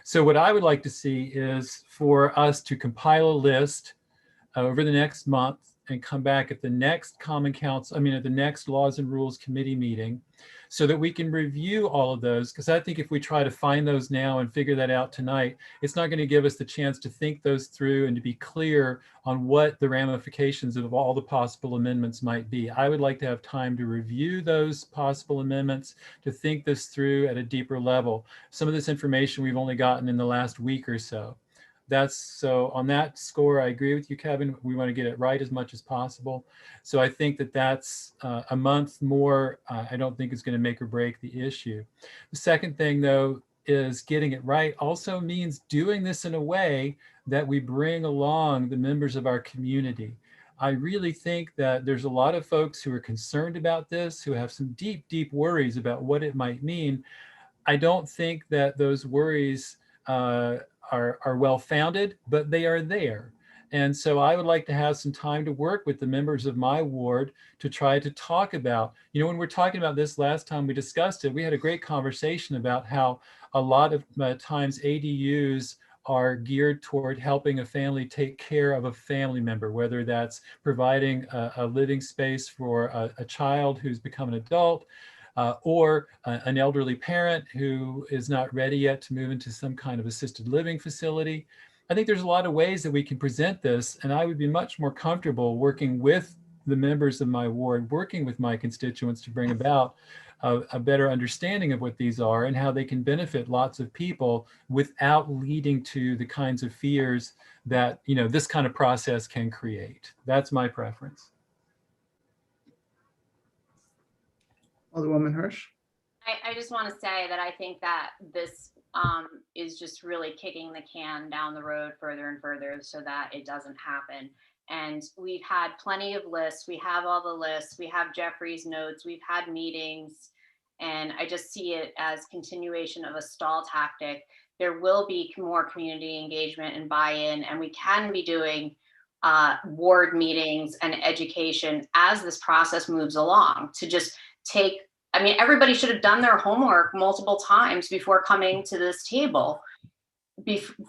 So what I would like to see is for us to compile a list over the next month and come back at the next Common Council, at the next Laws and Rules Committee meeting, so that we can review all of those. Because I think if we try to find those now and figure that out tonight, it's not going to give us the chance to think those through and to be clear on what the ramifications of all the possible amendments might be. I would like to have time to review those possible amendments, to think this through at a deeper level. Some of this information we've only gotten in the last week or so. So on that score, I agree with you, Kevin. We want to get it right as much as possible. So I think that that's a month more. I don't think it's going to make or break the issue. The second thing, though, is getting it right also means doing this in a way that we bring along the members of our community. I really think that there's a lot of folks who are concerned about this, who have some deep, deep worries about what it might mean. I don't think that those worries are well-founded, but they are there. And so I would like to have some time to work with the members of my ward to try to talk about, when we're talking about this last time we discussed it, we had a great conversation about how a lot of times ADUs are geared toward helping a family take care of a family member, whether that's providing a living space for a child who's become an adult, or an elderly parent who is not ready yet to move into some kind of assisted living facility. I think there's a lot of ways that we can present this, and I would be much more comfortable working with the members of my ward, working with my constituents to bring about a better understanding of what these are and how they can benefit lots of people without leading to the kinds of fears that this kind of process can create. That's my preference. Alderwoman Hirsch. I just want to say that I think that this is just really kicking the can down the road further and further so that it doesn't happen. And we've had plenty of lists. We have all the lists. We have Jeffrey's notes. We've had meetings. And I just see it as continuation of a stall tactic. There will be more community engagement and buy-in, and we can be doing ward meetings and education as this process moves along to just take, everybody should have done their homework multiple times before coming to this table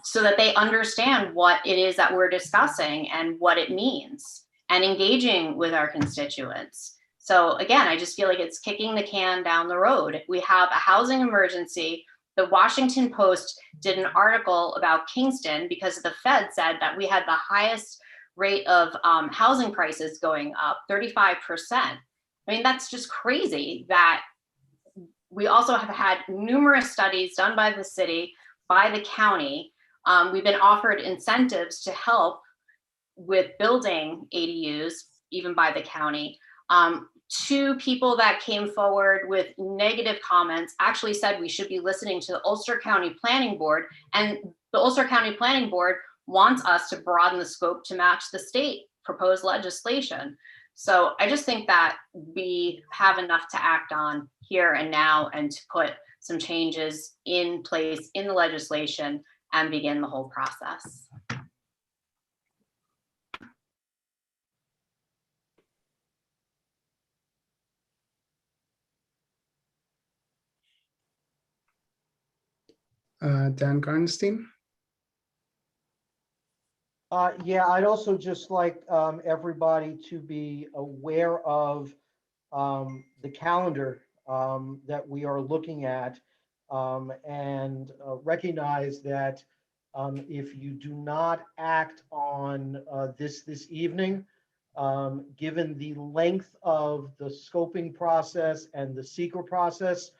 so that they understand what it is that we're discussing and what it means and engaging with our constituents. So again, I just feel like it's kicking the can down the road. We have a housing emergency. The Washington Post did an article about Kingston because the Fed said that we had the highest rate of housing prices going up, 35%. That's just crazy. That we also have had numerous studies done by the city, by the county. We've been offered incentives to help with building ADUs, even by the county. 2 people that came forward with negative comments actually said we should be listening to the Ulster County Planning Board, and the Ulster County Planning Board wants us to broaden the scope to match the state proposed legislation. So I just think that we have enough to act on here and now and to put some changes in place in the legislation and begin the whole process. Dan Garnstein. Yeah, I'd also just like everybody to be aware of the calendar that we are looking at and recognize that if you do not act on this evening, given the length of the scoping process and the secret process,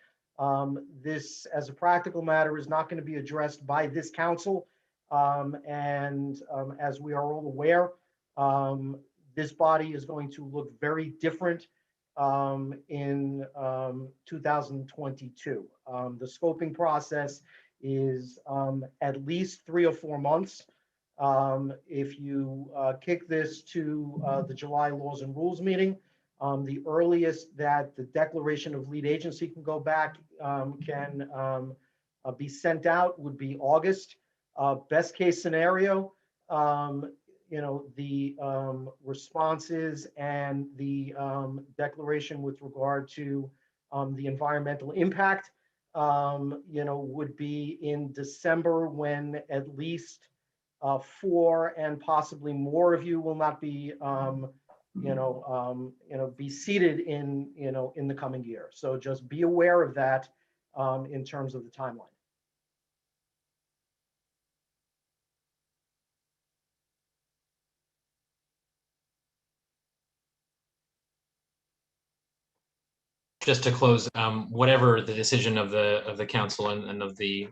this, as a practical matter, is not going to be addressed by this council. As we are all aware, this body is going to look very different in 2022. The scoping process is at least 3 or 4 months. If you kick this to the July Laws and Rules meeting, the earliest that the declaration of lead agency can go back can be sent out would be August. Best case scenario, the responses and the declaration with regard to the environmental impact, would be in December, when at least 4 and possibly more of you will not be be seated in, in the coming year. So just be aware of that in terms of the timeline. Just to close, whatever the decision of the council and of the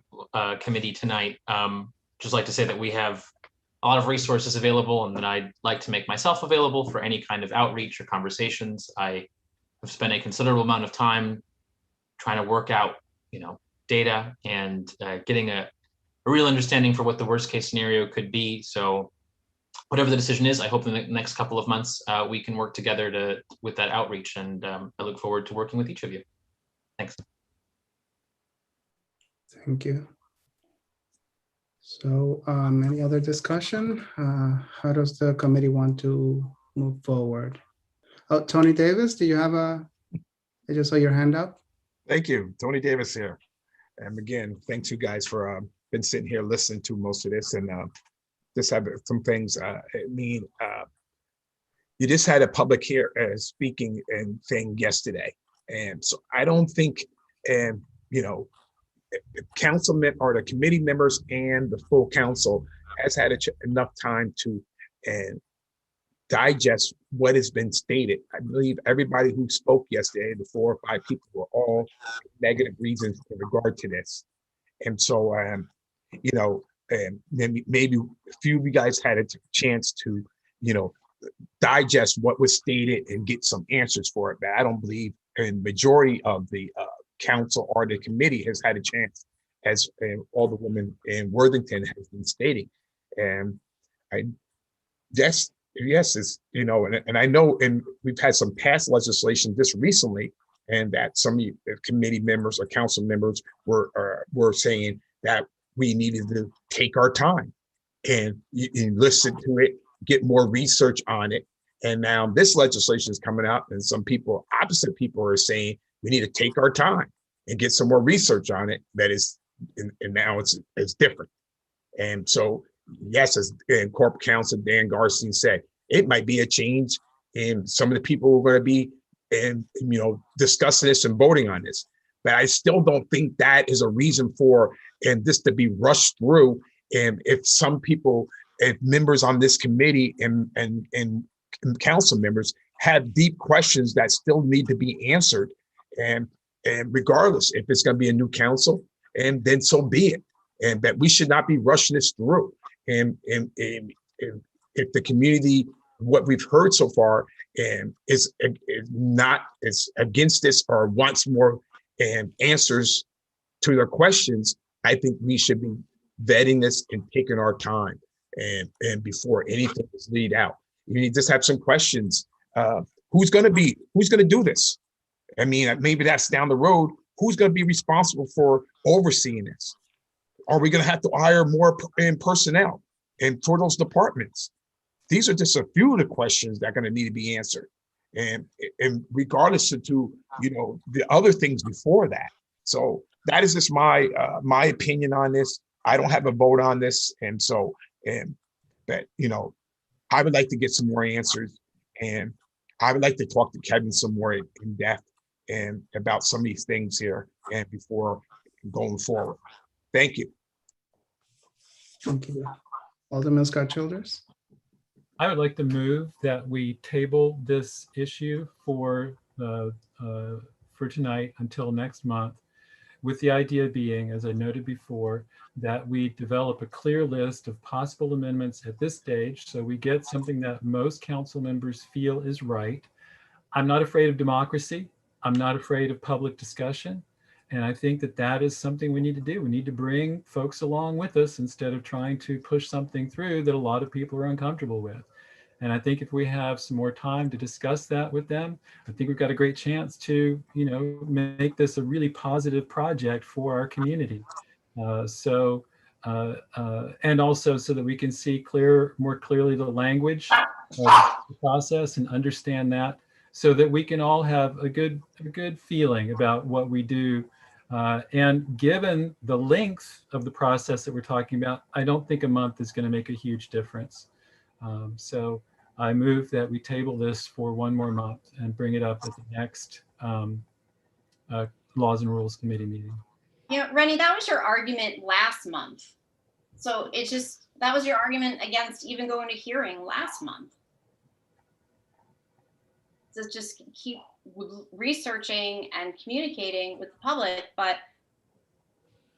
committee tonight, just like to say that we have a lot of resources available, and that I'd like to make myself available for any kind of outreach or conversations. I have spent a considerable amount of time trying to work out, data and getting a real understanding for what the worst case scenario could be. So whatever the decision is, I hope in the next couple of months we can work together with that outreach, and I look forward to working with each of you. Thanks. Thank you. So any other discussion? How does the committee want to move forward? Oh, Tony Davis, do you have I just saw your hand up. Thank you, Tony Davis here. And again, thanks you guys for been sitting here listening to most of this, and just have some things. You just had a public here speaking and thing yesterday, and so I don't think, councilmen or the committee members and the full council has had enough time to digest what has been stated. I believe everybody who spoke yesterday, the 4 or 5 people, were all negative reasons in regard to this. And so, and then maybe a few of you guys had a chance to, digest what was stated and get some answers for it. But I don't believe in majority of the council or the committee has had a chance, as all the women in Worthington has been stating. And I guess, yes, it's, and I know, and we've had some past legislation just recently, and that some committee members or council members were saying that we needed to take our time and listen to it, get more research on it. And now this legislation is coming out, and some people, opposite people, are saying we need to take our time and get some more research on it. That is, and now it's different. And so, yes, as Corporate Counsel Dan Garcia said, it might be a change in some of the people who are going to be discussing this and voting on this. But I still don't think that is a reason for this to be rushed through. And if some people, if members on this committee and council members have deep questions that still need to be answered, and regardless if it's going to be a new council, and then so be it. And that we should not be rushing this through. And if the community, what we've heard so far, is against this or wants more answers to their questions, I think we should be vetting this and taking our time, and before anything is laid out. You just have some questions. Who's going to do this? I mean, maybe that's down the road. Who's going to be responsible for overseeing this? Are we going to have to hire more personnel and for those departments? These are just a few of the questions that are going to need to be answered, and regardless of the other things before that. So that is just my opinion on this. I don't have a vote on this, and so but I would like to get some more answers, and I would like to talk to Kevin some more in depth and about some of these things here, and before going forward. Thank you. Thank you. Alderman Scott Childers. I would like to move that we table this issue for tonight until next month, with the idea being, as I noted before, that we develop a clear list of possible amendments at this stage, so we get something that most council members feel is right. I'm not afraid of democracy. I'm not afraid of public discussion. And I think that is something we need to do. We need to bring folks along with us instead of trying to push something through that a lot of people are uncomfortable with. And I think if we have some more time to discuss that with them, I think we've got a great chance to, make this a really positive project for our community. And also so that we can see more clearly the language of the process and understand that, so that we can all have a good feeling about what we do. And given the length of the process that we're talking about, I don't think a month is going to make a huge difference. So I move that we table this for one more month and bring it up at the next Laws and Rules Committee meeting. You know, Rennie, that was your argument last month. So it's just, that was your argument against even going to hearing last month. So just keep researching and communicating with the public, but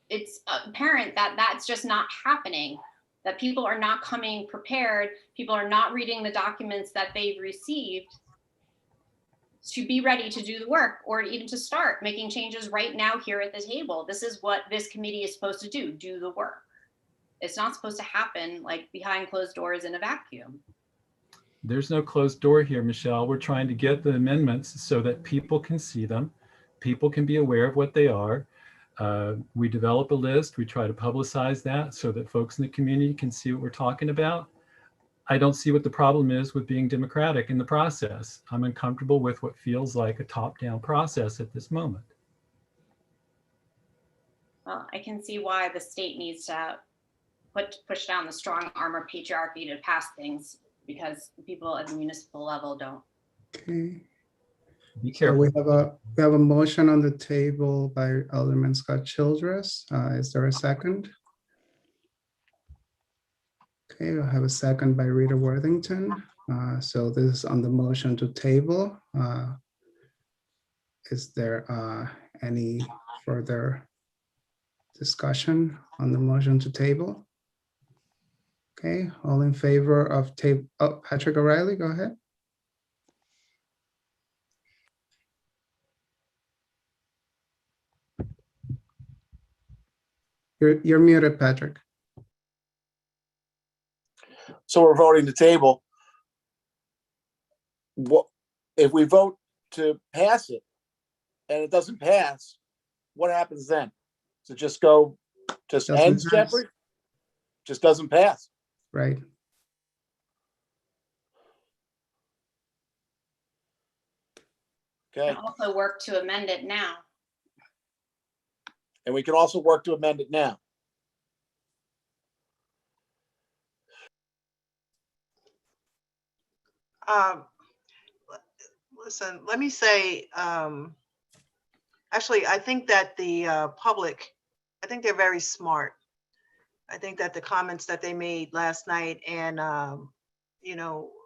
it's apparent that that's just not happening, that people are not coming prepared. People are not reading the documents that they've received to be ready to do the work, or even to start making changes right now here at the table. This is what this committee is supposed to do the work. It's not supposed to happen like behind closed doors in a vacuum. There's no closed door here, Michelle. We're trying to get the amendments so that people can see them. People can be aware of what they are. We develop a list. We try to publicize that so that folks in the community can see what we're talking about. I don't see what the problem is with being democratic in the process. I'm uncomfortable with what feels like a top-down process at this moment. Well, I can see why the state needs to push down the strong arm of patriarchy to pass things, because people at the municipal level don't. Okay. Be So careful. we have a motion on the table by Alderman Scott Childress. Is there a second? Okay, I have a second by Rita Worthington. So this is on the motion to table. Is there any further discussion on the motion to table? Okay, all in favor of table? Oh, Patrick O'Reilly, go ahead. You're muted, Patrick. So we're voting to table. What if we vote to pass it and it doesn't pass? What happens then? So just go, just Doesn't ends, pass. Jeffrey? Just doesn't pass. Right. Okay. And also work to amend it now. And we can also work to amend it now. Listen, let me say, actually, I think that the public, I think they're very smart. I think that the comments that they made last night and,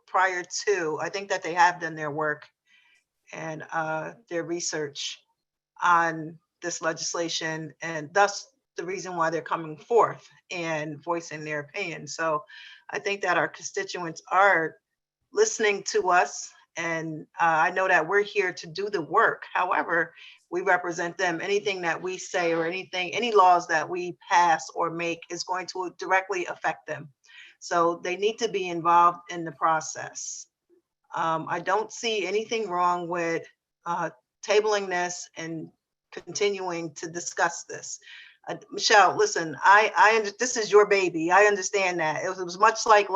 prior to, I think that they have done their work and their research on this legislation, and thus the reason why they're coming forth and voicing their opinion. So I think that our constituents are listening to us, and I know that we're here to do the work. However, we represent them. Anything that we say or any laws that we pass or make is going to directly affect them. So they need to be involved in the process. I don't see anything wrong with tabling this and continuing to discuss this. Michelle, listen, this is your baby. I understand that. It was much like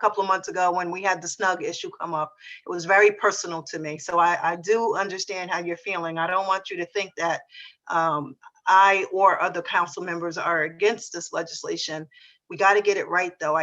couple of months ago when we had the snug issue come up. It was very personal to me. So I do understand how you're feeling. I don't want you to think that I or other council members are against this legislation. We got to get it right, though.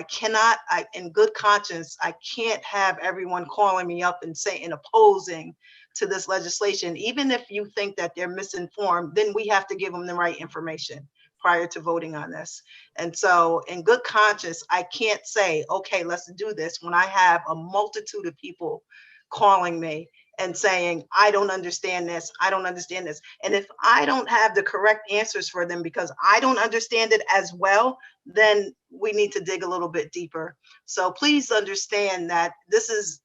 In good conscience, I can't have everyone calling me up and saying opposing to this legislation. Even if you think that they're misinformed, then we have to give them the right information prior to voting on this. And so in good conscience, I can't say, okay, let's do this when I have a multitude of people calling me and saying, I don't understand this, I don't understand this. And if I don't have the correct answers for them because I don't understand it as well, then we need to dig a little bit deeper. So please understand that this is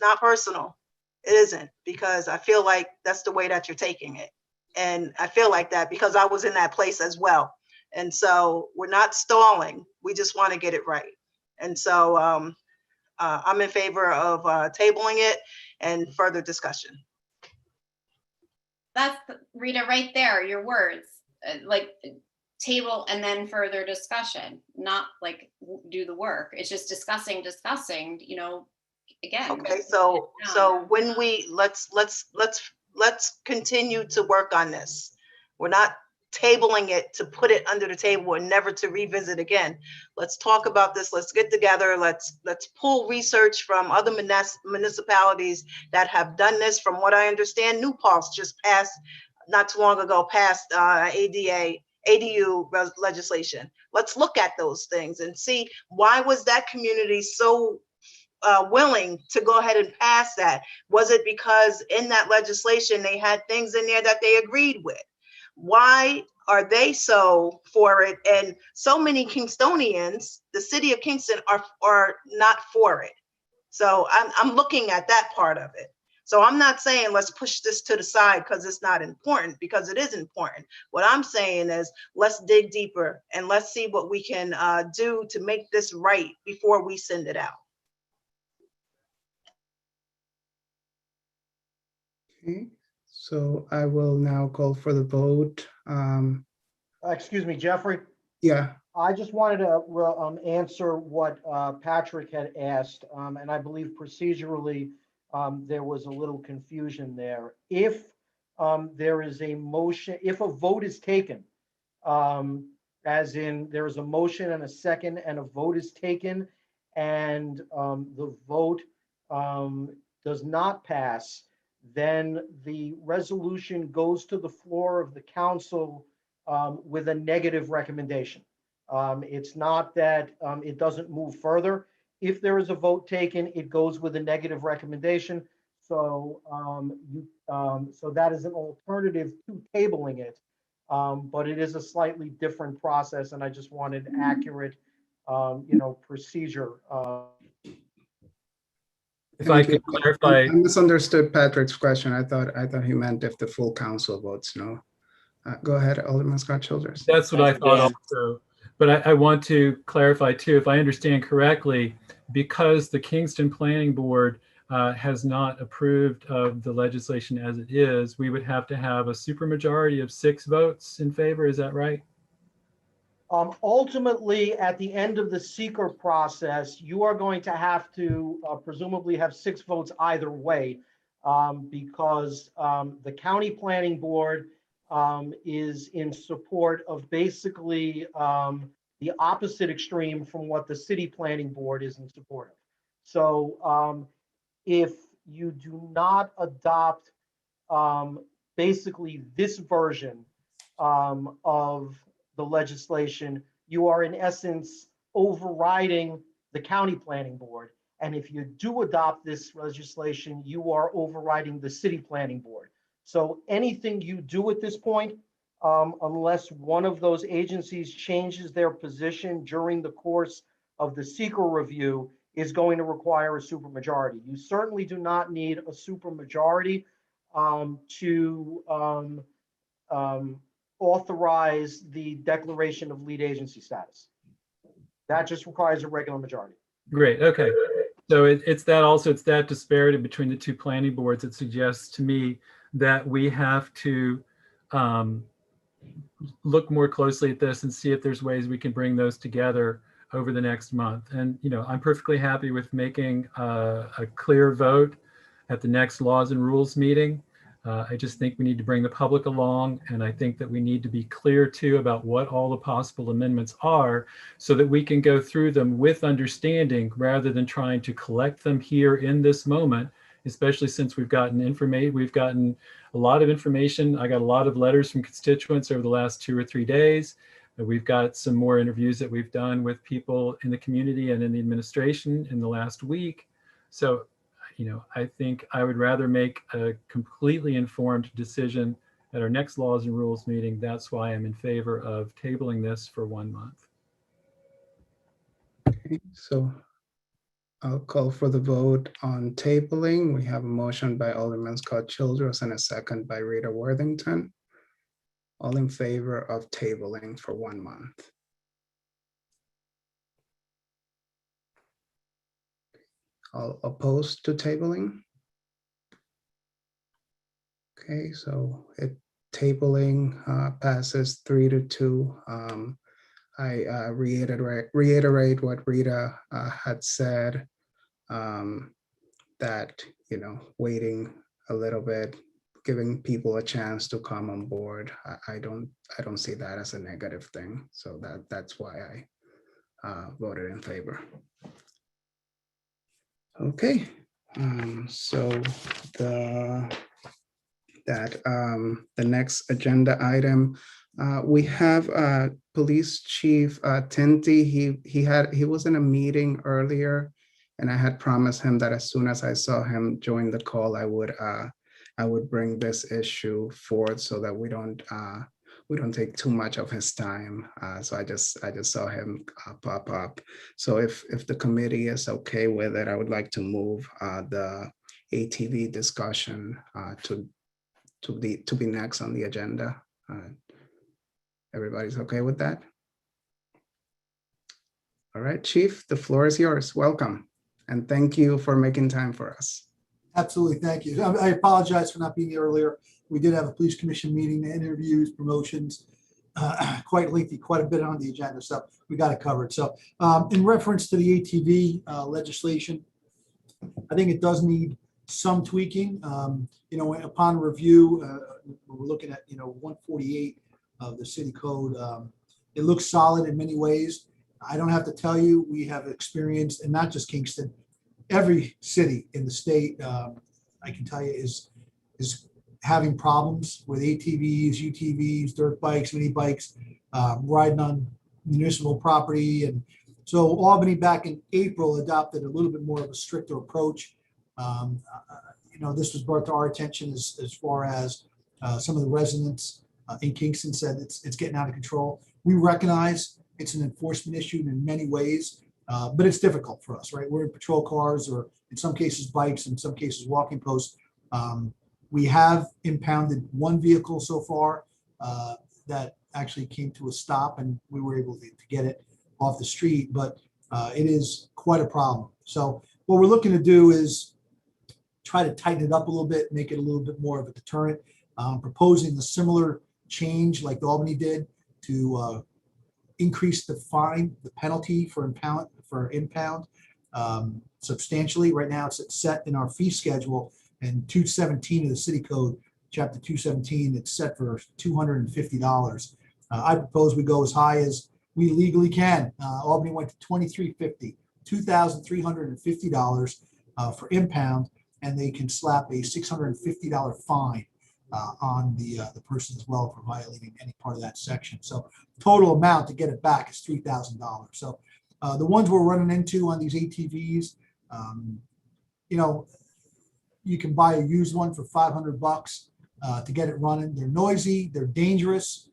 not personal. It isn't, because I feel like that's the way that you're taking it. And I feel like that because I was in that place as well. And so we're not stalling. We just want to get it right. And so I'm in favor of tabling it and further discussion. That's Rita right there, your words, like table and then further discussion, not like do the work. It's just discussing, again. Okay, so when we let's continue to work on this. We're not tabling it to put it under the table and never to revisit again. Let's talk about this. Let's get together. Let's pull research from other municipalities that have done this. From what I understand, New Paltz just passed not too long ago, passed ADU legislation. Let's look at those things and see, why was that community so willing to go ahead and pass that? Was it because in that legislation they had things in there that they agreed with? Why are they so for it? And so many Kingstonians, the city of Kingston, are not for it. So I'm looking at that part of it. So I'm not saying let's push this to the side because it's not important, because it is important. What I'm saying is let's dig deeper and let's see what we can do to make this right before we send it out. Okay, so I will now call for the vote. Excuse me, Jeffrey. Yeah, I just wanted to answer what Patrick had asked, and I believe procedurally there was a little confusion there. If there is a motion, if a vote is taken, as in there is a motion and a second and a vote is taken, and the vote does not pass, then the resolution goes to the floor of the council with a negative recommendation. It's not that it doesn't move further. If there is a vote taken, it goes with a negative recommendation. So so that is an alternative to tabling it, but it is a slightly different process, and I just wanted accurate, procedure. If I could clarify. I misunderstood Patrick's question. I thought he meant if the full council votes no. Go ahead, Alderman Scott Childers. That's what I thought also. But I want to clarify too, if I understand correctly, because the Kingston Planning Board has not approved of the legislation as it is, we would have to have a supermajority of 6 votes in favor. Is that right? Ultimately, at the end of the seeker process, you are going to have to presumably have 6 votes either way, because the county planning board is in support of basically the opposite extreme from what the city planning board is in support of. So if you do not adopt basically this version of the legislation, you are in essence overriding the county planning board. And if you do adopt this legislation, you are overriding the city planning board. So anything you do at this point, unless one of those agencies changes their position during the course of the seeker review, is going to require a supermajority. You certainly do not need a supermajority to authorize the declaration of lead agency status. That just requires a regular majority. Great. Okay. So it's that disparity between the 2 planning boards that suggests to me that we have to look more closely at this and see if there's ways we can bring those together over the next month. And, I'm perfectly happy with making a clear vote at the next Laws and Rules meeting. I just think we need to bring the public along, and I think that we need to be clear too about what all the possible amendments are so that we can go through them with understanding rather than trying to collect them here in this moment, especially since we've gotten a lot of information. I got a lot of letters from constituents over the last 2 or 3 days. We've got some more interviews that we've done with people in the community and in the administration in the last week. So I think I would rather make a completely informed decision at our next Laws and Rules meeting. That's why I'm in favor of tabling this for 1 month. Okay, so I'll call for the vote on tabling. We have a motion by Alderman Scott Childress and a second by Rita Worthington. All in favor of tabling for 1 month. All opposed to tabling? Okay, so tabling passes 3-2. I reiterate what Rita had said, that, waiting a little bit giving people a chance to come on board. I don't see that as a negative thing. So that's why I voted in favor. Okay, so the next agenda item, we have Police Chief Tinty. He was in a meeting earlier, and I had promised him that as soon as I saw him join the call, I would bring this issue forward so that we don't take too much of his time. So I just saw him pop up. So if the committee is okay with it, I would like to move the ATV discussion to be next on the agenda. Everybody's okay with that? All right, Chief, the floor is yours. Welcome. And thank you for making time for us. Absolutely, thank you. I apologize for not being here earlier. We did have a police commission meeting, interviews, promotions, quite lengthy, quite a bit on the agenda, so we got it covered. So in reference to the ATV legislation, I think it does need some tweaking. Upon review, we're looking at 148 of the city code. It looks solid in many ways. I don't have to tell you, we have experienced, and not just Kingston, every city in the state, I can tell you, is having problems with ATVs, UTVs, dirt bikes, mini bikes, riding on municipal property. And so Albany back in April adopted a little bit more of a stricter approach. This was brought to our attention as far as some of the residents in Kingston said it's getting out of control. We recognize it's an enforcement issue in many ways, but it's difficult for us, right? We're in patrol cars, or in some cases bikes, in some cases walking posts. We have impounded one vehicle so far that actually came to a stop, and we were able to get it off the street, but it is quite a problem. So what we're looking to do is try to tighten it up a little bit, make it a little bit more of a deterrent, proposing a similar change like Albany did to increase the fine, the penalty for impound substantially. Right now it's set in our fee schedule, and 217 of the city code, chapter 217, it's set for $250. I propose we go as high as we legally can. Albany went to $2,350, $2,350 for impound, and they can slap a $650 fine on the person as well for violating any part of that section. So total amount to get it back is $3,000. So the ones we're running into on these ATVs, you can buy a used one for $500 to get it running. They're noisy, they're dangerous.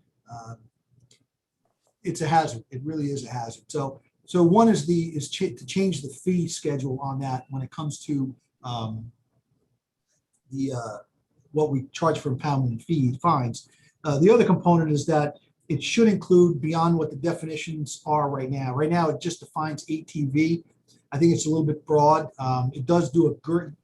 It's a hazard. It really is a hazard. So one is to change the fee schedule on that when it comes to what we charge for impoundment and fines. The other component is that it should include beyond what the definitions are right now. Right now, it just defines ATV. I think it's a little bit broad. It does do a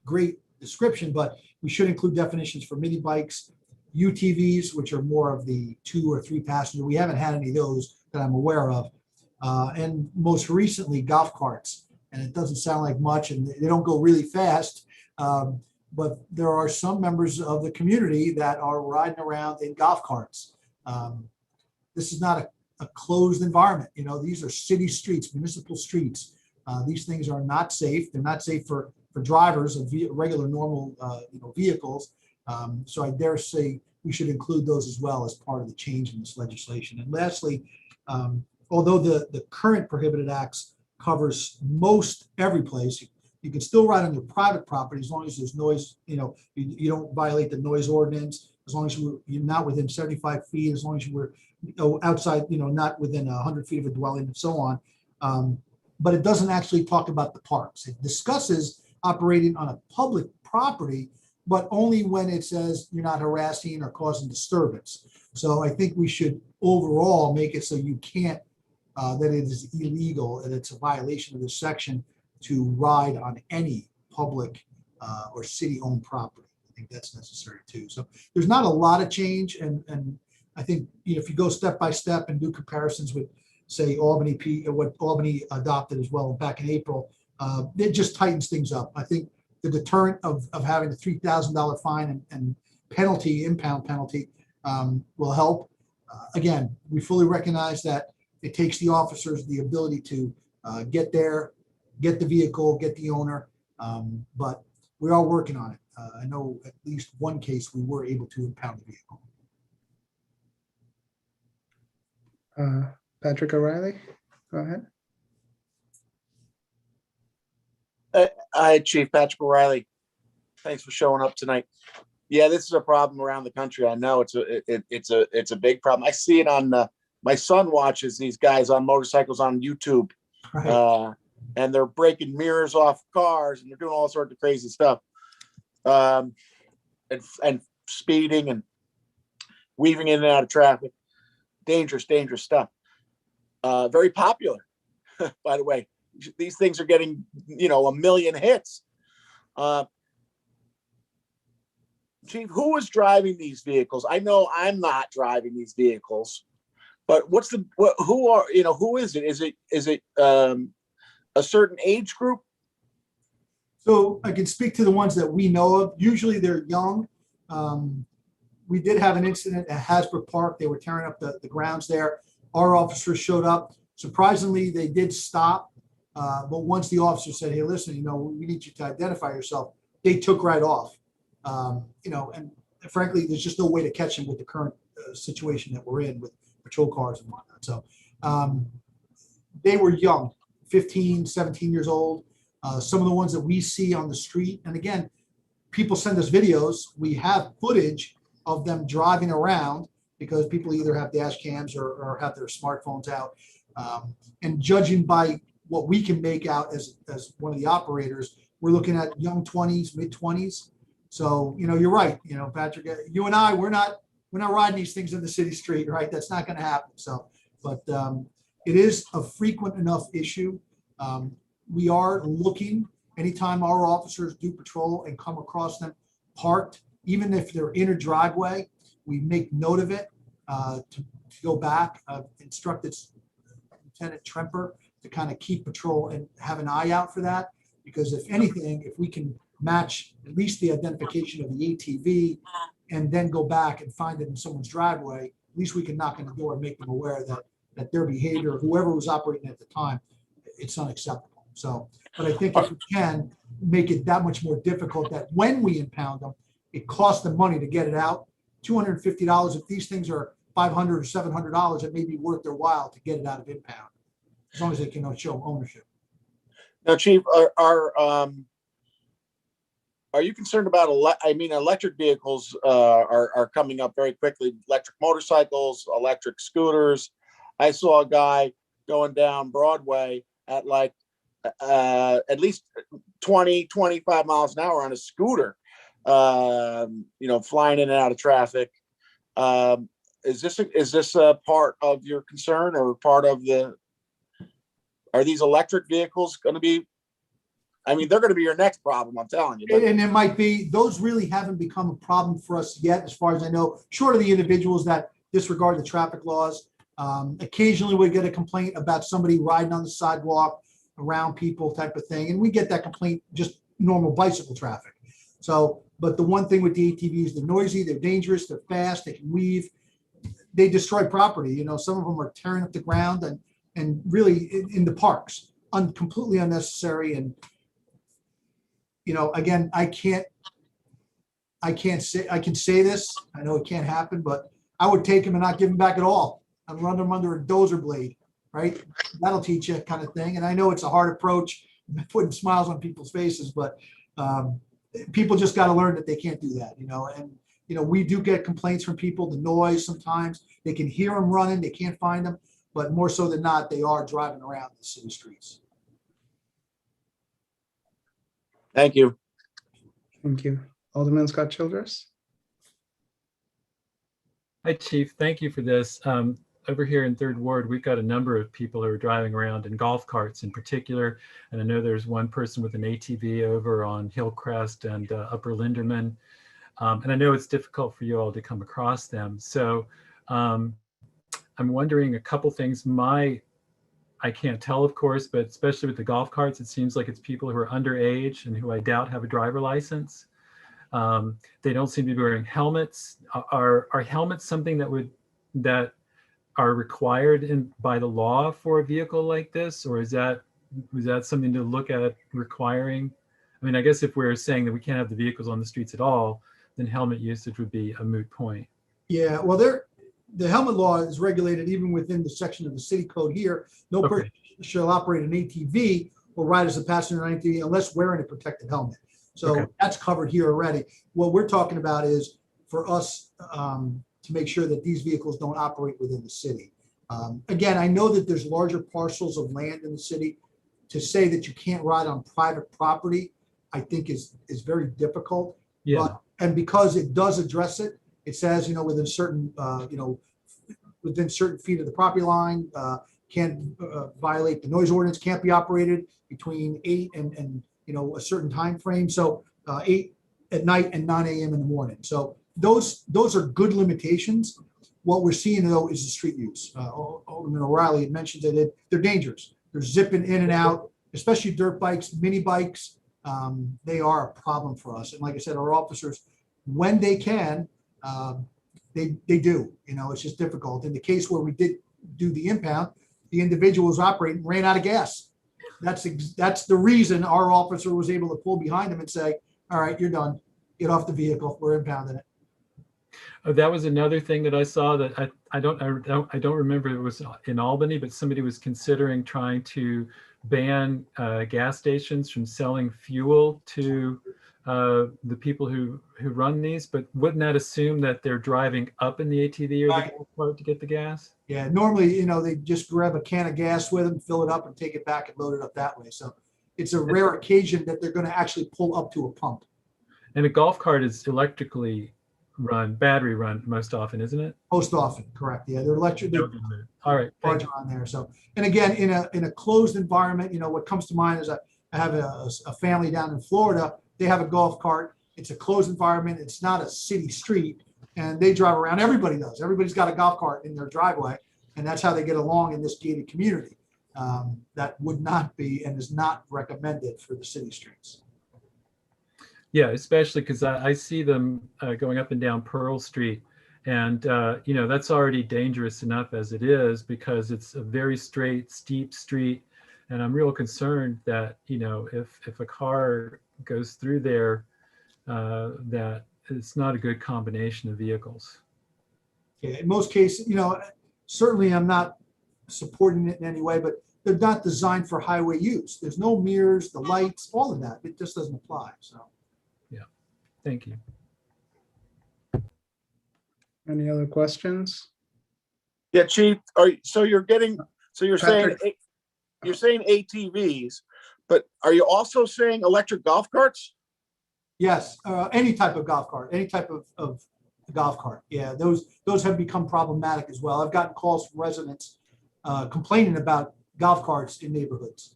great description, but we should include definitions for mini bikes, UTVs, which are more of the 2 or 3 passenger. We haven't had any of those that I'm aware of. And most recently, golf carts. And it doesn't sound like much, and they don't go really fast. But there are some members of the community that are riding around in golf carts. This is not a closed environment. These are city streets, municipal streets. These things are not safe. They're not safe for drivers of regular, normal vehicles. So I dare say we should include those as well as part of the change in this legislation. And lastly, although the current prohibited acts covers most every place, you can still ride on your private property as long as there's noise. You don't violate the noise ordinance, as long as you're not within 75 feet, as long as you were outside, not within 100 feet of a dwelling, and so on. But it doesn't actually talk about the parks. It discusses operating on a public property, but only when it says you're not harassing or causing disturbance. So I think we should overall make it so you can't, that it is illegal and it's a violation of this section to ride on any public or city-owned property. I think that's necessary too. So there's not a lot of change, and I think if you go step by step and do comparisons with, say, what Albany adopted as well back in April, it just tightens things up. I think the deterrent of having a $3,000 fine and penalty, impound penalty, will help. Again, we fully recognize that it takes the officers the ability to get there, get the vehicle, get the owner, but we are working on it. I know at least one case we were able to impound the vehicle. Patrick O'Reilly, go ahead. Hi, Chief Patrick O'Reilly. Thanks for showing up tonight. Yeah, this is a problem around the country. I know it's a big problem. I see it on my son watches these guys on motorcycles on YouTube, Right. and they're breaking mirrors off cars and they're doing all sorts of crazy stuff, and speeding and weaving in and out of traffic. Dangerous stuff. Very popular, by the way. These things are getting, 1 million hits. Chief, who is driving these vehicles? I know I'm not driving these vehicles, but who is it? Is it a certain age group? So I can speak to the ones that we know of. Usually they're young. We did have an incident at Hasbrook Park. They were tearing up the grounds there. Our officers showed up. Surprisingly, they did stop. But once the officer said, hey, listen, we need you to identify yourself, they took right off. And frankly, there's just no way to catch them with the current situation that we're in with patrol cars and whatnot. So they were young, 15, 17 years old. Some of the ones that we see on the street, and again, people send us videos. We have footage of them driving around because people either have dash cams or have their smartphones out. And judging by what we can make out as one of the operators, we're looking at young 20s, mid 20s. So, you're right. Patrick, you and I, we're not riding these things in the city street, right? That's not going to happen. So, but it is a frequent enough issue. We are looking anytime our officers do patrol and come across them parked, even if they're in a driveway, we make note of it to go back. Instructed Lieutenant Tremper to kind of keep patrol and have an eye out for that. Because if anything, if we can match at least the identification of the ATV and then go back and find it in someone's driveway, at least we can knock on the door and make them aware that their behavior, whoever was operating at the time, it's unacceptable. So, but I think if we can make it that much more difficult that when we impound them, it costs them money to get it out. $250. If these things are $500 or $700, it may be worth their while to get it out of impound, as long as they can show ownership. Now, Chief, are you concerned about electric vehicles are coming up very quickly, electric motorcycles, electric scooters. I saw a guy going down Broadway at at least 20, 25 miles an hour on a scooter, flying in and out of traffic. Is this a part of your concern or part of are these electric vehicles going to be, they're going to be your next problem, I'm telling you. And it might be, those really haven't become a problem for us yet, as far as I know, short of the individuals that disregard the traffic laws. Occasionally we get a complaint about somebody riding on the sidewalk around people type of thing. And we get that complaint, just normal bicycle traffic. So, but the one thing with the ATVs, they're noisy, they're dangerous, they're fast, they can weave, they destroy property. Some of them are tearing up the ground and really in the parks, completely unnecessary. And, again, I can say this, I know it can't happen, but I would take him and not give him back at all. I'd run them under a dozer blade, right? That'll teach you kind of thing. And I know it's a hard approach, putting smiles on people's faces, but people just got to learn that they can't do that, and, we do get complaints from people, the noise sometimes, they can hear them running, they can't find them, but more so than not, they are driving around the city streets. Thank you. Thank you. Alderman Scott Childress. Hi, Chief. Thank you for this. Over here in Third Ward, we've got a number of people who are driving around in golf carts in particular. And I know there's one person with an ATV over on Hillcrest and Upper Linderman. And I know it's difficult for you all to come across them. So I'm wondering a couple things. I can't tell, of course, but especially with the golf carts, it seems like it's people who are underage and who I doubt have a driver license. They don't seem to be wearing helmets. Are helmets something that are required by the law for a vehicle like this, or was that something to look at requiring? I mean, I guess if we're saying that we can't have the vehicles on the streets at all, then helmet usage would be a moot point. Yeah, well, the helmet law is regulated even within the section of the city code here. No person shall operate an ATV or ride as a passenger on an ATV unless wearing a protective helmet. So that's covered here already. What we're talking about is for us to make sure that these vehicles don't operate within the city. Again, I know that there's larger parcels of land in the city. To say that you can't ride on private property, I think is very difficult. Yeah. And because it does address it, it says, within certain, within certain feet of the property line, can't violate the noise ordinance, can't be operated between 8 and a certain time frame. So 8 at night and 9 a.m. in the morning. So those are good limitations. What we're seeing though is the street use. Alderman O'Reilly had mentioned that they're dangerous. They're zipping in and out, especially dirt bikes, mini bikes. They are a problem for us. And like I said, our officers, when they can, they do. It's just difficult. In the case where we did do the impound, the individual was operating, ran out of gas. That's the reason our officer was able to pull behind him and say, all right, you're done. Get off the vehicle. We're impounding it. That was another thing that I saw that I don't remember it was in Albany, but somebody was considering trying to ban gas stations from selling fuel to the people who run these. But wouldn't that assume that they're driving up in the ATV or the golf cart to get the gas? Yeah, normally, they just grab a can of gas with them, fill it up and take it back and load it up that way. So it's a rare occasion that they're going to actually pull up to a pump. And a golf cart is electrically battery run most often, isn't it? Most often, correct. Yeah, they're electric. All right. Charger on there. So, and again, in a closed environment, what comes to mind is I have a family down in Florida. They have a golf cart. It's a closed environment. It's not a city street, and they drive around. Everybody does. Everybody's got a golf cart in their driveway, and that's how they get along in this gated community. That would not be and is not recommended for the city streets. Yeah, especially because I see them going up and down Pearl Street, and that's already dangerous enough as it is because it's a very straight, steep street, and I'm real concerned that if a car goes through there, that it's not a good combination of vehicles. Yeah, in most cases, certainly I'm not supporting it in any way, but they're not designed for highway use. There's no mirrors, the lights, all of that. It just doesn't apply. So. Thank you. Any other questions? Yeah, Chief. You're saying Patrick. you're saying ATVs, but are you also saying electric golf carts? Yes, any type of golf cart, any type of golf cart. Yeah, those have become problematic as well. I've gotten calls from residents complaining about golf carts in neighborhoods.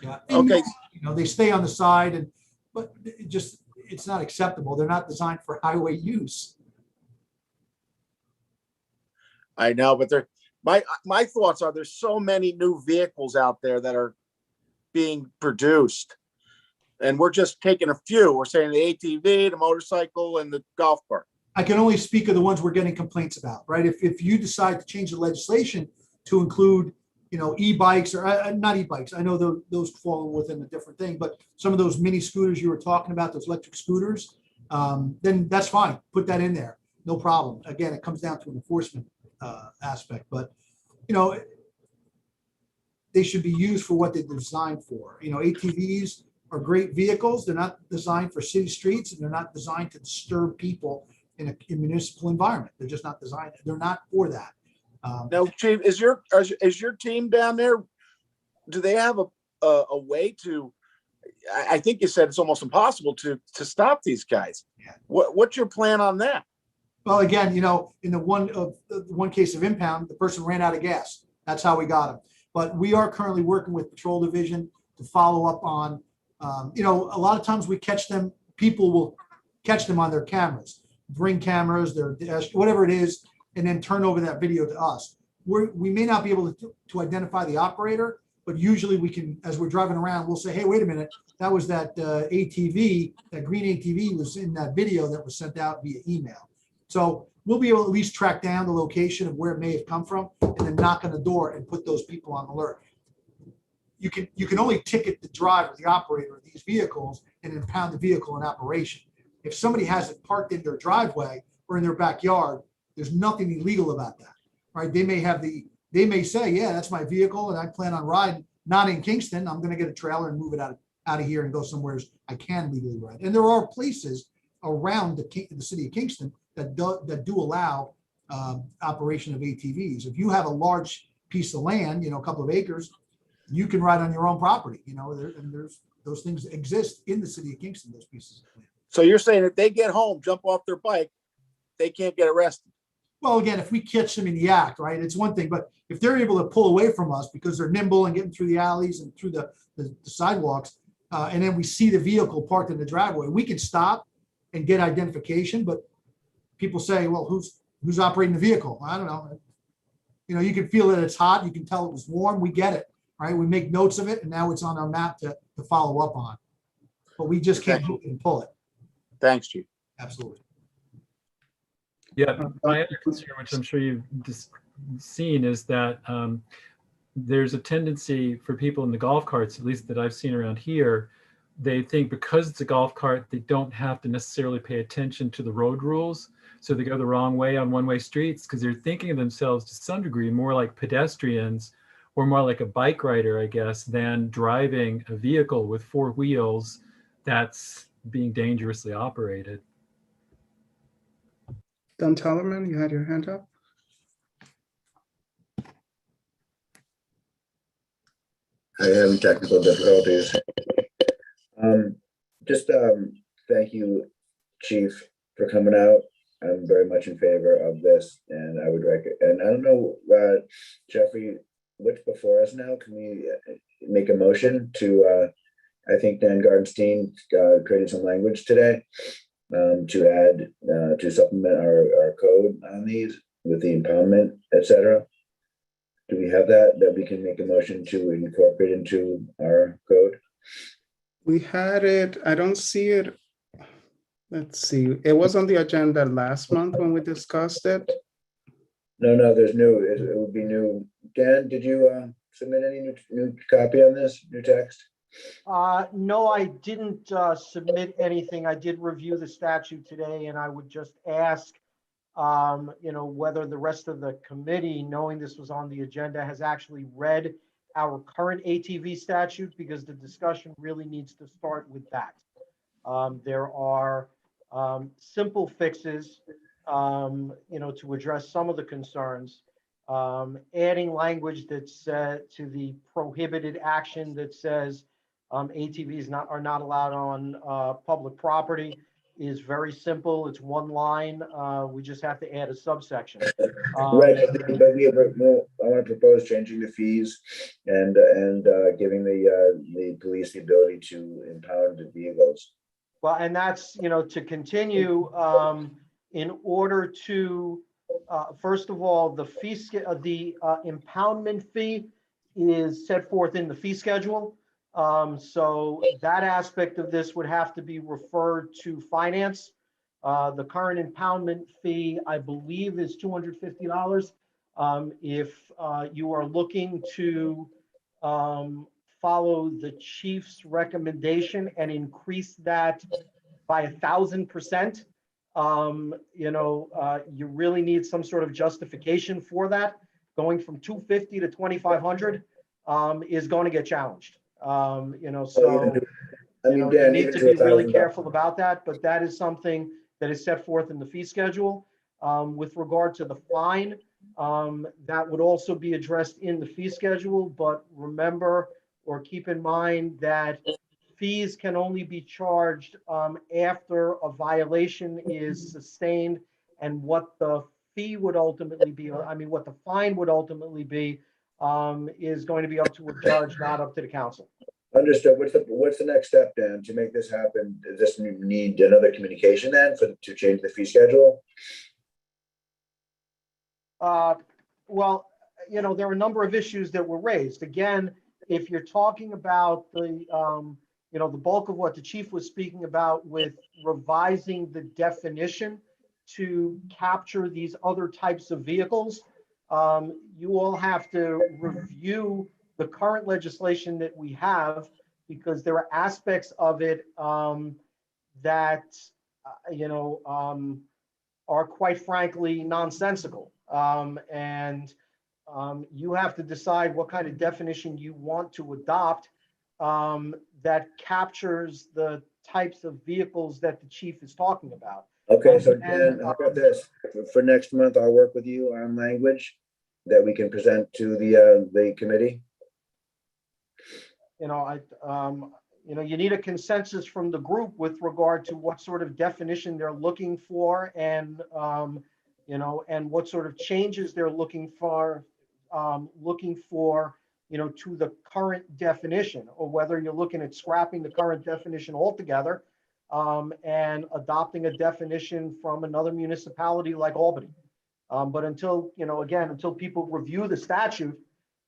Yeah. And, Okay. They stay on the side, but it's not acceptable. They're not designed for highway use. I know, but my thoughts are there's so many new vehicles out there that are being produced, and we're just taking a few. We're saying the ATV, the motorcycle, and the golf cart. I can only speak of the ones we're getting complaints about, right? If you decide to change the legislation to include, e-bikes or not e-bikes, I know those fall within a different thing, but some of those mini scooters you were talking about, those electric scooters, then that's fine. Put that in there. No problem. Again, it comes down to an enforcement aspect, but, they should be used for what they're designed for. ATVs are great vehicles. They're not designed for city streets, and they're not designed to disturb people in a municipal environment. They're just not designed. They're not for that. Now, Chief, is your team down there? Do they have a way to? I think you said it's almost impossible to stop these guys. Yeah. What's your plan on that? Well, again, in the one case of impound, the person ran out of gas. That's how we got him. But we are currently working with Patrol Division to follow up on. A lot of times we catch them. People will catch them on their cameras, bring cameras, their whatever it is, and then turn over that video to us. We may not be able to identify the operator, but usually we can, as we're driving around, we'll say, hey, wait a minute, that was that ATV, that green ATV was in that video that was sent out via email. So we'll be able to at least track down the location of where it may have come from and then knock on the door and put those people on alert. You can only ticket the driver, the operator of these vehicles, and impound the vehicle in operation. If somebody has it parked in their driveway or in their backyard, there's nothing illegal about that, right? They may say, yeah, that's my vehicle and I plan on riding, not in Kingston. I'm going to get a trailer and move it out of here and go somewhere I can legally ride. And there are places around the city of Kingston that do allow operation of ATVs. If you have a large piece of land, a couple of acres, you can ride on your own property, and there's those things exist in the city of Kingston, those pieces of land. So you're saying if they get home, jump off their bike, they can't get arrested? Well, again, if we catch them in the act, right, it's one thing, but if they're able to pull away from us because they're nimble and getting through the alleys and through the sidewalks, and then we see the vehicle parked in the driveway, we can stop and get identification, but people say, well, who's operating the vehicle? I don't know. You can feel that it's hot. You can tell it was warm. We get it, right? We make notes of it, and now it's on our map to follow up on. But we just can't hook and pull it. Thanks, Chief. Absolutely. Yeah, my other concern, which I'm sure you've seen, is that there's a tendency for people in the golf carts, at least that I've seen around here, they think because it's a golf cart, they don't have to necessarily pay attention to the road rules. So they go the wrong way on one-way streets because they're thinking of themselves to some degree more like pedestrians or more like a bike rider, I guess, than driving a vehicle with four wheels that's being dangerously operated. Don Tellerman, you had your hand up. I have technical difficulties. Thank you, Chief, for coming out. I'm very much in favor of this, and I would recommend. And I don't know, Jeffrey, what's before us now? Can we make a motion to? I think Dan Gartenstein created some language today to add to supplement our code on these with the impoundment, etc. Do we have that we can make a motion to incorporate into our code? We had it. I don't see it. Let's see. It was on the agenda last month when we discussed it. No, there's new. It would be new. Dan, did you submit any new copy on this, new text? No, I didn't submit anything. I did review the statute today, and I would just ask, whether the rest of the committee, knowing this was on the agenda, has actually read our current ATV statute, because the discussion really needs to start with that. There are simple fixes, to address some of the concerns. Adding language that's to the prohibited action that says ATVs are not allowed on public property is very simple. It's one line. We just have to add a subsection. Right, but I want to propose changing the fees and giving the police the ability to impound the vehicles. Well, and that's, to continue, in order to, first of all, the impoundment fee is set forth in the fee schedule. So that aspect of this would have to be referred to finance. The current impoundment fee, I believe, is $250. If you are looking to follow the chief's recommendation and increase that by 1,000%, you really need some sort of justification for that. Going from 250 to 2,500 is going to get challenged. You need to be really careful about that, but that is something that is set forth in the fee schedule. With regard to the fine, that would also be addressed in the fee schedule, but remember or keep in mind that fees can only be charged after a violation is sustained, and what the fee would ultimately be, what the fine would ultimately be, is going to be up to a judge, not up to the council. Understood. What's the next step then to make this happen? Does this need another communication then to change the fee schedule? Well, there are a number of issues that were raised. Again, if you're talking about the, the bulk of what the chief was speaking about with revising the definition to capture these other types of vehicles, you all have to review the current legislation that we have, because there are aspects of it that, are quite frankly nonsensical. You have to decide what kind of definition you want to adopt that captures the types of vehicles that the chief is talking about. Okay, so Dan, how about this? For next month, I'll work with you on language that we can present to the committee. You need a consensus from the group with regard to what sort of definition they're looking for, and and what sort of changes they're looking for, to the current definition, or whether you're looking at scrapping the current definition altogether and adopting a definition from another municipality like Albany. But until, until people review the statute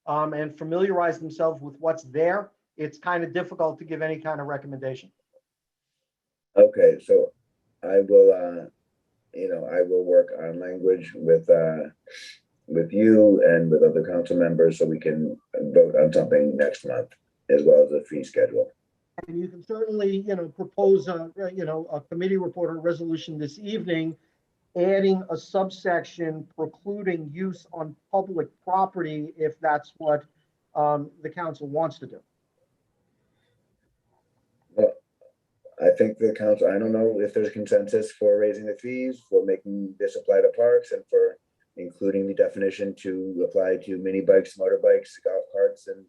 and familiarize themselves with what's there, it's kind of difficult to give any kind of recommendation. Okay, so I will, I will work on language with you and with other council members so we can vote on something next month, as well as a fee schedule. And you can certainly, propose a committee report or resolution this evening, adding a subsection precluding use on public property if that's what the council wants to do. Well, I think the council, I don't know if there's consensus for raising the fees, for making this apply to parks, and for including the definition to apply to mini bikes, motorbikes, golf carts, and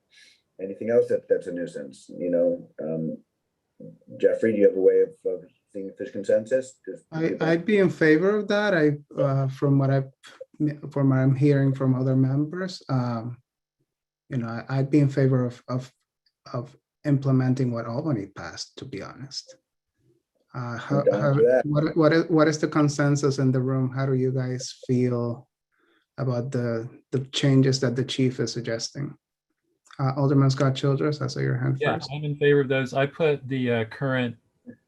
anything else that's a nuisance. Jeffrey, do you have a way of seeing if there's consensus? I'd be in favor of that. From what I'm hearing from other members, I'd be in favor of implementing what Albany passed, to be honest. What is the consensus in the room? How do you guys feel about the changes that the chief is suggesting? Alderman Scott Childress, I saw your hand first. I'm in favor of those. I put the current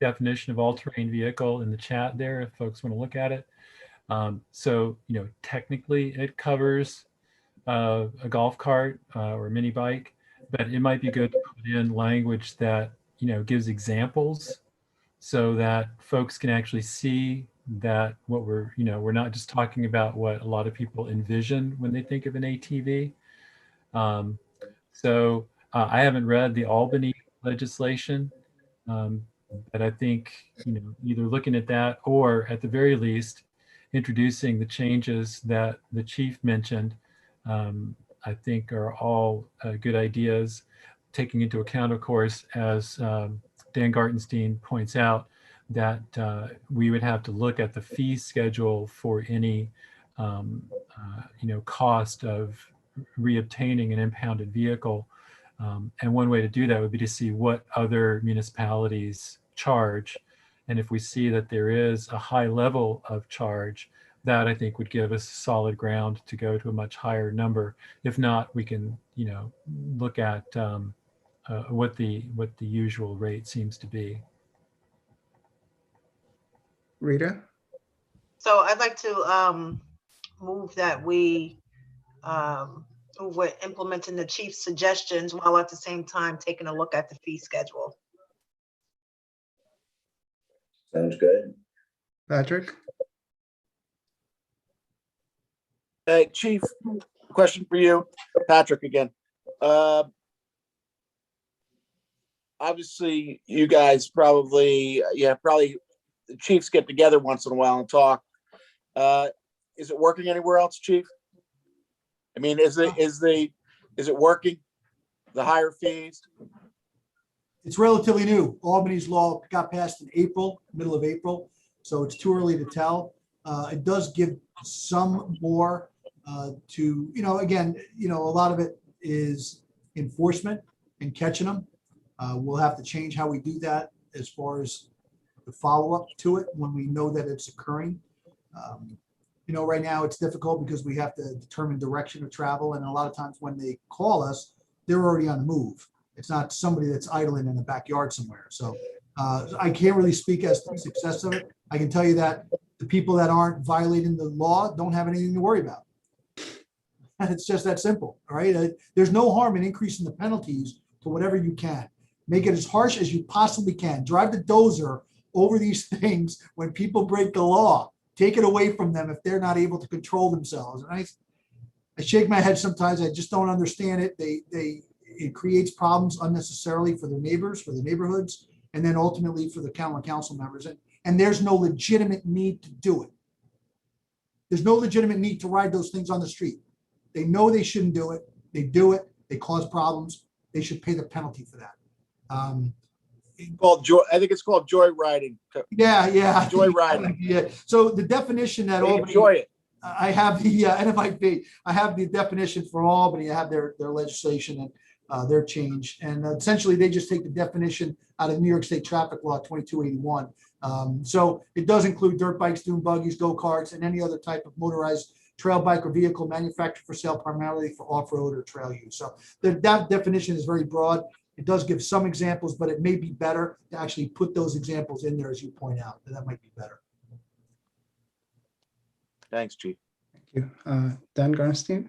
definition of all-terrain vehicle in the chat there if folks want to look at it. So, technically it covers a golf cart or a mini bike, but it might be good to put in language that, gives examples so that folks can actually see that what we're not just talking about what a lot of people envision when they think of an ATV. So I haven't read the Albany legislation, but I think, either looking at that or at the very least, introducing the changes that the chief mentioned, I think are all good ideas, taking into account, of course, as Dan Gartenstein points out, that we would have to look at the fee schedule for any, cost of reobtaining an impounded vehicle. And one way to do that would be to see what other municipalities charge. And if we see that there is a high level of charge, that I think would give us solid ground to go to a much higher number. If not, we can, look at what the usual rate seems to be. Rita? So I'd like to move that we're implementing the chief's suggestions while at the same time taking a look at the fee schedule. Sounds good. Patrick? Hey, Chief, question for you, Patrick again. Obviously, you guys probably the chiefs get together once in a while and talk. Is it working anywhere else, Chief? I mean, is it working? The higher fees? It's relatively new. Albany's law got passed in April, middle of April, so it's too early to tell. It does give some more to, again, a lot of it is enforcement and catching them. We'll have to change how we do that as far as the follow-up to it when we know that it's occurring. Right now it's difficult because we have to determine direction of travel, and a lot of times when they call us, they're already on the move. It's not somebody that's idling in the backyard somewhere. So I can't really speak as to the success of it. I can tell you that the people that aren't violating the law don't have anything to worry about. And it's just that simple, all right? There's no harm in increasing the penalties to whatever you can. Make it as harsh as you possibly can. Drive the dozer over these things when people break the law. Take it away from them if they're not able to control themselves. And I shake my head sometimes. I just don't understand it. It creates problems unnecessarily for their neighbors, for the neighborhoods, and then ultimately for the common council members. And there's no legitimate need to do it. There's no legitimate need to ride those things on the street. They know they shouldn't do it. They do it. They cause problems. They should pay the penalty for that. I think it's called joy riding. Yeah. Joy riding. Yeah. So the definition that They Albany, enjoy it. I have the NFIP. I have the definition for Albany. I have their legislation and their change. And essentially, they just take the definition out of New York State Traffic Law 2281. So it does include dirt bikes, dune buggies, go-karts, and any other type of motorized trail bike or vehicle manufactured for sale primarily for off-road or trail use. So that definition is very broad. It does give some examples, but it may be better to actually put those examples in there, as you point out. That might be better. Thanks, Chief. Thank you. Dan Garnstein?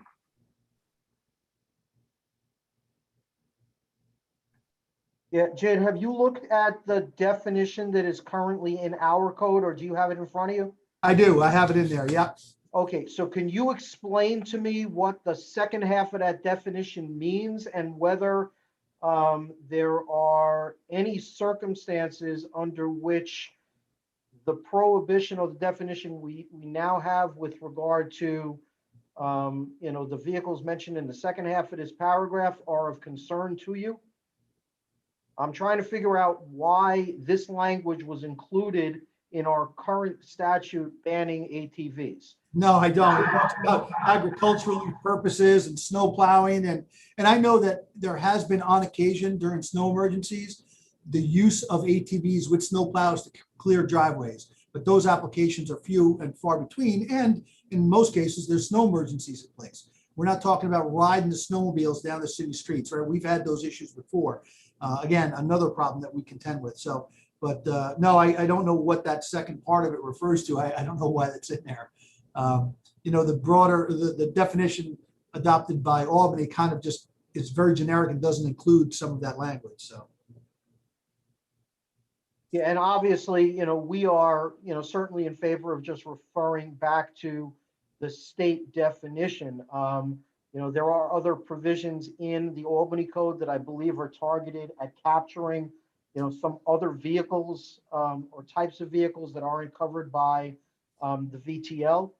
Yeah, Jed, have you looked at the definition that is currently in our code, or do you have it in front of you? I do. I have it in there. Yeah. Okay, so can you explain to me what the second half of that definition means and whether there are any circumstances under which the prohibition of the definition we now have with regard to the vehicles mentioned in the second half of this paragraph are of concern to you? I'm trying to figure out why this language was included in our current statute banning ATVs. No, I don't. It talks about agricultural purposes and snow plowing. And I know that there has been on occasion during snow emergencies, the use of ATVs with snow plows to clear driveways. But those applications are few and far between. And in most cases, there's snow emergencies in place. We're not talking about riding the snowmobiles down the city streets, right? We've had those issues before. Again, another problem that we contend with. So, but no, I don't know what that second part of it refers to. I don't know why that's in there. The broader, the definition adopted by Albany kind of just is very generic and doesn't include some of that language. So. Yeah, and obviously, we are, certainly in favor of just referring back to the state definition. There are other provisions in the Albany Code that I believe are targeted at capturing, some other vehicles or types of vehicles that aren't covered by the VTL.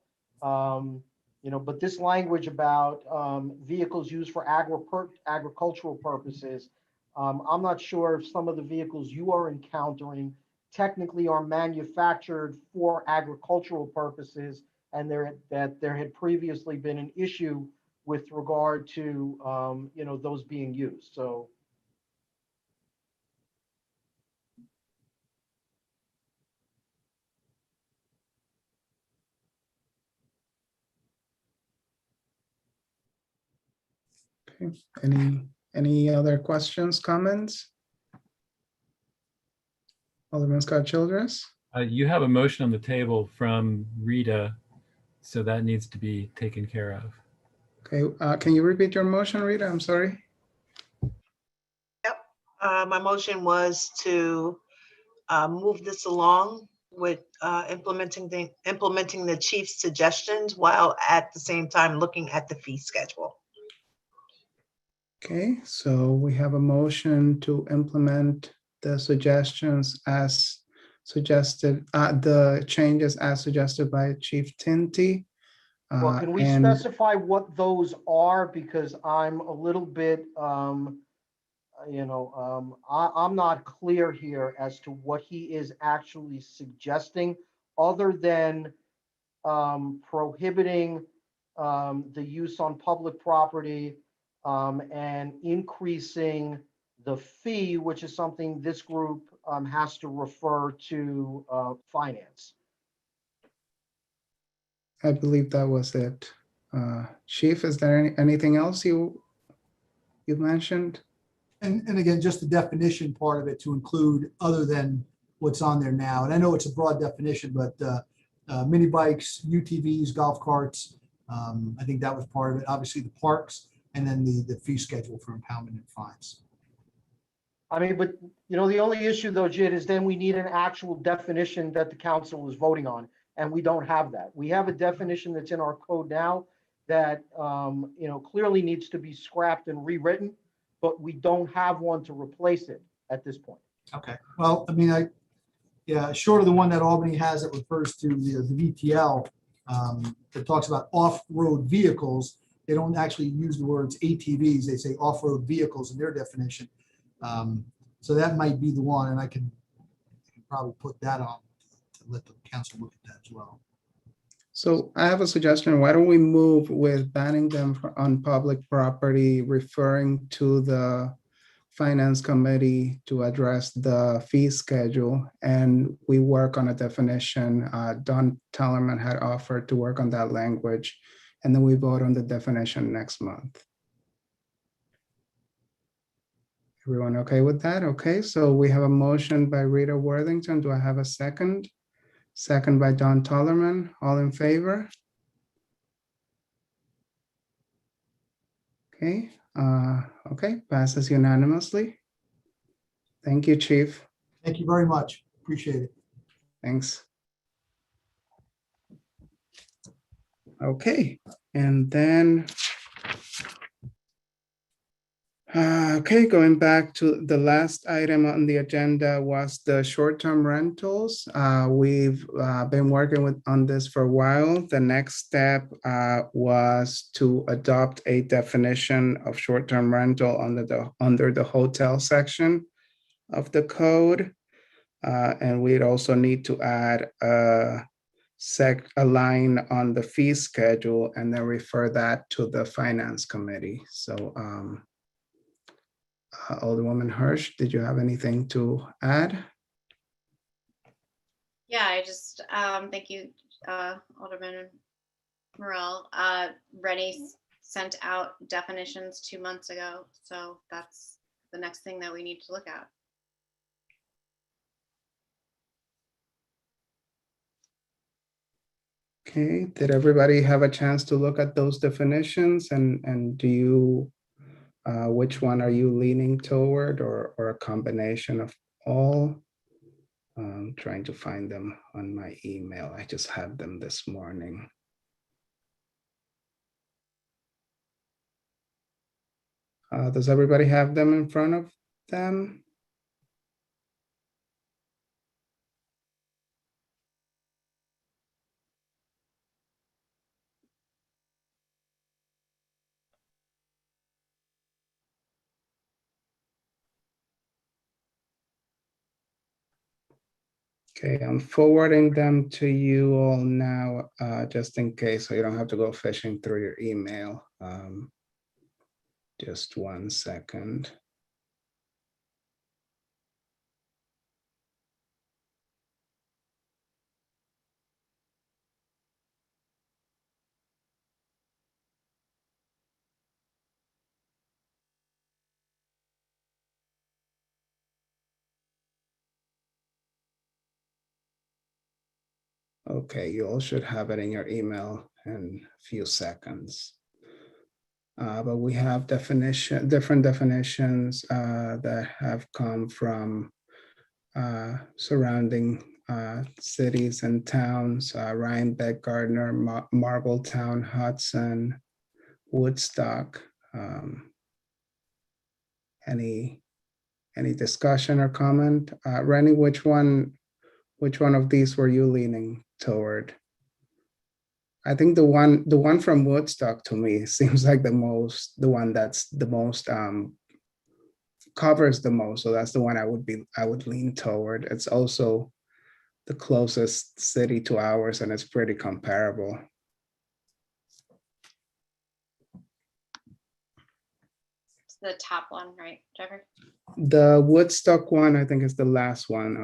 But this language about vehicles used for agricultural purposes, I'm not sure if some of the vehicles you are encountering technically are manufactured for agricultural purposes, and that there had previously been an issue with regard to those being used. So. Okay. Any other questions, comments? Alderman Scott Childress? You have a motion on the table from Rita, so that needs to be taken care of. Okay, can you repeat your motion, Rita? I'm sorry. Yep. My motion was to move this along with implementing the chief's suggestions while at the same time looking at the fee schedule. Okay, so we have a motion to implement the suggestions as suggested, the changes as suggested by Chief Tinty. Well, can we specify what those are? Because I'm a little bit, I'm not clear here as to what he is actually suggesting, other than prohibiting the use on public property and increasing the fee, which is something this group has to refer to finance. I believe that was it. Chief, is there anything else you you mentioned? And again, just the definition part of it to include other than what's on there now. And I know it's a broad definition, but mini bikes, UTVs, golf carts, I think that was part of it. Obviously the parks, and then the fee schedule for impoundment and fines. I mean, but the only issue though, Jid, is then we need an actual definition that the council is voting on, and we don't have that. We have a definition that's in our code now that, clearly needs to be scrapped and rewritten, but we don't have one to replace it at this point. Okay, well, I mean, short of the one that Albany has that refers to the VTL, that talks about off-road vehicles, they don't actually use the words ATVs, they say off-road vehicles in their definition. So that might be the one, and I can probably put that on to let the council look at that as well. So I have a suggestion. Why don't we move with banning them on public property, referring to the Finance Committee to address the fee schedule, and we work on a definition. Don Tellerman had offered to work on that language, and then we vote on the definition next month. Everyone okay with that? Okay, so we have a motion by Rita Worthington. Do I have a second? Second by Don Tellerman. All in favor? Okay. Okay, passes unanimously. Thank you, Chief. Thank you very much. Appreciate it. Thanks. Okay, and then, okay, going back to the last item on the agenda was the short-term rentals. We've been working on this for a while. The next step was to adopt a definition of short-term rental under the hotel section of the code. And we'd also need to add a line on the fee schedule and then refer that to the Finance Committee. So Alderwoman Hirsch, did you have anything to add? Yeah, I just, thank you, Alderman Morel. Rennie sent out definitions 2 months ago, so that's the next thing that we need to look at. Okay, did everybody have a chance to look at those definitions, and do you, which one are you leaning toward, or a combination of all? I'm trying to find them on my email. I just had them this morning. Does everybody have them in front of them? Okay, I'm forwarding them to you all now, just in case, so you don't have to go fishing through your email. Just 1 second. Okay, you all should have it in your email in a few seconds. But we have different definitions that have come from surrounding cities and towns, Rhinebeck, Gardner, Marbletown, Hudson, Woodstock. Any discussion or comment? Rennie, which one of these were you leaning toward? I think the one from Woodstock to me seems like the one that's the most covers the most. So that's the one I would lean toward. It's also the closest city to ours, and it's pretty comparable. It's the top one, right, Jeffrey? The Woodstock one, I think, is the last one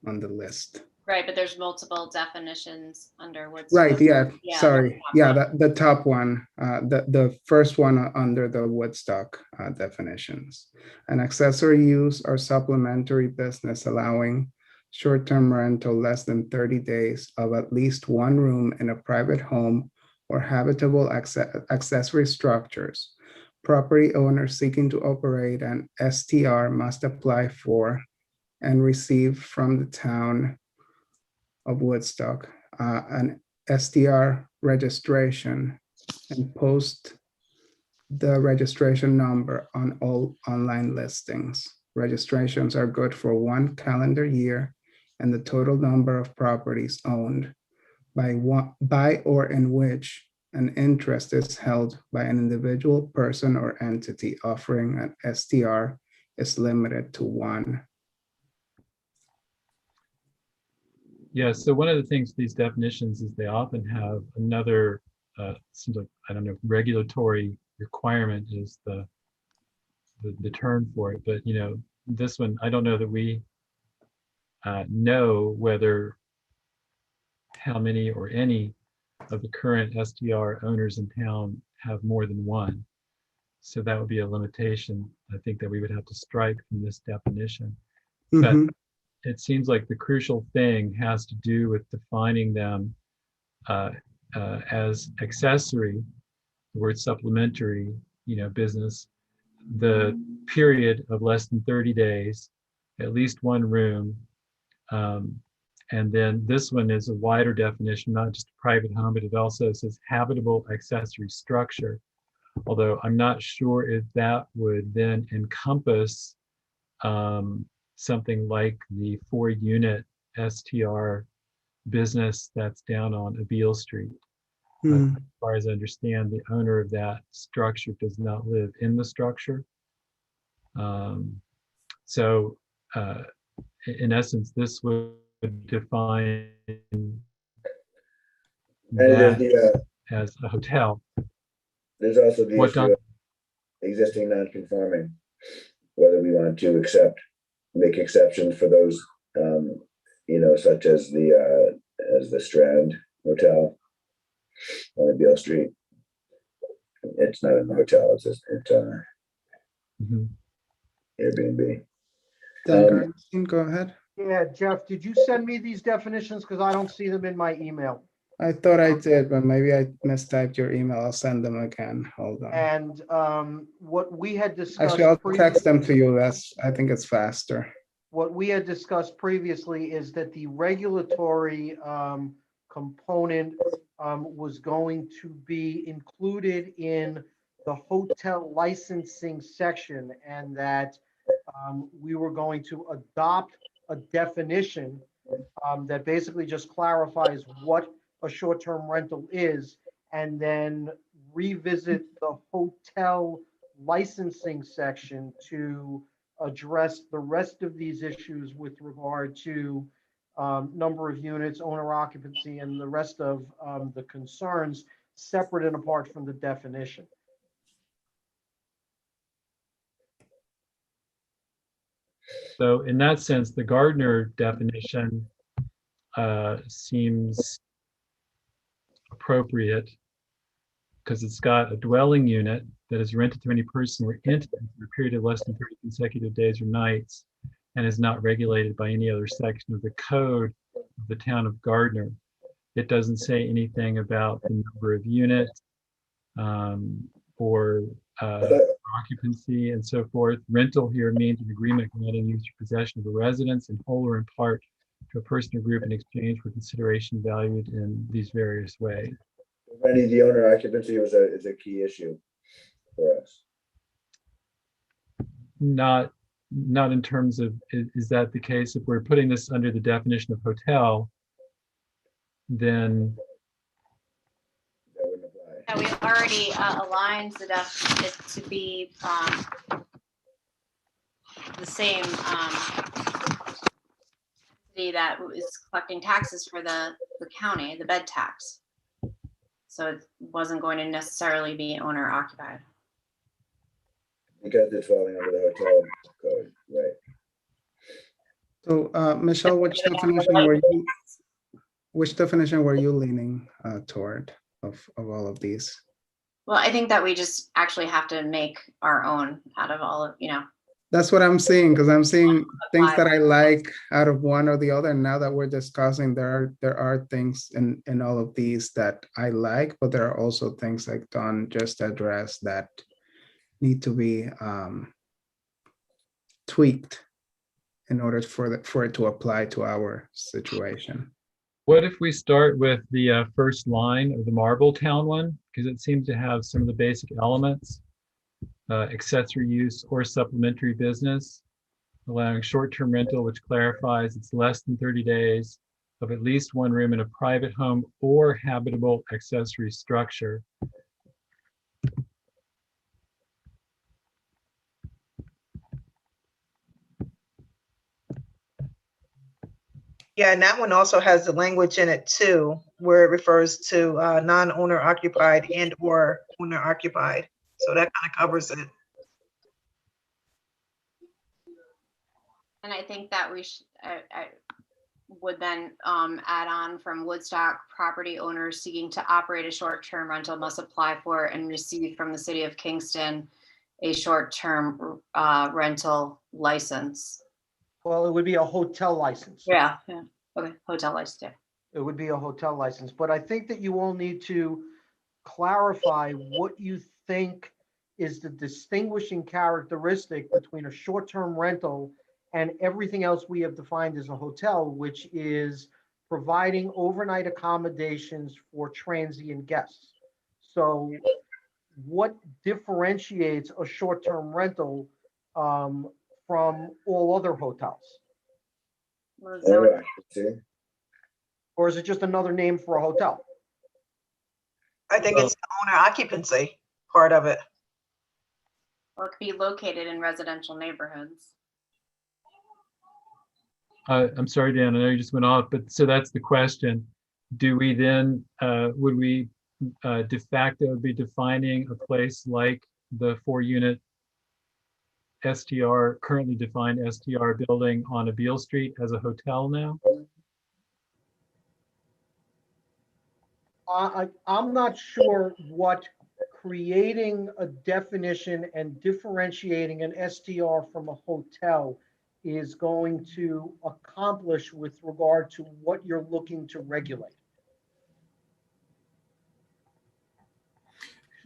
on the list. Right, but there's multiple definitions under what's. Right, yeah, Yeah, sorry. top Yeah, one. the top one, the first one under the Woodstock definitions. An accessory use or supplementary business allowing short-term rental less than 30 days of at least one room in a private home or habitable accessory structures. Property owners seeking to operate an STR must apply for and receive from the town of Woodstock an STR registration and post the registration number on all online listings. Registrations are good for 1 calendar year and the total number of properties owned by or in which an interest is held by an individual person or entity offering an STR is limited to 1. Yeah, so one of the things with these definitions is they often have another, seems like, I don't know, regulatory requirement is the term for it, but this one, I don't know that we know whether how many or any of the current STR owners in town have more than one. So that would be a limitation, I think, that we would have to strike from this definition. But it seems like the crucial thing has to do with defining them as accessory, the word supplementary, business, the period of less than 30 days, at least one room. And then this one is a wider definition, not just a private home, but it also says habitable accessory structure. Although I'm not sure if that would then encompass something like the 4-unit STR business that's down on Abeal Street. As far as I understand, the owner of that structure does not live in the structure. So in essence, this would define that as a hotel. There's also the What issue of existing non-conforming, whether we want to make exceptions for those, such as the Strand Hotel on Beale Street. It's not a hotel; it's Airbnb. Go ahead. Yeah, Jeff, did you send me these definitions? Because I don't see them in my email. I thought I did, but maybe I mistyped your email. I'll send them again. Hold on. And what we had discussed. Actually, I'll text them to you. I think it's faster. What we had discussed previously is that the regulatory component was going to be included in the hotel licensing section, and that we were going to adopt a definition that basically just clarifies what a short-term rental is, and then revisit the hotel licensing section to address the rest of these issues with regard to number of units, owner occupancy, and the rest of the concerns separate and apart from the definition. So in that sense, the Gardner definition seems appropriate because it's got a dwelling unit that is rented to any person or entity for a period of less than 30 consecutive days or nights and is not regulated by any other section of the code of the town of Gardner. It doesn't say anything about the number of units or occupancy and so forth. Rental here means an agreement granting use or possession of a residence in whole or in part to a person or group in exchange for consideration valued in these various ways. Randy, the owner occupancy is a key issue for us. Not in terms of, is that the case? If we're putting this under the definition of hotel, then Yeah, we already aligned it to be the same entity that is collecting taxes for the county, the bed tax. So it wasn't going to necessarily be owner occupied. Because it's falling under the hotel code, right? So, Michelle, which definition were you leaning toward of all of these? Well, I think that we just actually have to make our own out of all of, That's what I'm seeing, because I'm seeing things that I like out of one or the other. And now that we're discussing, there are things in all of these that I like, but there are also things like Don just addressed that need to be tweaked in order for it to apply to our situation. What if we start with the first line of the Marbletown one? Because it seems to have some of the basic elements. Accessory use or supplementary business, allowing short-term rental, which clarifies it's less than 30 days of at least one room in a private home or habitable accessory structure. Yeah, and that one also has the language in it too, where it refers to non-owner occupied and or owner occupied. So that kind of covers it. and I think that I would then add on from Woodstock, property owners seeking to operate a short-term rental must apply for and receive from the city of Kingston a short-term rental license. Well, it would be a hotel license. Yeah, okay, hotel license, yeah. It would be a hotel license, but I think that you all need to clarify what you think is the distinguishing characteristic between a short-term rental and everything else we have defined as a hotel, which is providing overnight accommodations for transient guests. So what differentiates a short-term rental from all other hotels? Well, so Or is it just another name for a hotel? I think it's the owner occupancy part of it. or it could be located in residential neighborhoods. I'm sorry, Dan, I know you just went off, but so that's the question. Do we then, would we de facto be defining a place like the 4-unit STR, currently defined STR building on Abeal Street as a hotel now? I'm not sure what creating a definition and differentiating an STR from a hotel is going to accomplish with regard to what you're looking to regulate.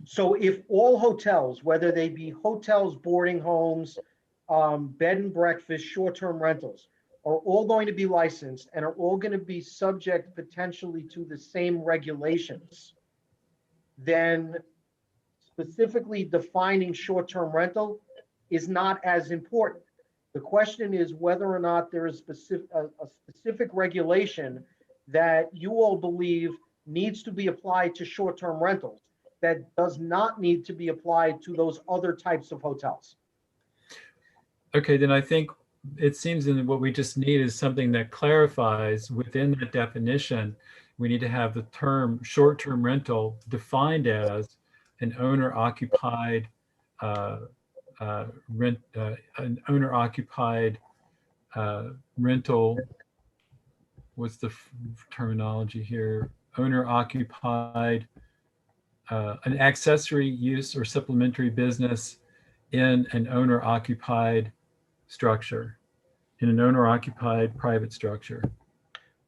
So if all hotels, whether they be hotels, boarding homes, bed and breakfast, short-term rentals, are all going to be licensed and are all going to be subject potentially to the same regulations, then specifically defining short-term rental is not as important. The question is whether or not there is a specific regulation that you all believe needs to be applied to short-term rentals that does not need to be applied to those other types of hotels. Okay, then I think it seems that what we just need is something that clarifies within the definition. We need to have the term short-term rental defined as an owner-occupied rental. What's the terminology here? Owner-occupied, an accessory use or supplementary business in an owner-occupied structure, in an owner-occupied private structure.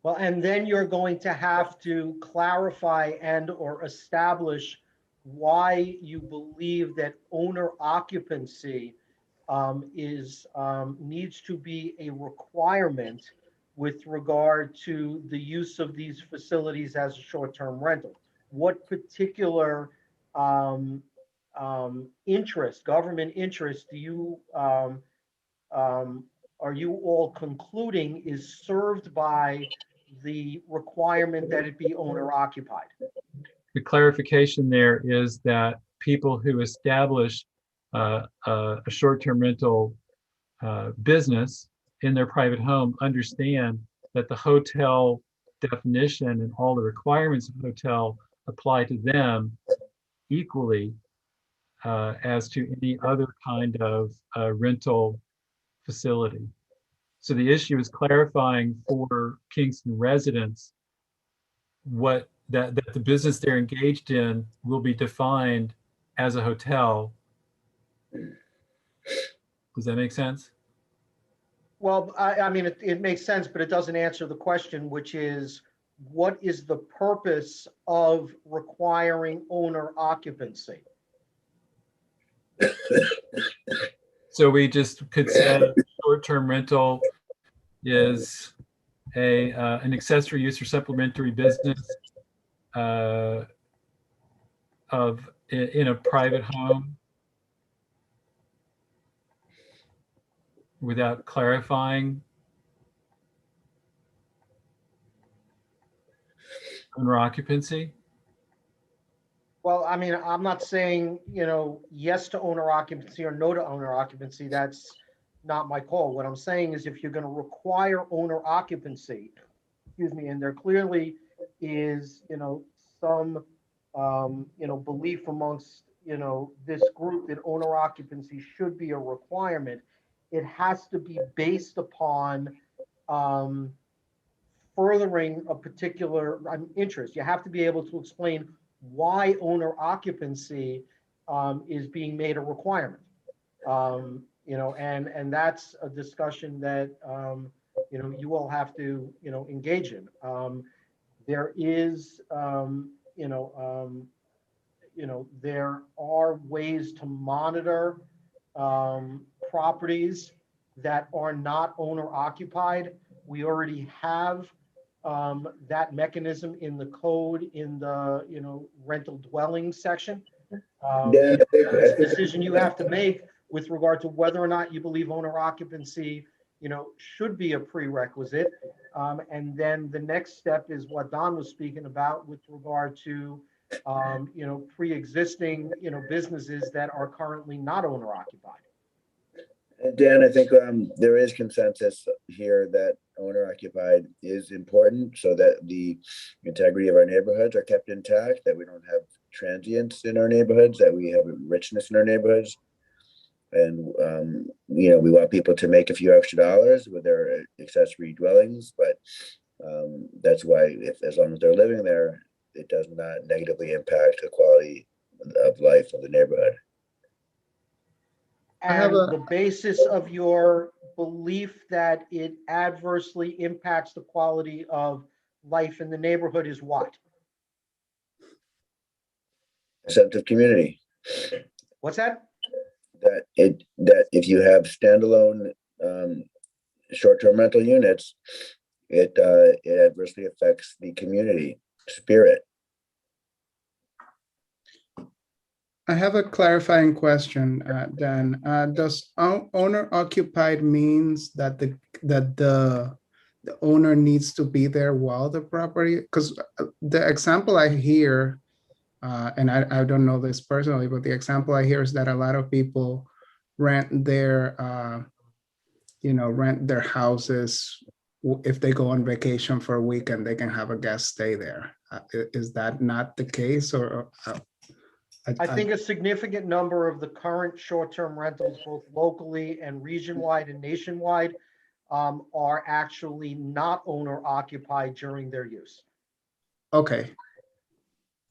Well, and then you're going to have to clarify and or establish why you believe that owner occupancy needs to be a requirement with regard to the use of these facilities as a short-term rental. What particular interest, government interest, do you are you all concluding is served by the requirement that it be owner occupied? The clarification there is that people who establish a short-term rental business in their private home understand that the hotel definition and all the requirements of hotel apply to them equally as to any other kind of rental facility. So the issue is clarifying for Kingston residents what that the business they're engaged in will be defined as a hotel. Does that make sense? Well, I mean, it makes sense, but it doesn't answer the question, which is, what is the purpose of requiring owner occupancy? So we just could say short-term rental is an accessory use or supplementary business in a private home without clarifying owner occupancy. Well, I mean, I'm not saying, yes to owner occupancy or no to owner occupancy. That's not my call. What I'm saying is if you're going to require owner occupancy, and there clearly is, some, belief amongst, this group that owner occupancy should be a requirement, it has to be based upon furthering a particular interest. You have to be able to explain why owner occupancy is being made a requirement. And that's a discussion that, you all have to, engage in. There is, there are ways to monitor properties that are not owner occupied. We already have that mechanism in the code in the, rental dwelling section. It's a decision you have to make with regard to whether or not you believe owner occupancy, should be a prerequisite. And then the next step is what Don was speaking about with regard to, pre-existing, businesses that are currently not owner occupied. Dan, I think there is consensus here that owner occupied is important so that the integrity of our neighborhoods are kept intact, that we don't have transients in our neighborhoods, that we have a richness in our neighborhoods. And, we want people to make a few extra dollars with their accessory dwellings, but that's why as long as they're living there, it does not negatively impact the quality of life of the neighborhood. And the basis of your belief that it adversely impacts the quality of life in the neighborhood is what? Sense of community. What's that? That if you have standalone short-term rental units, it adversely affects the community spirit. I have a clarifying question, Dan. Does owner occupied means that the owner needs to be there while the property? Because the example I hear, and I don't know this personally, but the example I hear is that a lot of people rent their houses. If they go on vacation for a weekend, they can have a guest stay there. Is that not the case, or? I think a significant number of the current short-term rentals, both locally and region-wide and nationwide, are actually not owner-occupied during their use. Okay.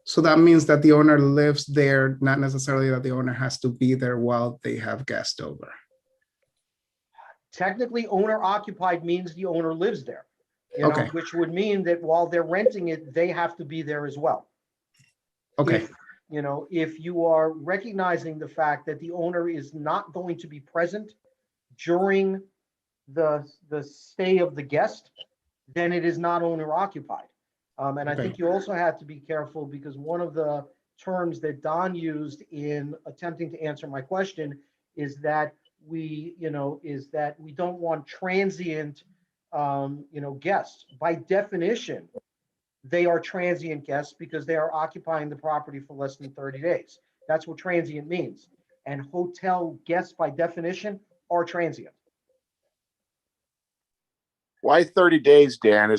So that means that the owner lives there, not necessarily that the owner has to be there while they have guests over. Technically, owner-occupied means the owner lives there, Okay. which would mean that while they're renting it, they have to be there as well. Okay. If you are recognizing the fact that the owner is not going to be present during the stay of the guest, then it is not owner occupied. And I think you also have to be careful, because one of the terms that Don used in attempting to answer my question is that we don't want transient, guests. By definition, they are transient guests because they are occupying the property for less than 30 days. That's what transient means. And hotel guests, by definition, are transient. Why 30 days, Dan?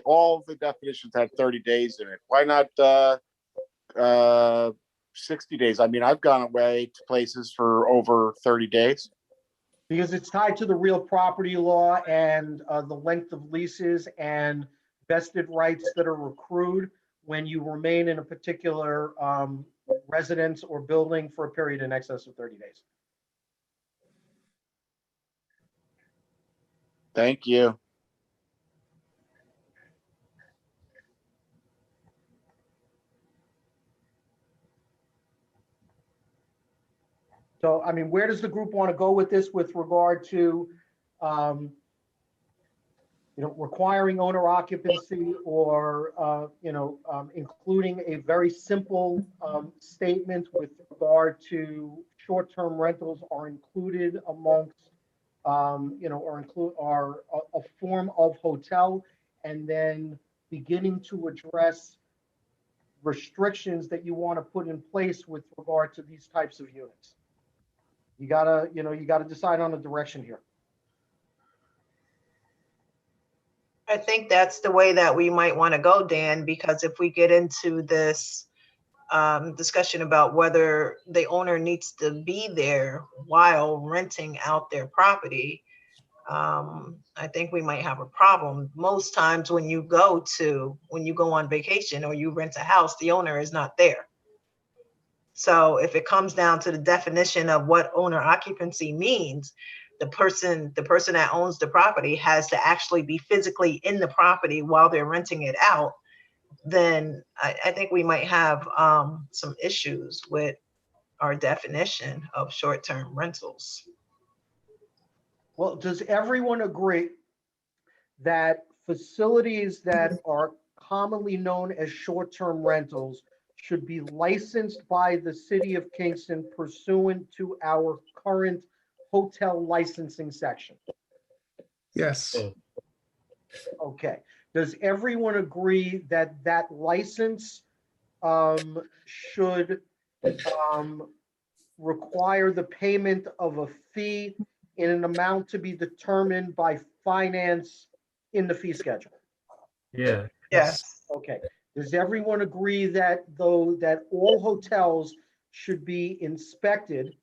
All of the definitions have 30 days in it. Why not 60 days? I mean, I've gone away to places for over 30 days. Because it's tied to the real property law and the length of leases and vested rights that are accrued when you remain in a particular residence or building for a period in excess of 30 days. Thank you. So, I mean, where does the group want to go with this with regard to, requiring owner occupancy or, including a very simple statement with regard to short-term rentals are included amongst, are a form of hotel, and then beginning to address restrictions that you want to put in place with regard to these types of units. You gotta decide on a direction here. I think that's the way that we might want to go, Dan, because if we get into this discussion about whether the owner needs to be there while renting out their property, I think we might have a problem. Most times when you go on vacation or you rent a house, the owner is not there. So if it comes down to the definition of what owner occupancy means, the person that owns the property has to actually be physically in the property while they're renting it out, then I think we might have some issues with our definition of short-term rentals. Well, does everyone agree that facilities that are commonly known as short-term rentals should be licensed by the city of Kingston pursuant to our current hotel licensing section? Yes. Okay. Does everyone agree that that license should require the payment of a fee in an amount to be determined by finance in the fee schedule? Yeah. Yes. Okay. Does everyone agree that all hotels should be inspected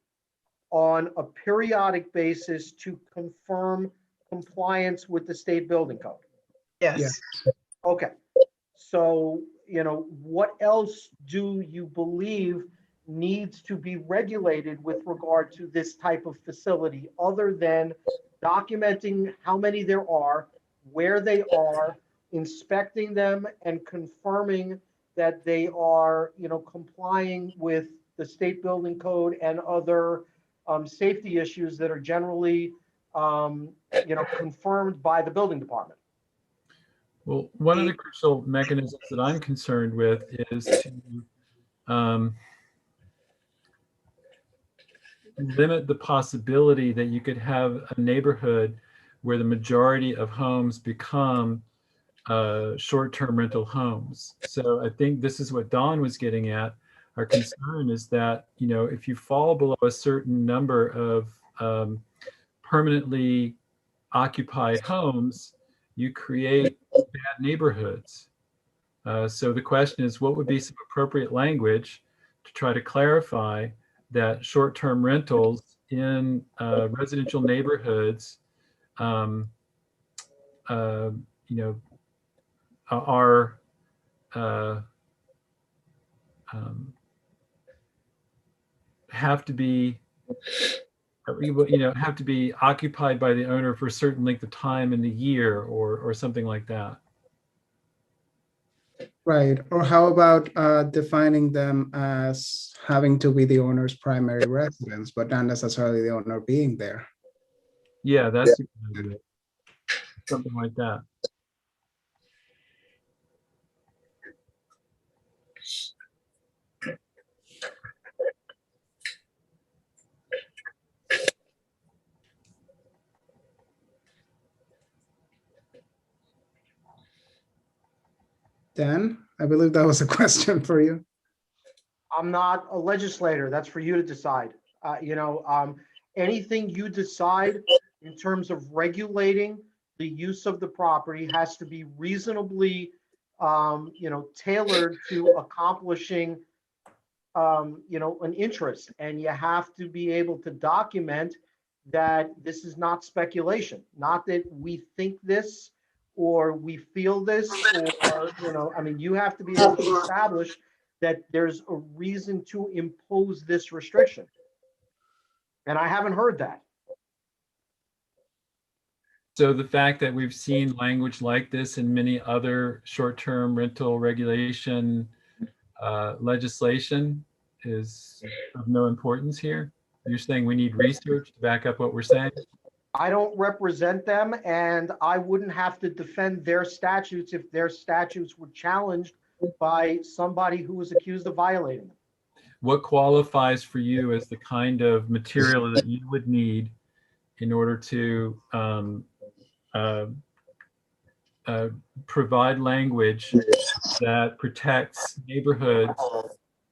on a periodic basis to confirm compliance with the state building code? Yes. Okay. So, what else do you believe needs to be regulated with regard to this type of facility other than documenting how many there are, where they are, inspecting them, and confirming that they are, complying with the state building code and other safety issues that are generally, confirmed by the building department? Well, one of the crucial mechanisms that I'm concerned with is to limit the possibility that you could have a neighborhood where the majority of homes become short-term rental homes. So I think this is what Don was getting at. Our concern is that, if you fall below a certain number of permanently occupied homes, you create bad neighborhoods. So the question is, what would be some appropriate language to try to clarify that short-term rentals in residential neighborhoods have to be occupied by the owner for a certain length of time in the year or something like that. Right. Or how about defining them as having to be the owner's primary residence, but not necessarily the owner being there? Yeah, that's a good idea. Something like that. Dan, I believe that was a question for you. I'm not a legislator. That's for you to decide. Anything you decide in terms of regulating the use of the property has to be reasonably, tailored to accomplishing, an interest. And you have to be able to document that this is not speculation, not that we think this or we feel this, or, you know, I mean, you have to be able to establish that there's a reason to impose this restriction. And I haven't heard that. So the fact that we've seen language like this in many other short-term rental regulation legislation is of no importance here? You're saying we need research to back up what we're saying? I don't represent them, and I wouldn't have to defend their statutes if their statutes were challenged by somebody who was accused of violating them. What qualifies for you as the kind of material that you would need in order to provide language that protects neighborhoods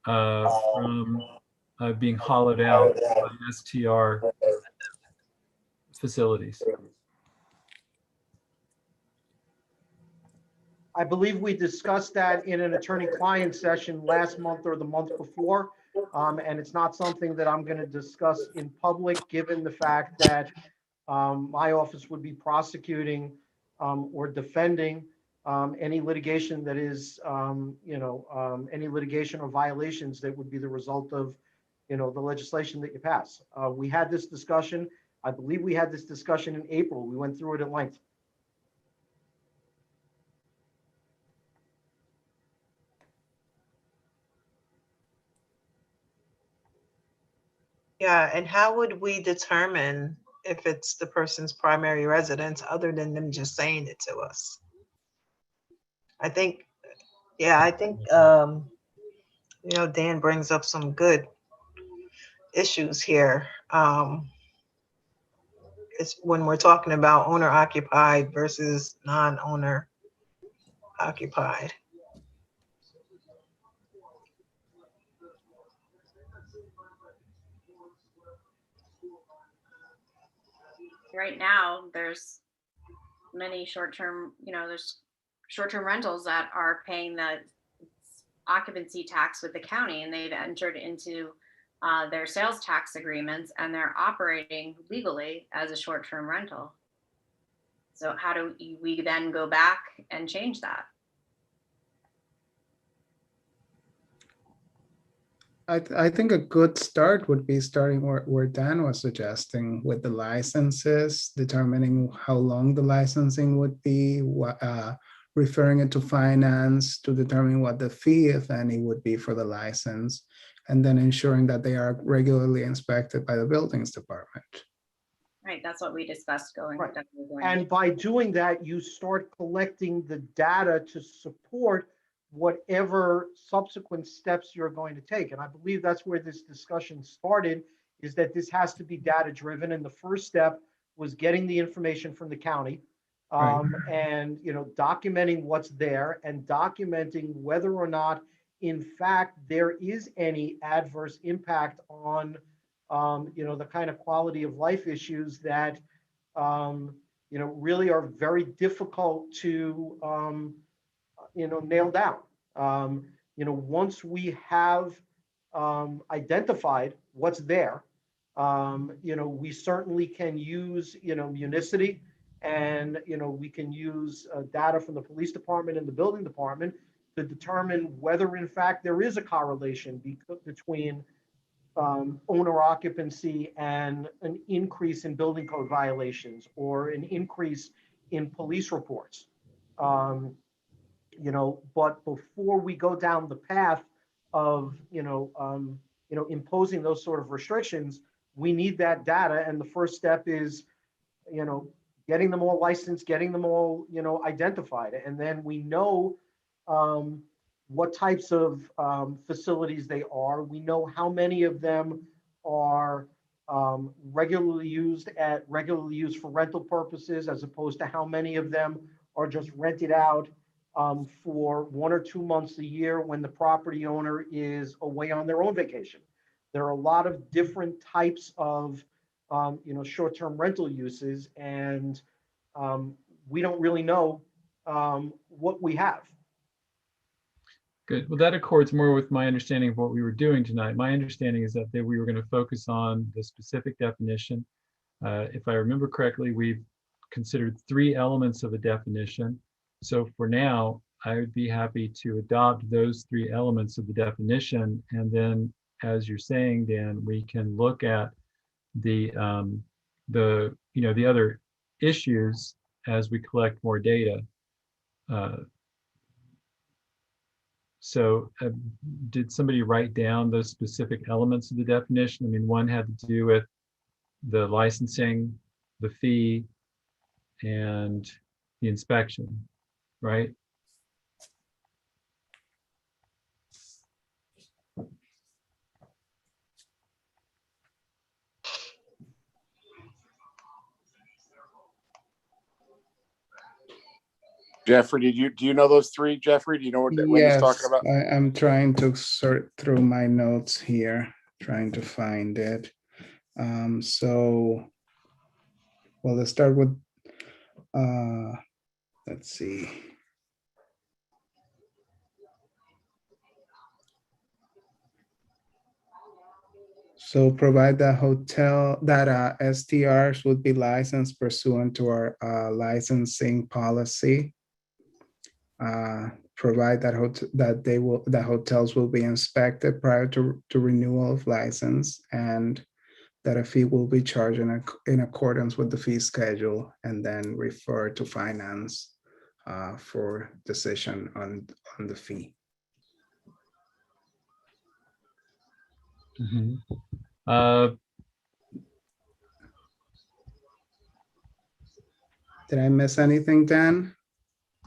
from being hollowed out by STR facilities? I believe we discussed that in an attorney-client session last month or the month before. And it's not something that I'm going to discuss in public, given the fact that my office would be prosecuting or defending any litigation that is, any litigation or violations that would be the result of, the legislation that you pass. We had this discussion. I believe we had this discussion in April. We went through it at length. Yeah, and how would we determine if it's the person's primary residence other than them just saying it to us? I think Dan brings up some good issues here. It's when we're talking about owner occupied versus non-owner occupied. Right now, there's many short-term, there's short-term rentals that are paying the occupancy tax with the county, and they've entered into their sales tax agreements, and they're operating legally as a short-term rental. So how do we then go back and change that? I think a good start would be starting where Dan was suggesting with the licenses, determining how long the licensing would be, referring it to finance to determine what the fee, if any, would be for the license, and then ensuring that they are regularly inspected by the buildings department. Right, that's what we discussed going. Right. And by doing that, you start collecting the data to support whatever subsequent steps you're going to take. And I believe that's where this discussion started, is that this has to be data driven. And the first step was getting the information from the county and, documenting what's there and documenting whether or not, in fact, there is any adverse impact on, the kind of quality of life issues that, really are very difficult to, nail down. Once we have identified what's there, we certainly can use, Municity, and, we can use data from the police department and the building department to determine whether, in fact, there is a correlation between owner occupancy and an increase in building code violations or an increase in police reports. But before we go down the path of, imposing those sort of restrictions, we need that data. And the first step is, getting them all licensed, getting them all, identified. And then we know what types of facilities they are. We know how many of them are regularly used for rental purposes, as opposed to how many of them are just rented out for 1 or 2 months a year when the property owner is away on their own vacation. There are a lot of different types of, short-term rental uses, and we don't really know what we have. Good. Well, that accords more with my understanding of what we were doing tonight. My understanding is that we were going to focus on the specific definition If I remember correctly, we've considered 3 elements of a definition. So for now, I would be happy to adopt those 3 elements of the definition. And then, as you're saying, Dan, we can look at the other issues as we collect more data. So did somebody write down those specific elements of the definition? I mean, one had to do with the licensing, the fee, and the inspection, right? Jeffrey, do you know those 3, Jeffrey? Do you know what he's Yes, talking about? I'm trying to sort through my notes here, trying to find it. So, well, let's start with, let's see. So provide that STRs would be licensed pursuant to our licensing policy. Provide that hotels will be inspected prior to renewal of license, and that a fee will be charged in accordance with the fee schedule, and then refer to finance for decision on the fee. Did I miss anything, Dan?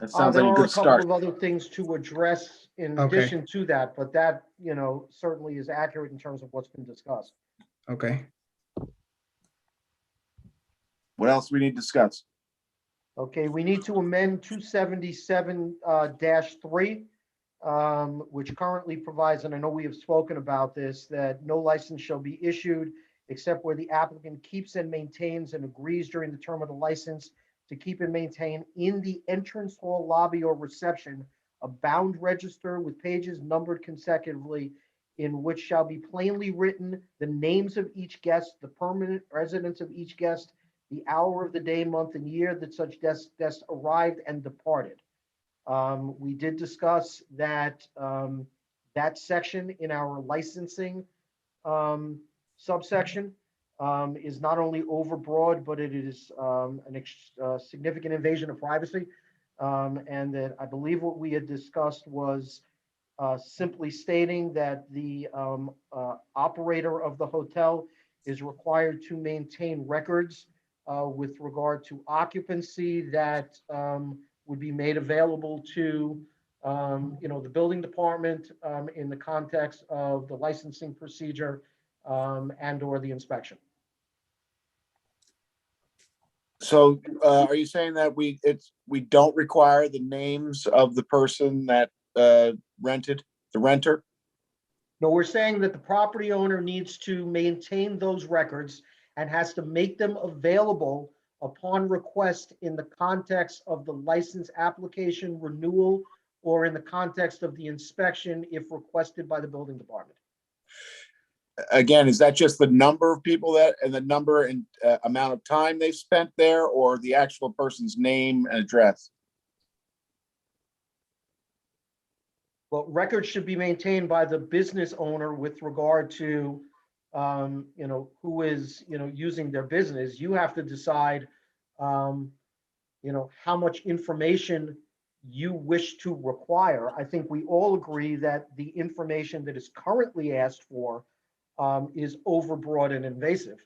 That sounds There like a are a good start. couple of other things to address in Okay. addition to that, but that, certainly is accurate in terms of what's been discussed. Okay. What else we need to discuss? Okay, we need to amend 277 3, which currently provides, and I know we have spoken about this, that no license shall be issued except where the applicant keeps and maintains and agrees during the term of the license to keep and maintain in the entrance hall, lobby, or reception a bound register with pages numbered consecutively, in which shall be plainly written the names of each guest, the permanent residence of each guest, the hour of the day, month, and year that such guest arrived and departed. We did discuss that that section in our licensing subsection is not only overbroad, but it is a significant invasion of privacy. And that I believe what we had discussed was simply stating that the operator of the hotel is required to maintain records with regard to occupancy that would be made available to the building department in the context of the licensing procedure and or the inspection. So are you saying that we don't require the names of the person that rented, the renter? No, we're saying that the property owner needs to maintain those records and has to make them available upon request in the context of the license application renewal or in the context of the inspection if requested by the building department. Again, is that just the number of people that, and the number and amount of time they've spent there, or the actual person's name and address? Well, records should be maintained by the business owner with regard to, who is, using their business. You have to decide, how much information you wish to require. I think we all agree that the information that is currently asked for is overbroad and invasive.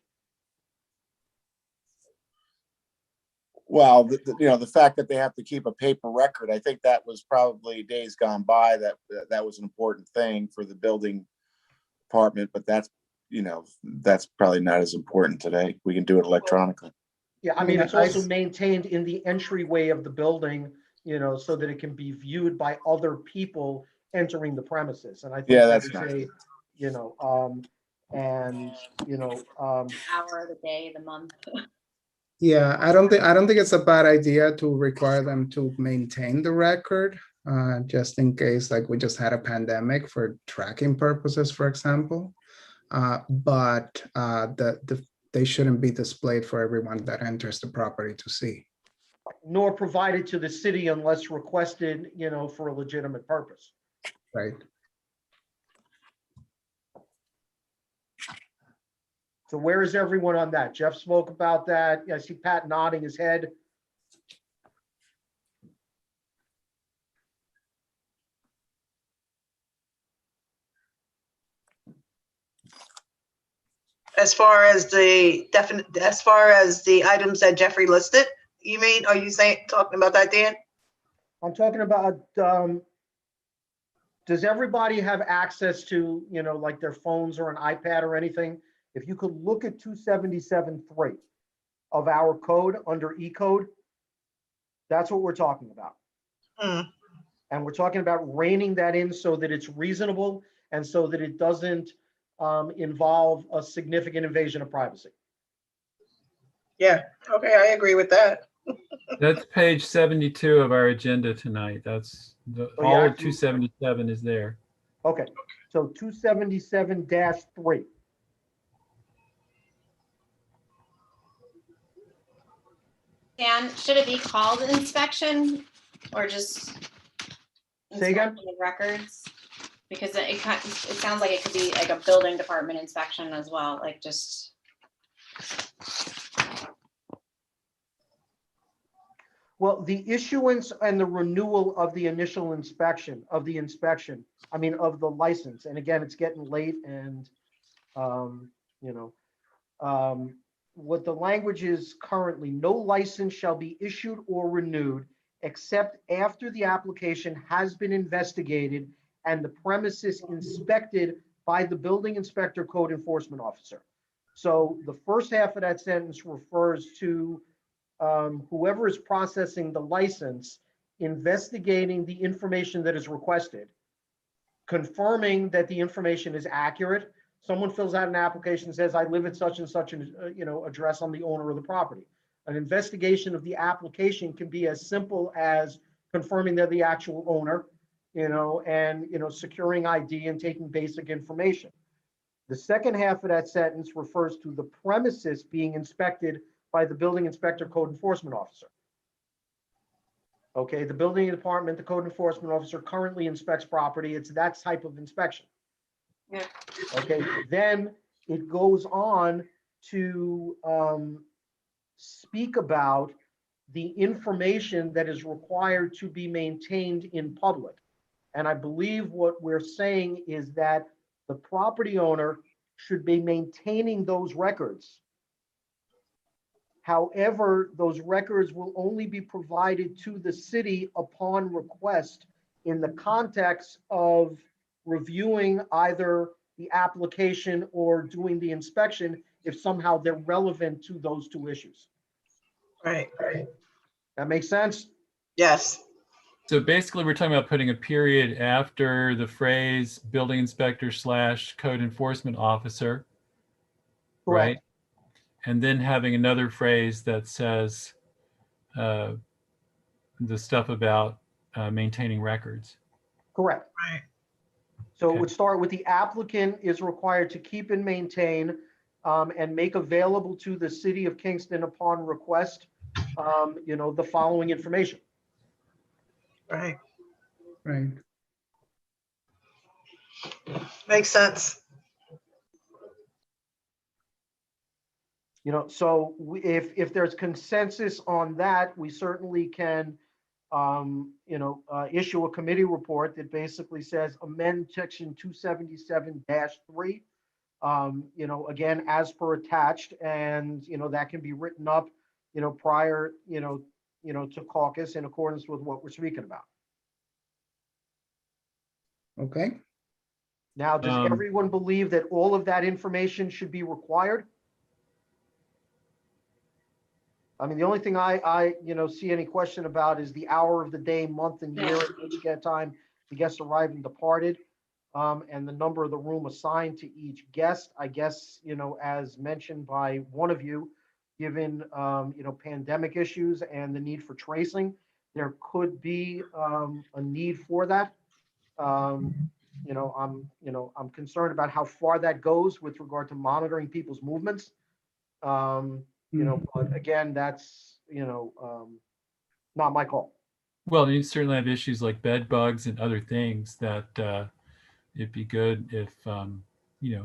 Well, the fact that they have to keep a paper record, I think that was probably days gone by that was an important thing for the building department, but that's probably not as important today. We can do it electronically. Yeah, I mean, it's also maintained in the entryway of the building, so that it can be viewed by other people entering the premises. And I think that's hour of the day, the month. Yeah, I don't think it's a bad idea to require them to maintain the record, just in case, like we just had a pandemic for tracking purposes, for example. But the they shouldn't be displayed for everyone that enters the property to see. Nor provided to the city unless requested, for a legitimate purpose. Right. So where is everyone on that? Jeff spoke about that. I see Pat nodding his head. As far as the items that Jeffrey listed, you mean, are you talking about that, Dan? I'm talking about, does everybody have access to, like their phones or an iPad or anything? If you could look at 277.3 of our code under E code, that's what we're talking about. Hmm. And we're talking about reining that in so that it's reasonable and so that it doesn't involve a significant invasion of privacy. Yeah, okay, I agree with that. That's page 72 of our agenda tonight. That's all of 277 is there. Okay, so 277-3. Dan, should it be called inspection or just Say again? inspection of records? Because it sounds like it could be like a building department inspection as well, like just. Well, the issuance and the renewal of the initial inspection, of the license. And again, it's getting late and, what the language is currently, no license shall be issued or renewed except after the application has been investigated and the premises inspected by the building inspector code enforcement officer. So the first half of that sentence refers to whoever is processing the license, investigating the information that is requested, confirming that the information is accurate. Someone fills out an application and says, I live at such and such an address. I'm the owner of the property. An investigation of the application can be as simple as confirming they're the actual owner, and securing ID and taking basic information. The second half of that sentence refers to the premises being inspected by the building inspector code enforcement officer. Okay, the building department, the code enforcement officer currently inspects property. It's that type of inspection. Yeah. Okay, then it goes on to speak about the information that is required to be maintained in public. And I believe what we're saying is that the property owner should be maintaining those records. However, those records will only be provided to the city upon request in the context of reviewing either the application or doing the inspection if somehow they're relevant to those two issues. Right. That makes sense? Yes. So basically, we're talking about putting a period after the phrase building inspector / code enforcement officer, right? Correct. And then having another phrase that says the stuff about maintaining records. Correct. Right. So Okay. it would start with the applicant is required to keep and maintain and make available to the city of Kingston upon request, the following information. Right. Right. Makes sense. So if there's consensus on that, we certainly can, issue a committee report that basically says amend section 277-3, again, as per attached, and, that can be written up, prior, to caucus in accordance with what we're speaking about. Okay. Now, does everyone believe that all of that information should be required? I mean, the only thing I see any question about is the hour of the day, month and year at each time the guests arrived and departed, and the number of the room assigned to each guest. I guess, as mentioned by one of you, given, pandemic issues and the need for tracing, there could be a need for that. I'm concerned about how far that goes with regard to monitoring people's movements. You know, but again, that's, not my call. Well, you certainly have issues like bed bugs and other things that it'd be good if,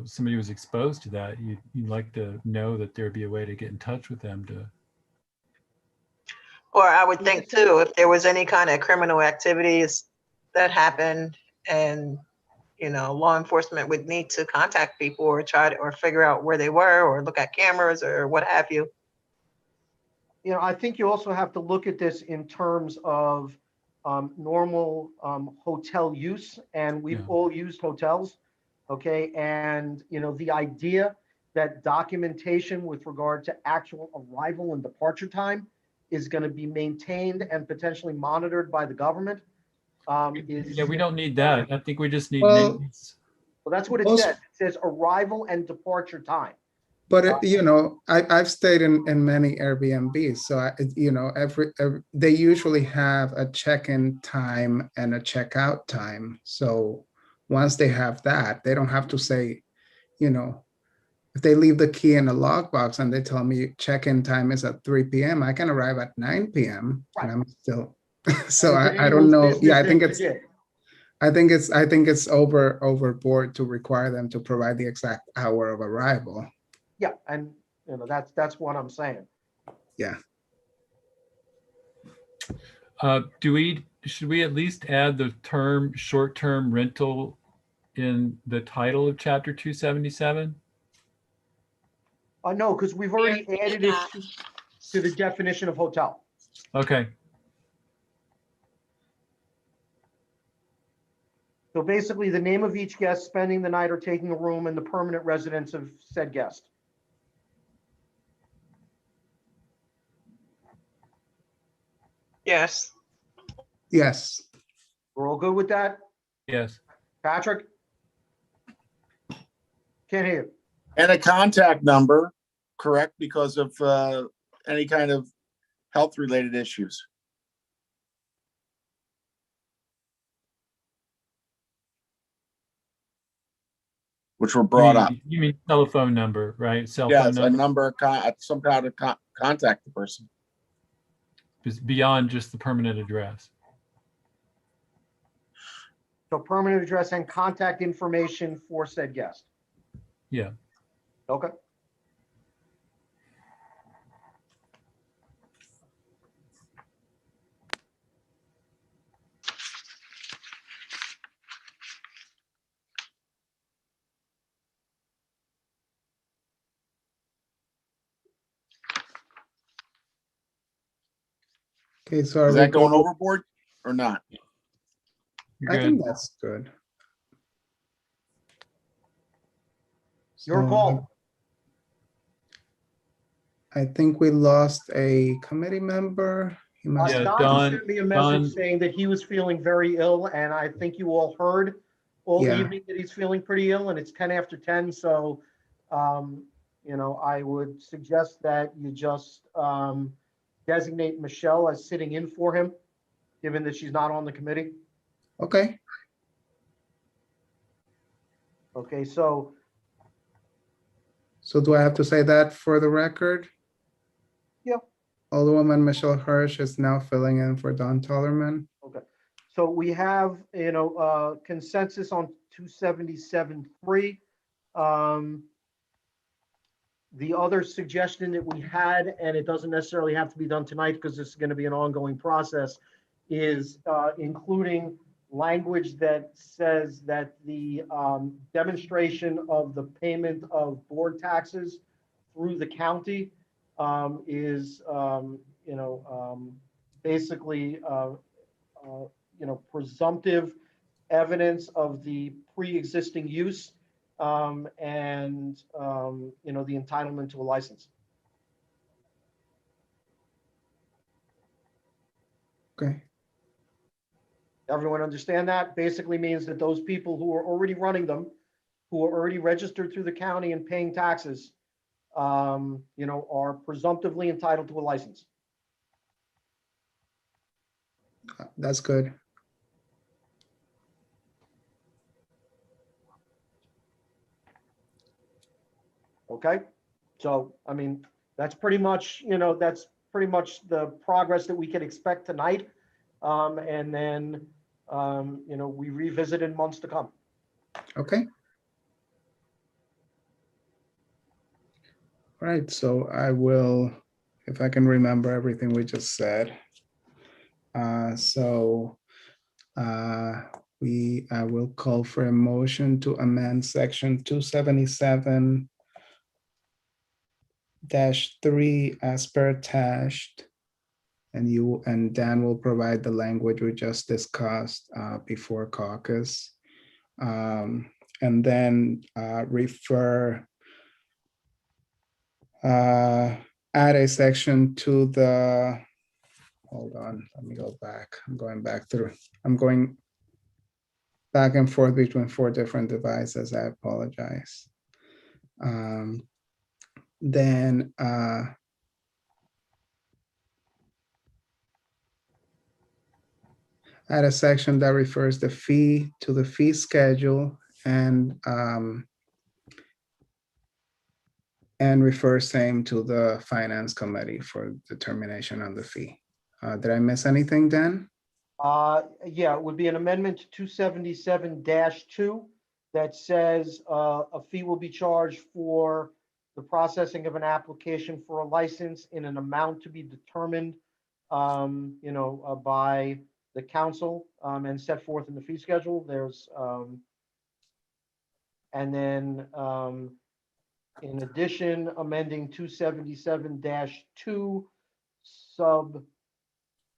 somebody was exposed to that. You'd like to know that there'd be a way to get in touch with them to. Or I would think too, if there was any kind of criminal activities that happened and, law enforcement would need to contact people or or figure out where they were or look at cameras or what have you. I think you also have to look at this in terms of normal hotel use, and we've Yeah. all used hotels, okay? And, the idea that documentation with regard to actual arrival and departure time is going to be maintained and potentially monitored by the government is. Yeah, we don't need that. I think we just need Well- maintenance. Well, that's what it Most- says. It says arrival and departure time. But I've stayed in many Airbnbs, so they usually have a check-in time and a checkout time. So once they have that, they don't have to say, if they leave the key in a lockbox and they tell me check-in time is at 3 p.m., I can arrive at 9 p.m. Right. and I'm still. So And if I don't know. anyone's Yeah, I business, think then you did. I think it's overboard to require them to provide the exact hour of arrival. Yeah, and that's what I'm saying. Yeah. Should we at least add the term short-term rental in the title of chapter 277? No, because we've already added it to the definition of hotel. Okay, So basically, the name of each guest spending the night or taking a room in the permanent residence of said guest. Yes. Yes. We're all good with that? yes. Patrick? Can't hear you. And a contact number, correct, because of any kind of health-related issues. Which were brought up. You mean telephone number, right? Cell phone Yes, a number number, some kind of contact the person. is beyond just the permanent address. So permanent address and contact information for said guest. Yeah. Okay. Okay, so are Is we that going good? overboard or not? You're I good. think that's good. Your So, call. I think we lost a committee member. He must Yeah, Don Don- sent me a message Don- saying that he was feeling very ill, and I think you all heard all Yeah. evening that he's feeling pretty ill, and it's 10 after 10, so, I would suggest that you just designate Michelle as sitting in for him, given that she's not on the committee. Okay. Okay, so, So do I have to say that for the record? Yeah. Alderwoman Michelle Hirsch is now filling in for Don Tollerman. okay. So we have, consensus on 277.3. The other suggestion that we had, and it doesn't necessarily have to be done tonight because this is going to be an ongoing process, is including language that says that the demonstration of the payment of board taxes through the county is, basically, presumptive evidence of the pre-existing use and, the entitlement to a license. Okay. Everyone understand that? Basically means that those people who are already running them, who are already registered through the county and paying taxes, are presumptively entitled to a license. That's good. Okay? So, I mean, that's pretty much, that's pretty much the progress that we can expect tonight. And then, we revisit in months to come. Okay. All right, so I will, if I can remember everything we just said. I will call for a motion to amend section 277-3 as per attached. And Dan will provide the language we just discussed before caucus. And then add a section to the, hold on, let me go back. I'm going back and forth between 4 different devices. I apologize. Then add a section that refers the fee to the fee schedule and refers same to the finance committee for determination on the fee. Did I miss anything, Dan? Yeah, it would be an amendment to 277-2 that says a fee will be charged for the processing of an application for a license in an amount to be determined, by the council and set forth in the fee schedule. There's, and then in addition, amending 277-2 sub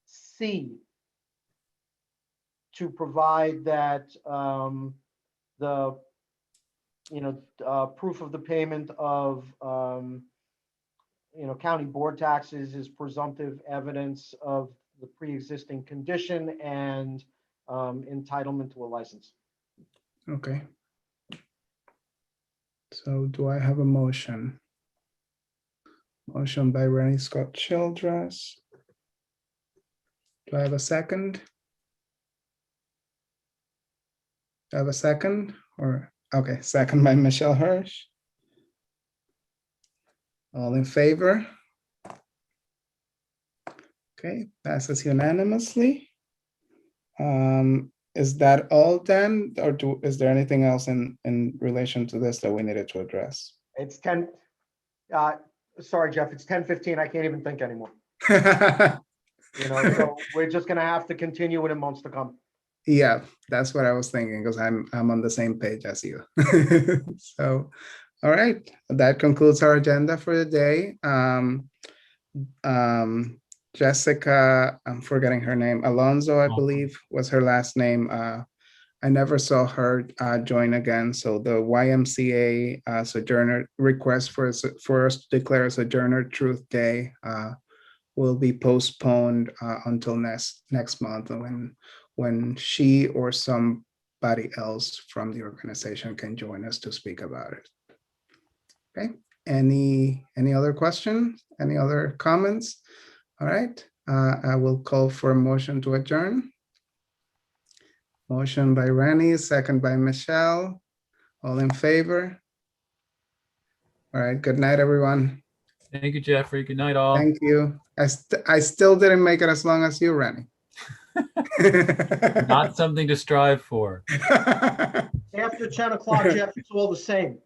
C to provide that the proof of the payment of county board taxes is presumptive evidence of the pre-existing condition and entitlement to a license. Okay. So do I have a motion? Motion by Rennie Scott Childress. Do I have a second? Do I have a second? Or, okay, second by Michelle Hirsch. All in favor? Okay, passes unanimously. Is that all then, or is there anything else in relation to this that we needed to address? It's 10, sorry, Jeff, it's 10:15. I can't even think anymore. So we're just gonna have to continue it in months to come. Yeah, that's what I was thinking, because I'm on the same page as you. So, all right, that concludes our agenda for the day. Jessica, I'm forgetting her name, Alonso, I believe was her last name. I never saw her join again. So the YMCA sojourner request for us to declare a Sojourner Truth Day will be postponed until next month when she or somebody else from the organization can join us to speak about it. Okay, any other questions? Any other comments? All right, I will call for a motion to adjourn. Motion by Rennie, second by Michelle. All in favor? All right, good night, everyone. Thank you, Jeffrey. Good night, all. Thank you. I still didn't make it as long as you, Rennie. Not something to strive for. After 10 o'clock, Jeff, it's all the same.